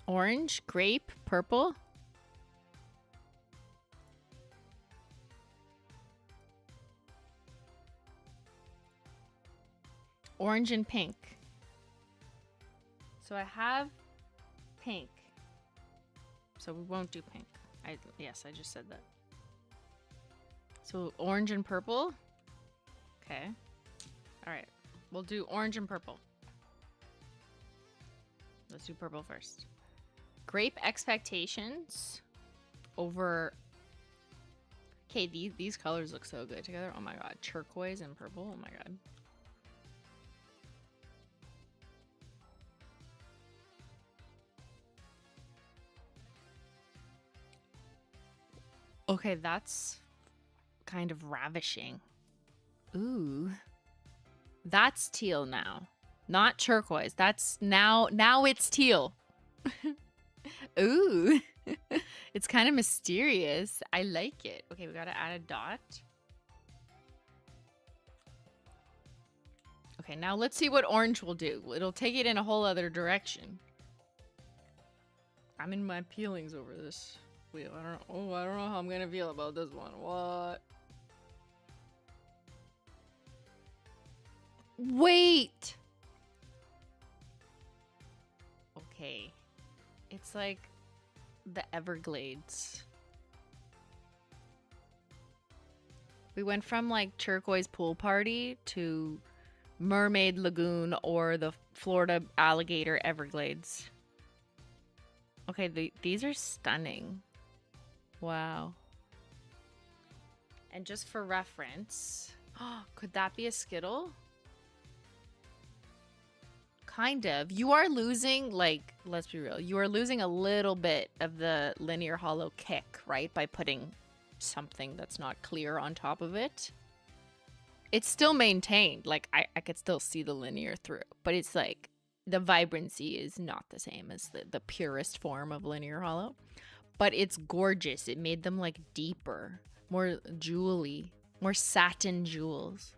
Orange, grape, purple. Orange and pink. So I have pink. So we won't do pink. Yes, I just said that. So orange and purple. Okay. All right. We'll do orange and purple. Let's do purple first. Grape expectations over. Okay, these colors look so good together. Oh my god. Turquoise and purple. Oh my god. Okay, that's kind of ravishing. Ooh. That's teal now. Not turquoise. That's now it's teal. Ooh. It's kind of mysterious. I like it. Okay, we gotta add a dot. Okay, now let's see what orange will do. It'll take it in a whole other direction. I'm in my feelings over this wheel. I don't know how I'm gonna feel about this one. What? Wait. Okay. It's like the Everglades. We went from like turquoise pool party to Mermaid Lagoon or the Florida alligator Everglades. Okay, these are stunning. Wow. And just for reference, could that be a Skittle? Kind of. You are losing, like, let's be real, you are losing a little bit of the linear holo kick, right? By putting something that's not clear on top of it. It's still maintained. Like, I could still see the linear through, but it's like the vibrancy is not the same as the purest form of linear holo. But it's gorgeous. It made them like deeper, more jewelly, more satin jewels.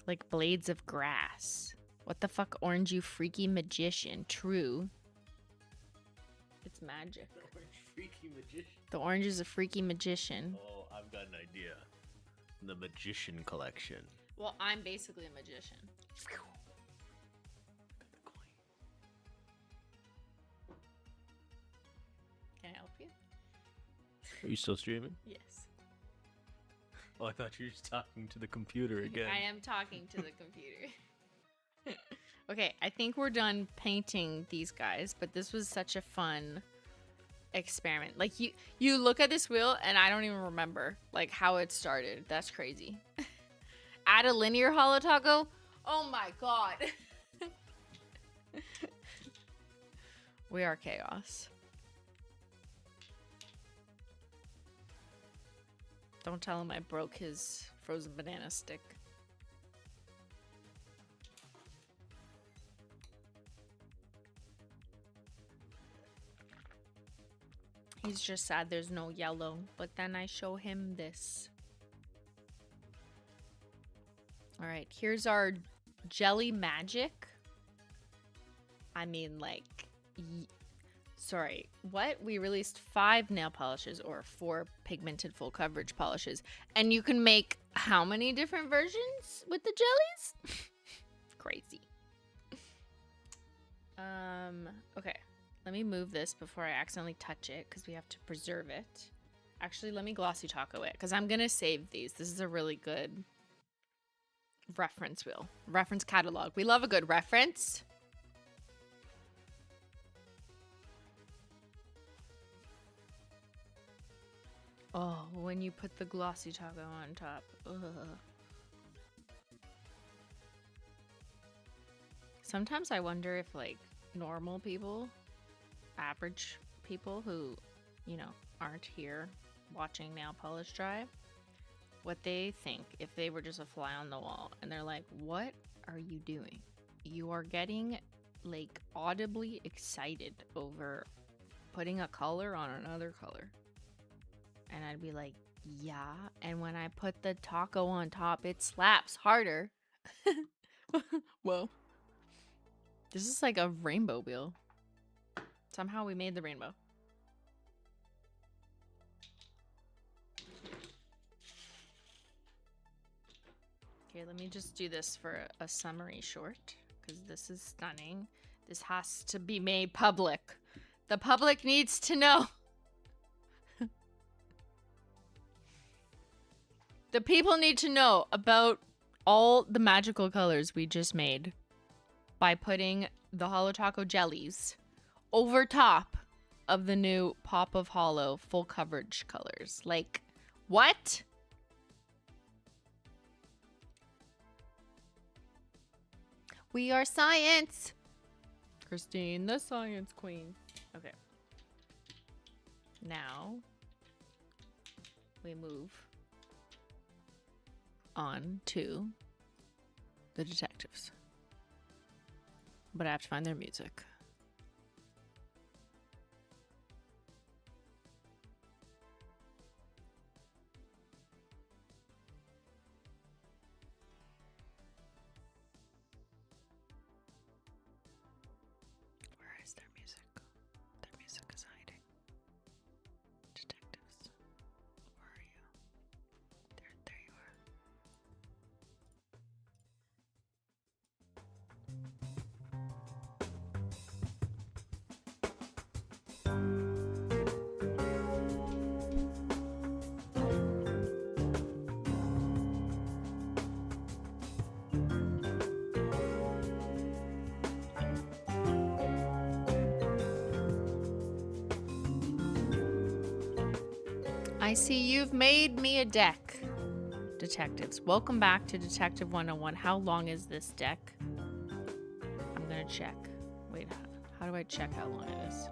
Like blades of grass. What the fuck, orange, you freaky magician? True. It's magic. The orange freaky magician. The orange is a freaky magician. Oh, I've got an idea. The magician collection. Well, I'm basically a magician. Got the coin. Can I help you? Are you still streaming? Yes. Oh, I thought you were just talking to the computer again. I am talking to the computer. Okay, I think we're done painting these guys, but this was such a fun experiment. Like you look at this wheel and I don't even remember like how it started. That's crazy. Add a linear holo taco. Oh my god. We are chaos. Don't tell him I broke his frozen banana stick. He's just sad there's no yellow, but then I show him this. All right, here's our jelly magic. I mean, like, sorry, what? We released 5 nail polishes or 4 pigmented full coverage polishes. And you can make how many different versions with the jellies? Crazy. Okay. Let me move this before I accidentally touch it because we have to preserve it. Actually, let me glossy taco it because I'm going to save these. This is a really good reference wheel. Reference catalog. We love a good reference. Oh, when you put the glossy taco on top. Ugh. Sometimes I wonder if, like, normal people, average people who, you know, aren't here watching nail polish dry, what they think if they were just a fly on the wall and they're like, what are you doing? You are getting, like, audibly excited over putting a color on another color. And I'd be like, yeah. And when I put the taco on top, it slaps harder. Whoa. This is like a rainbow wheel. Somehow we made the rainbow. Okay, let me just do this for a summary short, because this is stunning. This has to be made public. The public needs to know. The people need to know about all the magical colors we just made by putting the Holo Taco jellies over top of the new Pop of Holo full coverage colors. Like, what? We are science. Christine, the science queen. Okay. Now we move on to the detectives. But I have to find their music. Where is their music? Their music is hiding. Detectives, where are you? There you are. I see you've made me a deck. Detectives, welcome back to Detective 101. How long is this deck? I'm gonna check. Wait, how do I check how long it is?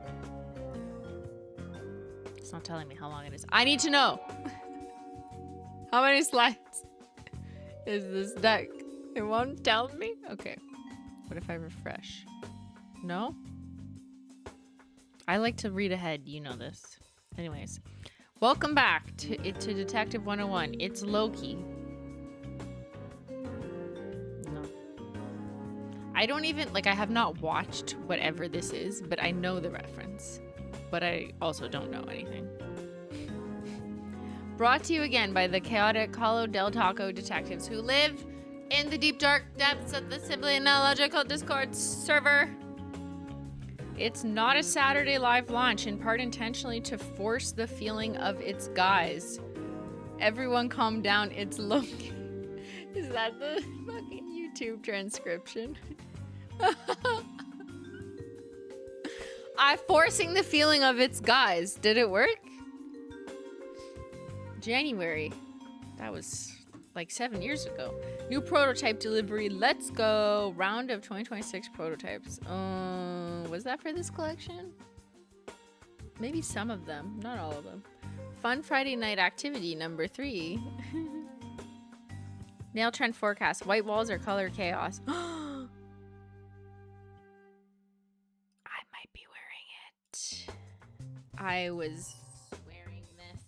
It's not telling me how long it is. I need to know. How many slides is this deck? It won't tell me? Okay. What if I refresh? No? I like to read ahead. You know this. Anyways. Welcome back to Detective 101. It's Loki. No. I don't even, like, I have not watched whatever this is, but I know the reference. But I also don't know anything. Brought to you again by the chaotic Holo Taco detectives who live in the deep dark depths of the Simplynailogical Discord server. It's not a Saturday live launch, in part intentionally to force the feeling of its guise. Everyone calm down, it's Loki. Is that the fucking YouTube transcription? I'm forcing the feeling of its guise. Did it work? January. That was like 7 years ago. New prototype delivery. Let's go. Round of 2026 prototypes. Was that for this collection? Maybe some of them, not all of them. Fun Friday night activity number 3. Nail trend forecast. White walls or color chaos. I might be wearing it. I was wearing this.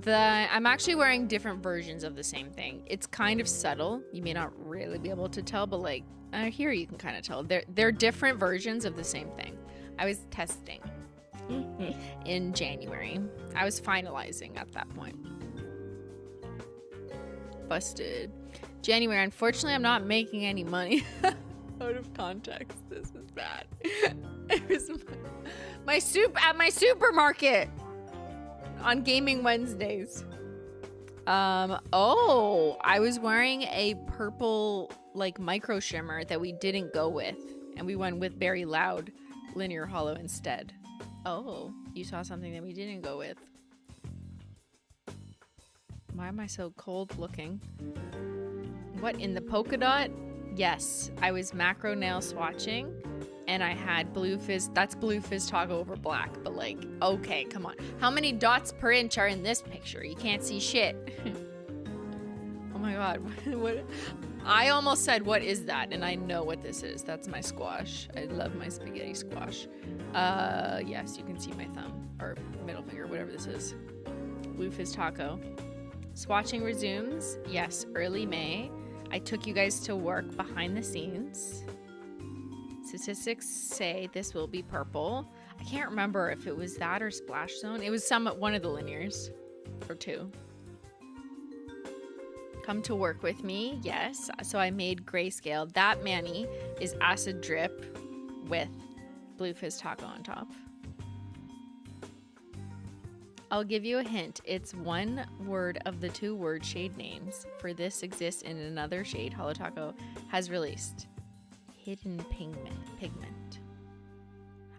I'm actually wearing different versions of the same thing. It's kind of subtle. You may not really be able to tell, but like here you can kind of tell. They're different versions of the same thing. I was testing in January. I was finalizing at that point. Busted. January. Unfortunately, I'm not making any money. Out of context. This is bad. It was at my supermarket on Gaming Wednesdays. Oh, I was wearing a purple like micro shimmer that we didn't go with, and we went with very loud linear holo instead. Oh, you saw something that we didn't go with. Why am I so cold looking? What, in the polka dot? Yes, I was macro nail swatching and I had blue fizz. That's blue fizz Taco over black, but like, okay, come on. How many dots per inch are in this picture? You can't see shit. Oh my God. What? I almost said, what is that? And I know what this is. That's my squash. I love my spaghetti squash. Yes, you can see my thumb or middle finger, whatever this is. Blue fizz Taco. Swatching resumes. Yes, early May. I took you guys to work behind the scenes. Statistics say this will be purple. I can't remember if it was that or Splash Zone. It was one of the linears or two. Come to work with me. Yes. So I made grayscale. That Manny is acid drip with blue fizz Taco on top. I'll give you a hint. It's one word of the 2 word shade names. For this exists in another shade Holo Taco has released. Hidden pigment.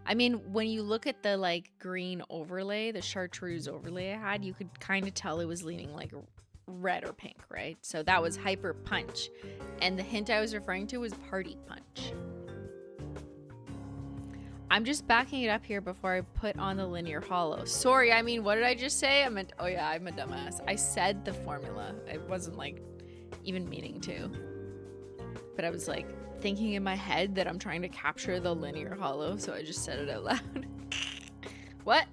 I mean, when you look at the like green overlay, the chartreuse overlay I had, you could kind of tell it was leaning like red or pink, right? So that was Hyper Punch. And the hint I was referring to was Party Punch. I'm just backing it up here before I put on the linear holo. Sorry, I mean, what did I just say? Oh yeah, I'm a dumbass. I said the formula. I wasn't like even meaning to. But I was like thinking in my head that I'm trying to capture the linear holo, so I just said it out loud. What?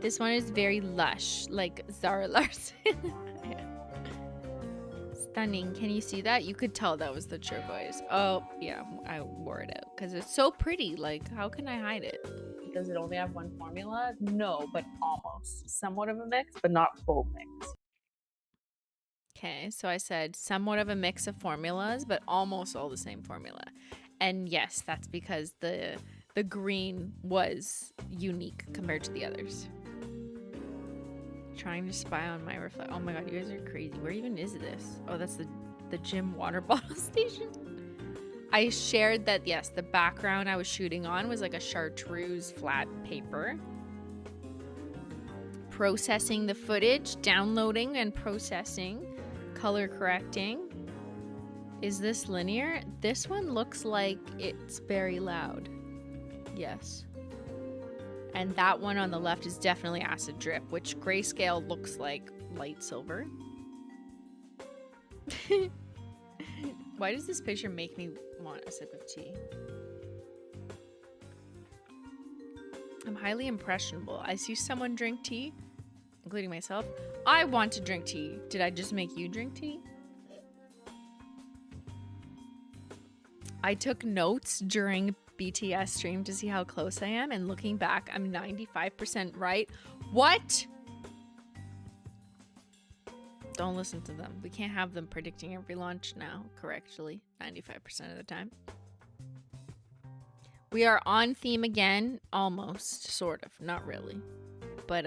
This one is very lush, like Zara Larson. Yeah. Stunning. Can you see that? You could tell that was the turquoise. Oh, yeah, I wore it out because it's so pretty. Like, how can I hide it? Does it only have one formula? No, but almost. Somewhat of a mix, but not full mix. Okay, so I said somewhat of a mix of formulas, but almost all the same formula. And yes, that's because the green was unique compared to the others. Trying to spy on my reflect. Oh my God, you guys are crazy. Where even is this? Oh, that's the gym water bottle station. I shared that, yes, the background I was shooting on was like a chartreuse flat paper. Processing the footage, downloading and processing, color correcting. Is this linear? This one looks like it's very loud. Yes. And that one on the left is definitely acid drip, which grayscale looks like light silver. Why does this picture make me want a sip of tea? I'm highly impressionable. I see someone drink tea, including myself. I want to drink tea. Did I just make you drink tea? I took notes during BTS stream to see how close I am, and looking back, I'm 95% right. What? Don't listen to them. We can't have them predicting every launch now correctly 95% of the time. We are on theme again, almost, sort of, not really. But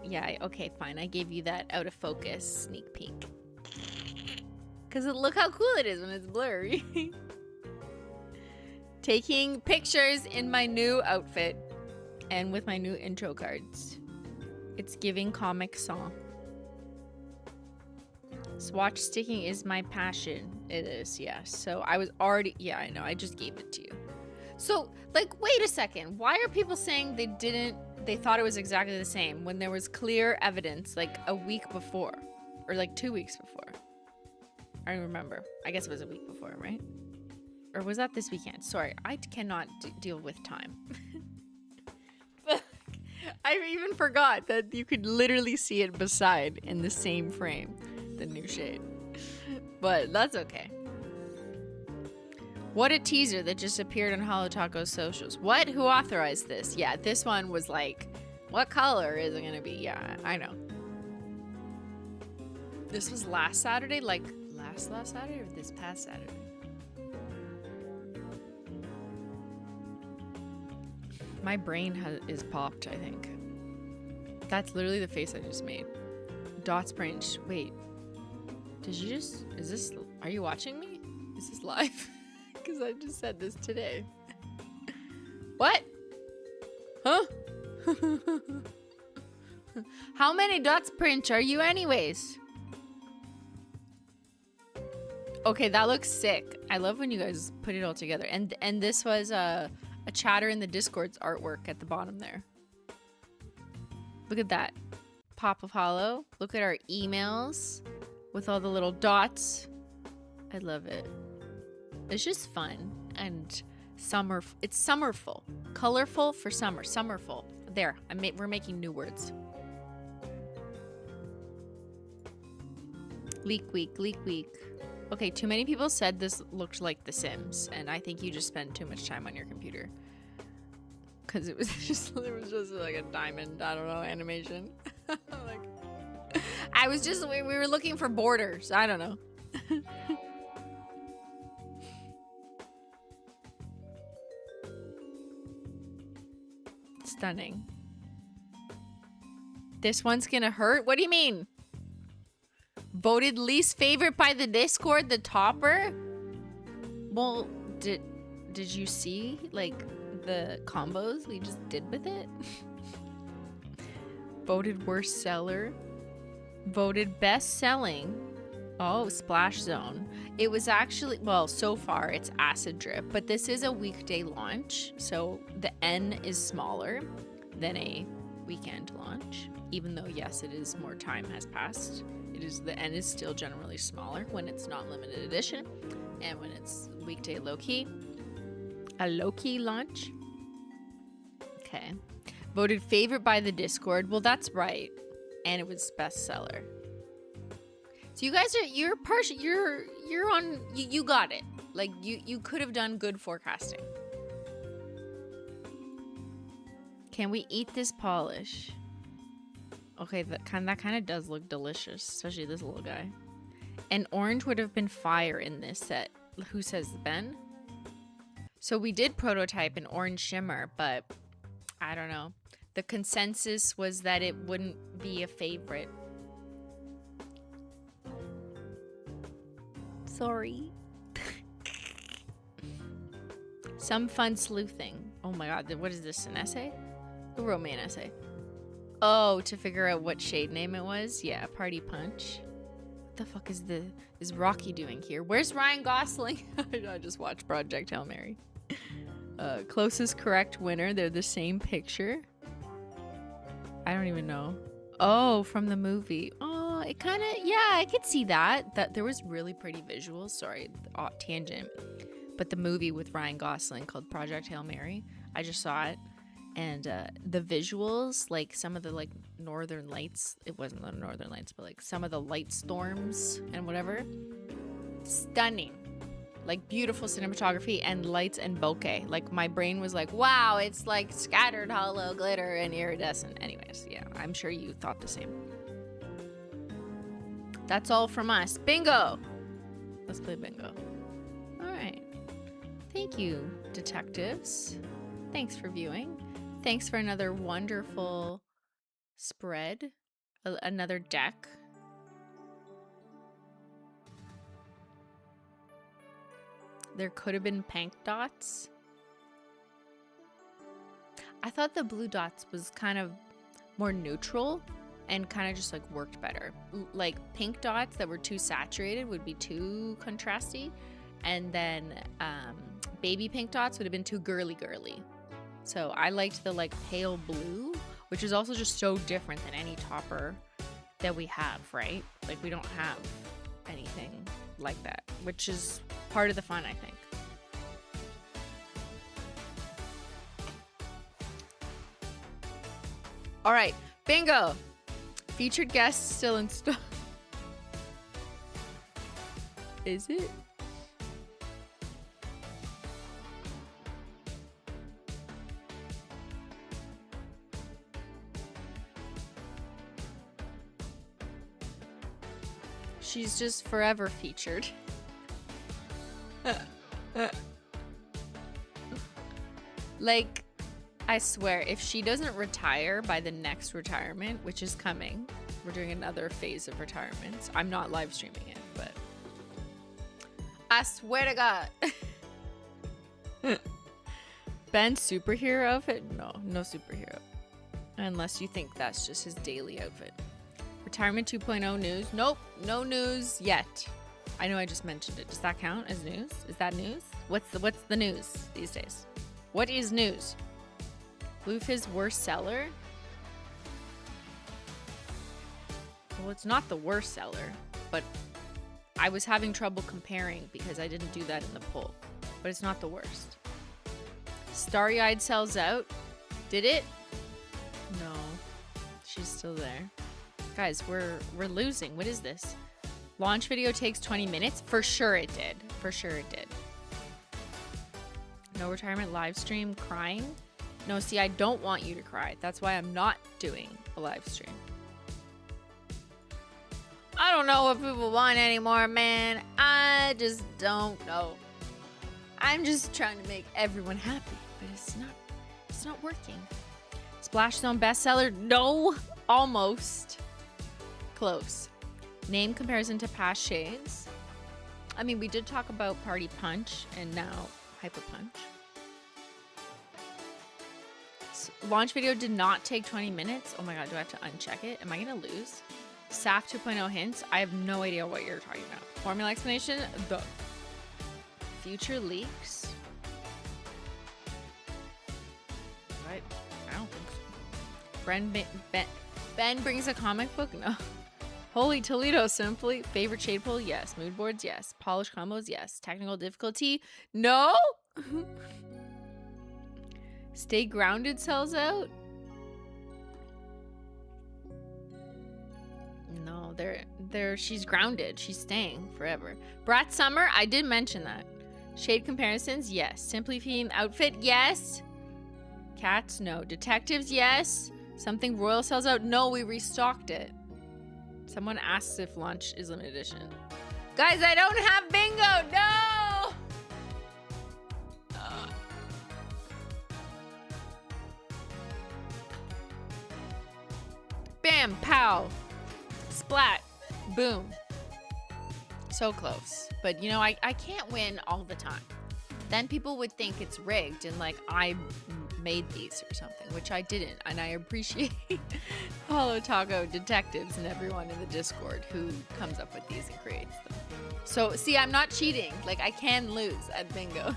yeah, okay, fine. I gave you that out of focus sneak peek. Cause look how cool it is when it's blurry. Taking pictures in my new outfit and with my new intro cards. It's giving Comic Sans. Swatch sticking is my passion. It is, yes. So I was already, yeah, I know. I just gave it to you. So, like, wait a second. Why are people saying they thought it was exactly the same when there was clear evidence like a week before or like 2 weeks before? I don't remember. I guess it was a week before, right? Or was that this weekend? Sorry, I cannot deal with time. I even forgot that you could literally see it beside in the same frame, the new shade. But that's okay. What a teaser that just appeared on Holo Taco's socials. What? Who authorized this? Yeah, this one was like, what color is it gonna be? Yeah, I know. This was last Saturday? Like last Saturday or this past Saturday? My brain is popped, I think. That's literally the face I just made. Dots branch. Wait. Did you just... Is this... Are you watching me? Is this live? Because I just said this today. What? Huh? How many dots print are you anyways? Okay, that looks sick. I love when you guys put it all together. And this was a chatter in the Discord's artwork at the bottom there. Look at that. Pop of Holo. Look at our emails with all the little dots. I love it. It's just fun and summer. It's summerful. Colorful for summer. Summerful. There. We're making new words. Leak week. Leak week. Okay, too many people said this looked like The Sims, and I think you just spend too much time on your computer. Because it was just like a diamond, I don't know, animation. Like, I was just, we were looking for borders. I don't know. Stunning. This one's gonna hurt? What do you mean? Voted least favorite by the Discord, the topper? Well, did you see, like, the combos we just did with it? Voted worst seller. Voted best selling. Oh, Splash Zone. It was actually, well, so far it's Acid Drip, but this is a weekday launch, so the N is smaller than a weekend launch, even though, yes, it is more time has passed. The N is still generally smaller when it's not limited edition, and when it's weekday low-key. A low-key launch. Okay. Voted favorite by the Discord. Well, that's right. And it was bestseller. So you guys are, you're on, you got it. Like, you could have done good forecasting. Can we eat this polish? Okay, that kind of does look delicious, especially this little guy. And orange would have been fire in this set. Who says Ben? So we did prototype an orange shimmer, but I don't know. The consensus was that it wouldn't be a favorite. Sorry. Some fun sleuthing. Oh my god, what is this, an essay? Who wrote me an essay? Oh, to figure out what shade name it was? Yeah, Party Punch. What the fuck is Rocky doing here? Where's Ryan Gosling? I just watched Project Hail Mary. Closest correct winner. They're the same picture. I don't even know. Oh, from the movie. Oh, it kind of, yeah, I could see that. That there was really pretty visuals. Sorry, tangent. But the movie with Ryan Gosling called Project Hail Mary, I just saw it. And the visuals, like some of the like northern lights, it wasn't the northern lights, but like some of the light storms and whatever, stunning. Like beautiful cinematography and lights and bokeh. Like my brain was like, wow, it's like scattered hollow glitter and iridescent. Anyways, yeah, I'm sure you thought the same. That's all from us. Bingo! Let's play bingo. All right. Thank you, detectives. Thanks for viewing. Thanks for another wonderful spread. Another deck. There could have been pink dots. I thought the blue dots was kind of more neutral. and kind of just like worked better. Like pink dots that were too saturated would be too contrasty, and then baby pink dots would have been too girly. So I liked the like pale blue, which is also just so different than any topper that we have, right? Like we don't have anything like that, which is part of the fun, I think. All right, bingo. Featured guest still in stock. Is it? She's just forever featured. Like, I swear, if she doesn't retire by the next retirement, which is coming, we're doing another phase of retirements. I'm not live streaming it, but I swear to God. Ben's superhero outfit? No superhero. Unless you think that's just his daily outfit. Retirement 2.0 news? Nope, no news yet. I know I just mentioned it. Does that count as news? Is that news? What's the news these days? What is news? Blue Fizz worst seller? Well, it's not the worst seller, but I was having trouble comparing because I didn't do that in the poll. But it's not the worst. Starry Eyed sells out. Did it? No. She's still there. Guys, we're losing. What is this? Launch video takes 20 minutes? For sure it did. For sure it did. No retirement live stream crying? No, see, I don't want you to cry. That's why I'm not doing a live stream. I don't know what people want anymore, man. I just don't know. I'm just trying to make everyone happy, but it's not working. Splash Zone bestseller? No, almost. Close. Name comparison to past shades. I mean, we did talk about Party Punch and now Hyper Punch. Launch video did not take 20 minutes. Oh my God, do I have to uncheck it? Am I gonna lose? SAF 2.0 hints. I have no idea what you're talking about. Formula explanation. The future leaks. Right? I don't think so. Ben brings a comic book. No. Holy Toledo, simply. Favorite shade pool? Yes. Mood boards? Yes. Polish combos? Yes. Technical difficulty? No. Stay grounded sells out? No, she's grounded. She's staying forever. Brat Summer? I did mention that. Shade comparisons? Yes. Simply theme outfit? Yes. Cats? No. Detectives? Yes. Something royal sells out? No, we restocked it. Someone asks if launch is limited edition. Guys, I don't have bingo. No. Bam, pow, splat, boom. So close. But you know, I can't win all the time. Then people would think it's rigged and like I made these or something, which I didn't. And I appreciate Holo Taco detectives and everyone in the Discord who comes up with these and creates them. So see, I'm not cheating. Like I can lose at bingo.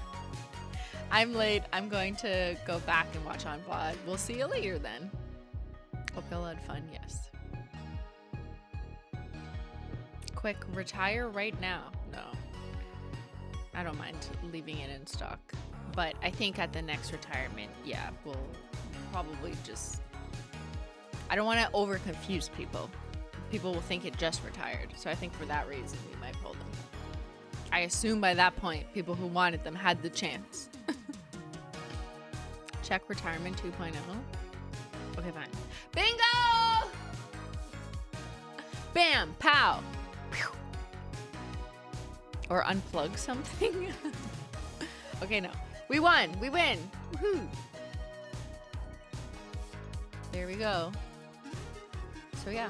I'm late. I'm going to go back and watch on VOD. We'll see you later then. Hope y'all had fun. Yes. Quick, retire right now. No. I don't mind leaving it in stock. But I think at the next retirement, yeah, we'll probably just... I don't want to over confuse people. People will think it just retired. So I think for that reason, we might pull them. I assume by that point, people who wanted them had the chance. Check retirement 2.0. Okay, fine. Bingo! Bam! Pow! Pew. Or unplug something. Okay, no. We won! We win! Woohoo! There we go. So yeah.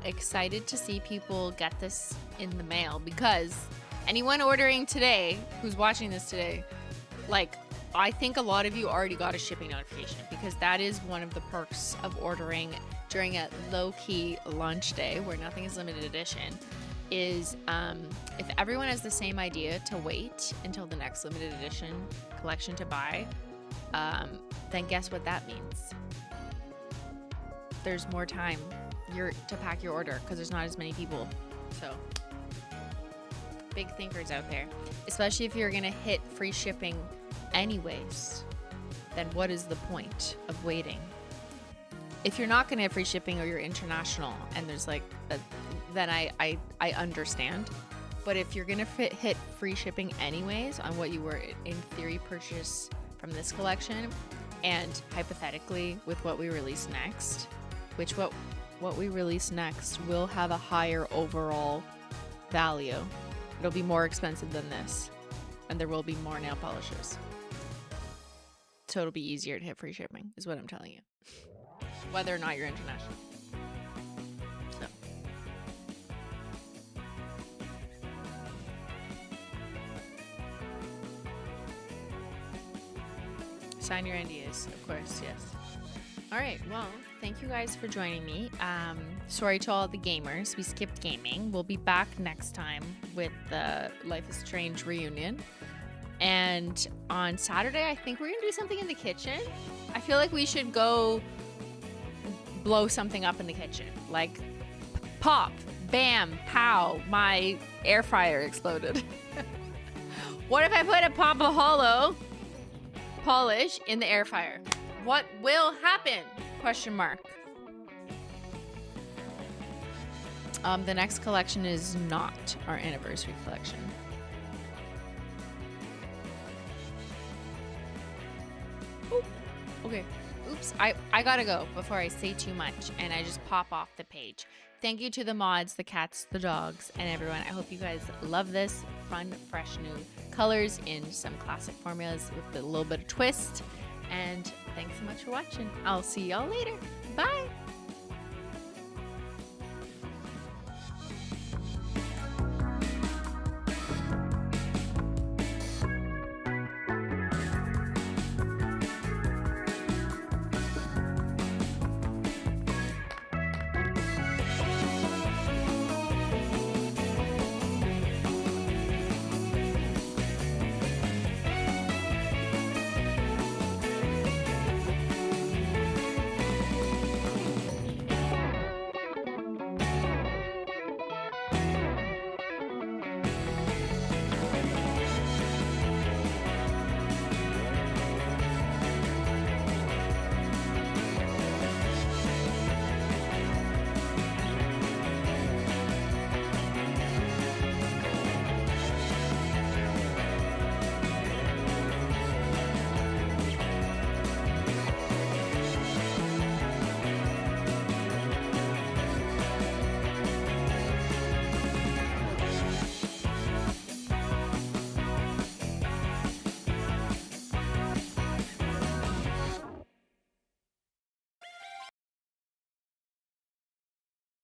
Excited to see people get this in the mail because anyone ordering today, who's watching this today, like, I think a lot of you already got a shipping notification because that is one of the perks of ordering during a low-key launch day where nothing is limited edition is if everyone has the same idea to wait until the next limited edition collection to buy, then guess what that means? There's more time to pack your order because there's not as many people. So big thinkers out there, especially if you're gonna hit free shipping anyways, then what is the point of waiting? If you're not gonna hit free shipping or you're international and there's like then I understand. But if you're gonna hit free shipping anyways on what you were in theory purchase from this collection, and hypothetically with what we release next, which what we release next will have a higher overall value. It'll be more expensive than this, and there will be more nail polishes. So it'll be easier to hit free shipping, is what I'm telling you. Whether or not you're international. So. Sign your NDAs, of course, yes. All right, well, thank you guys for joining me. Sorry to all the gamers. We skipped gaming. We'll be back next time with the Life is Strange reunion. And on Saturday, I think we're going to do something in the kitchen. I feel like we should go blow something up in the kitchen. Like, pop, bam, pow, my air fryer exploded. What if I put a Pop of Holo polish in the air fryer? What will happen? Question mark. The next collection is not our anniversary collection. Oop. Okay. Oops. I gotta go before I say too much and I just pop off the page. Thank you to the mods, the cats, the dogs, and everyone. I hope you guys love this fun, fresh, new colors in some classic formulas with a little bit of twist. And thanks so much for watching. I'll see y'all later. Bye.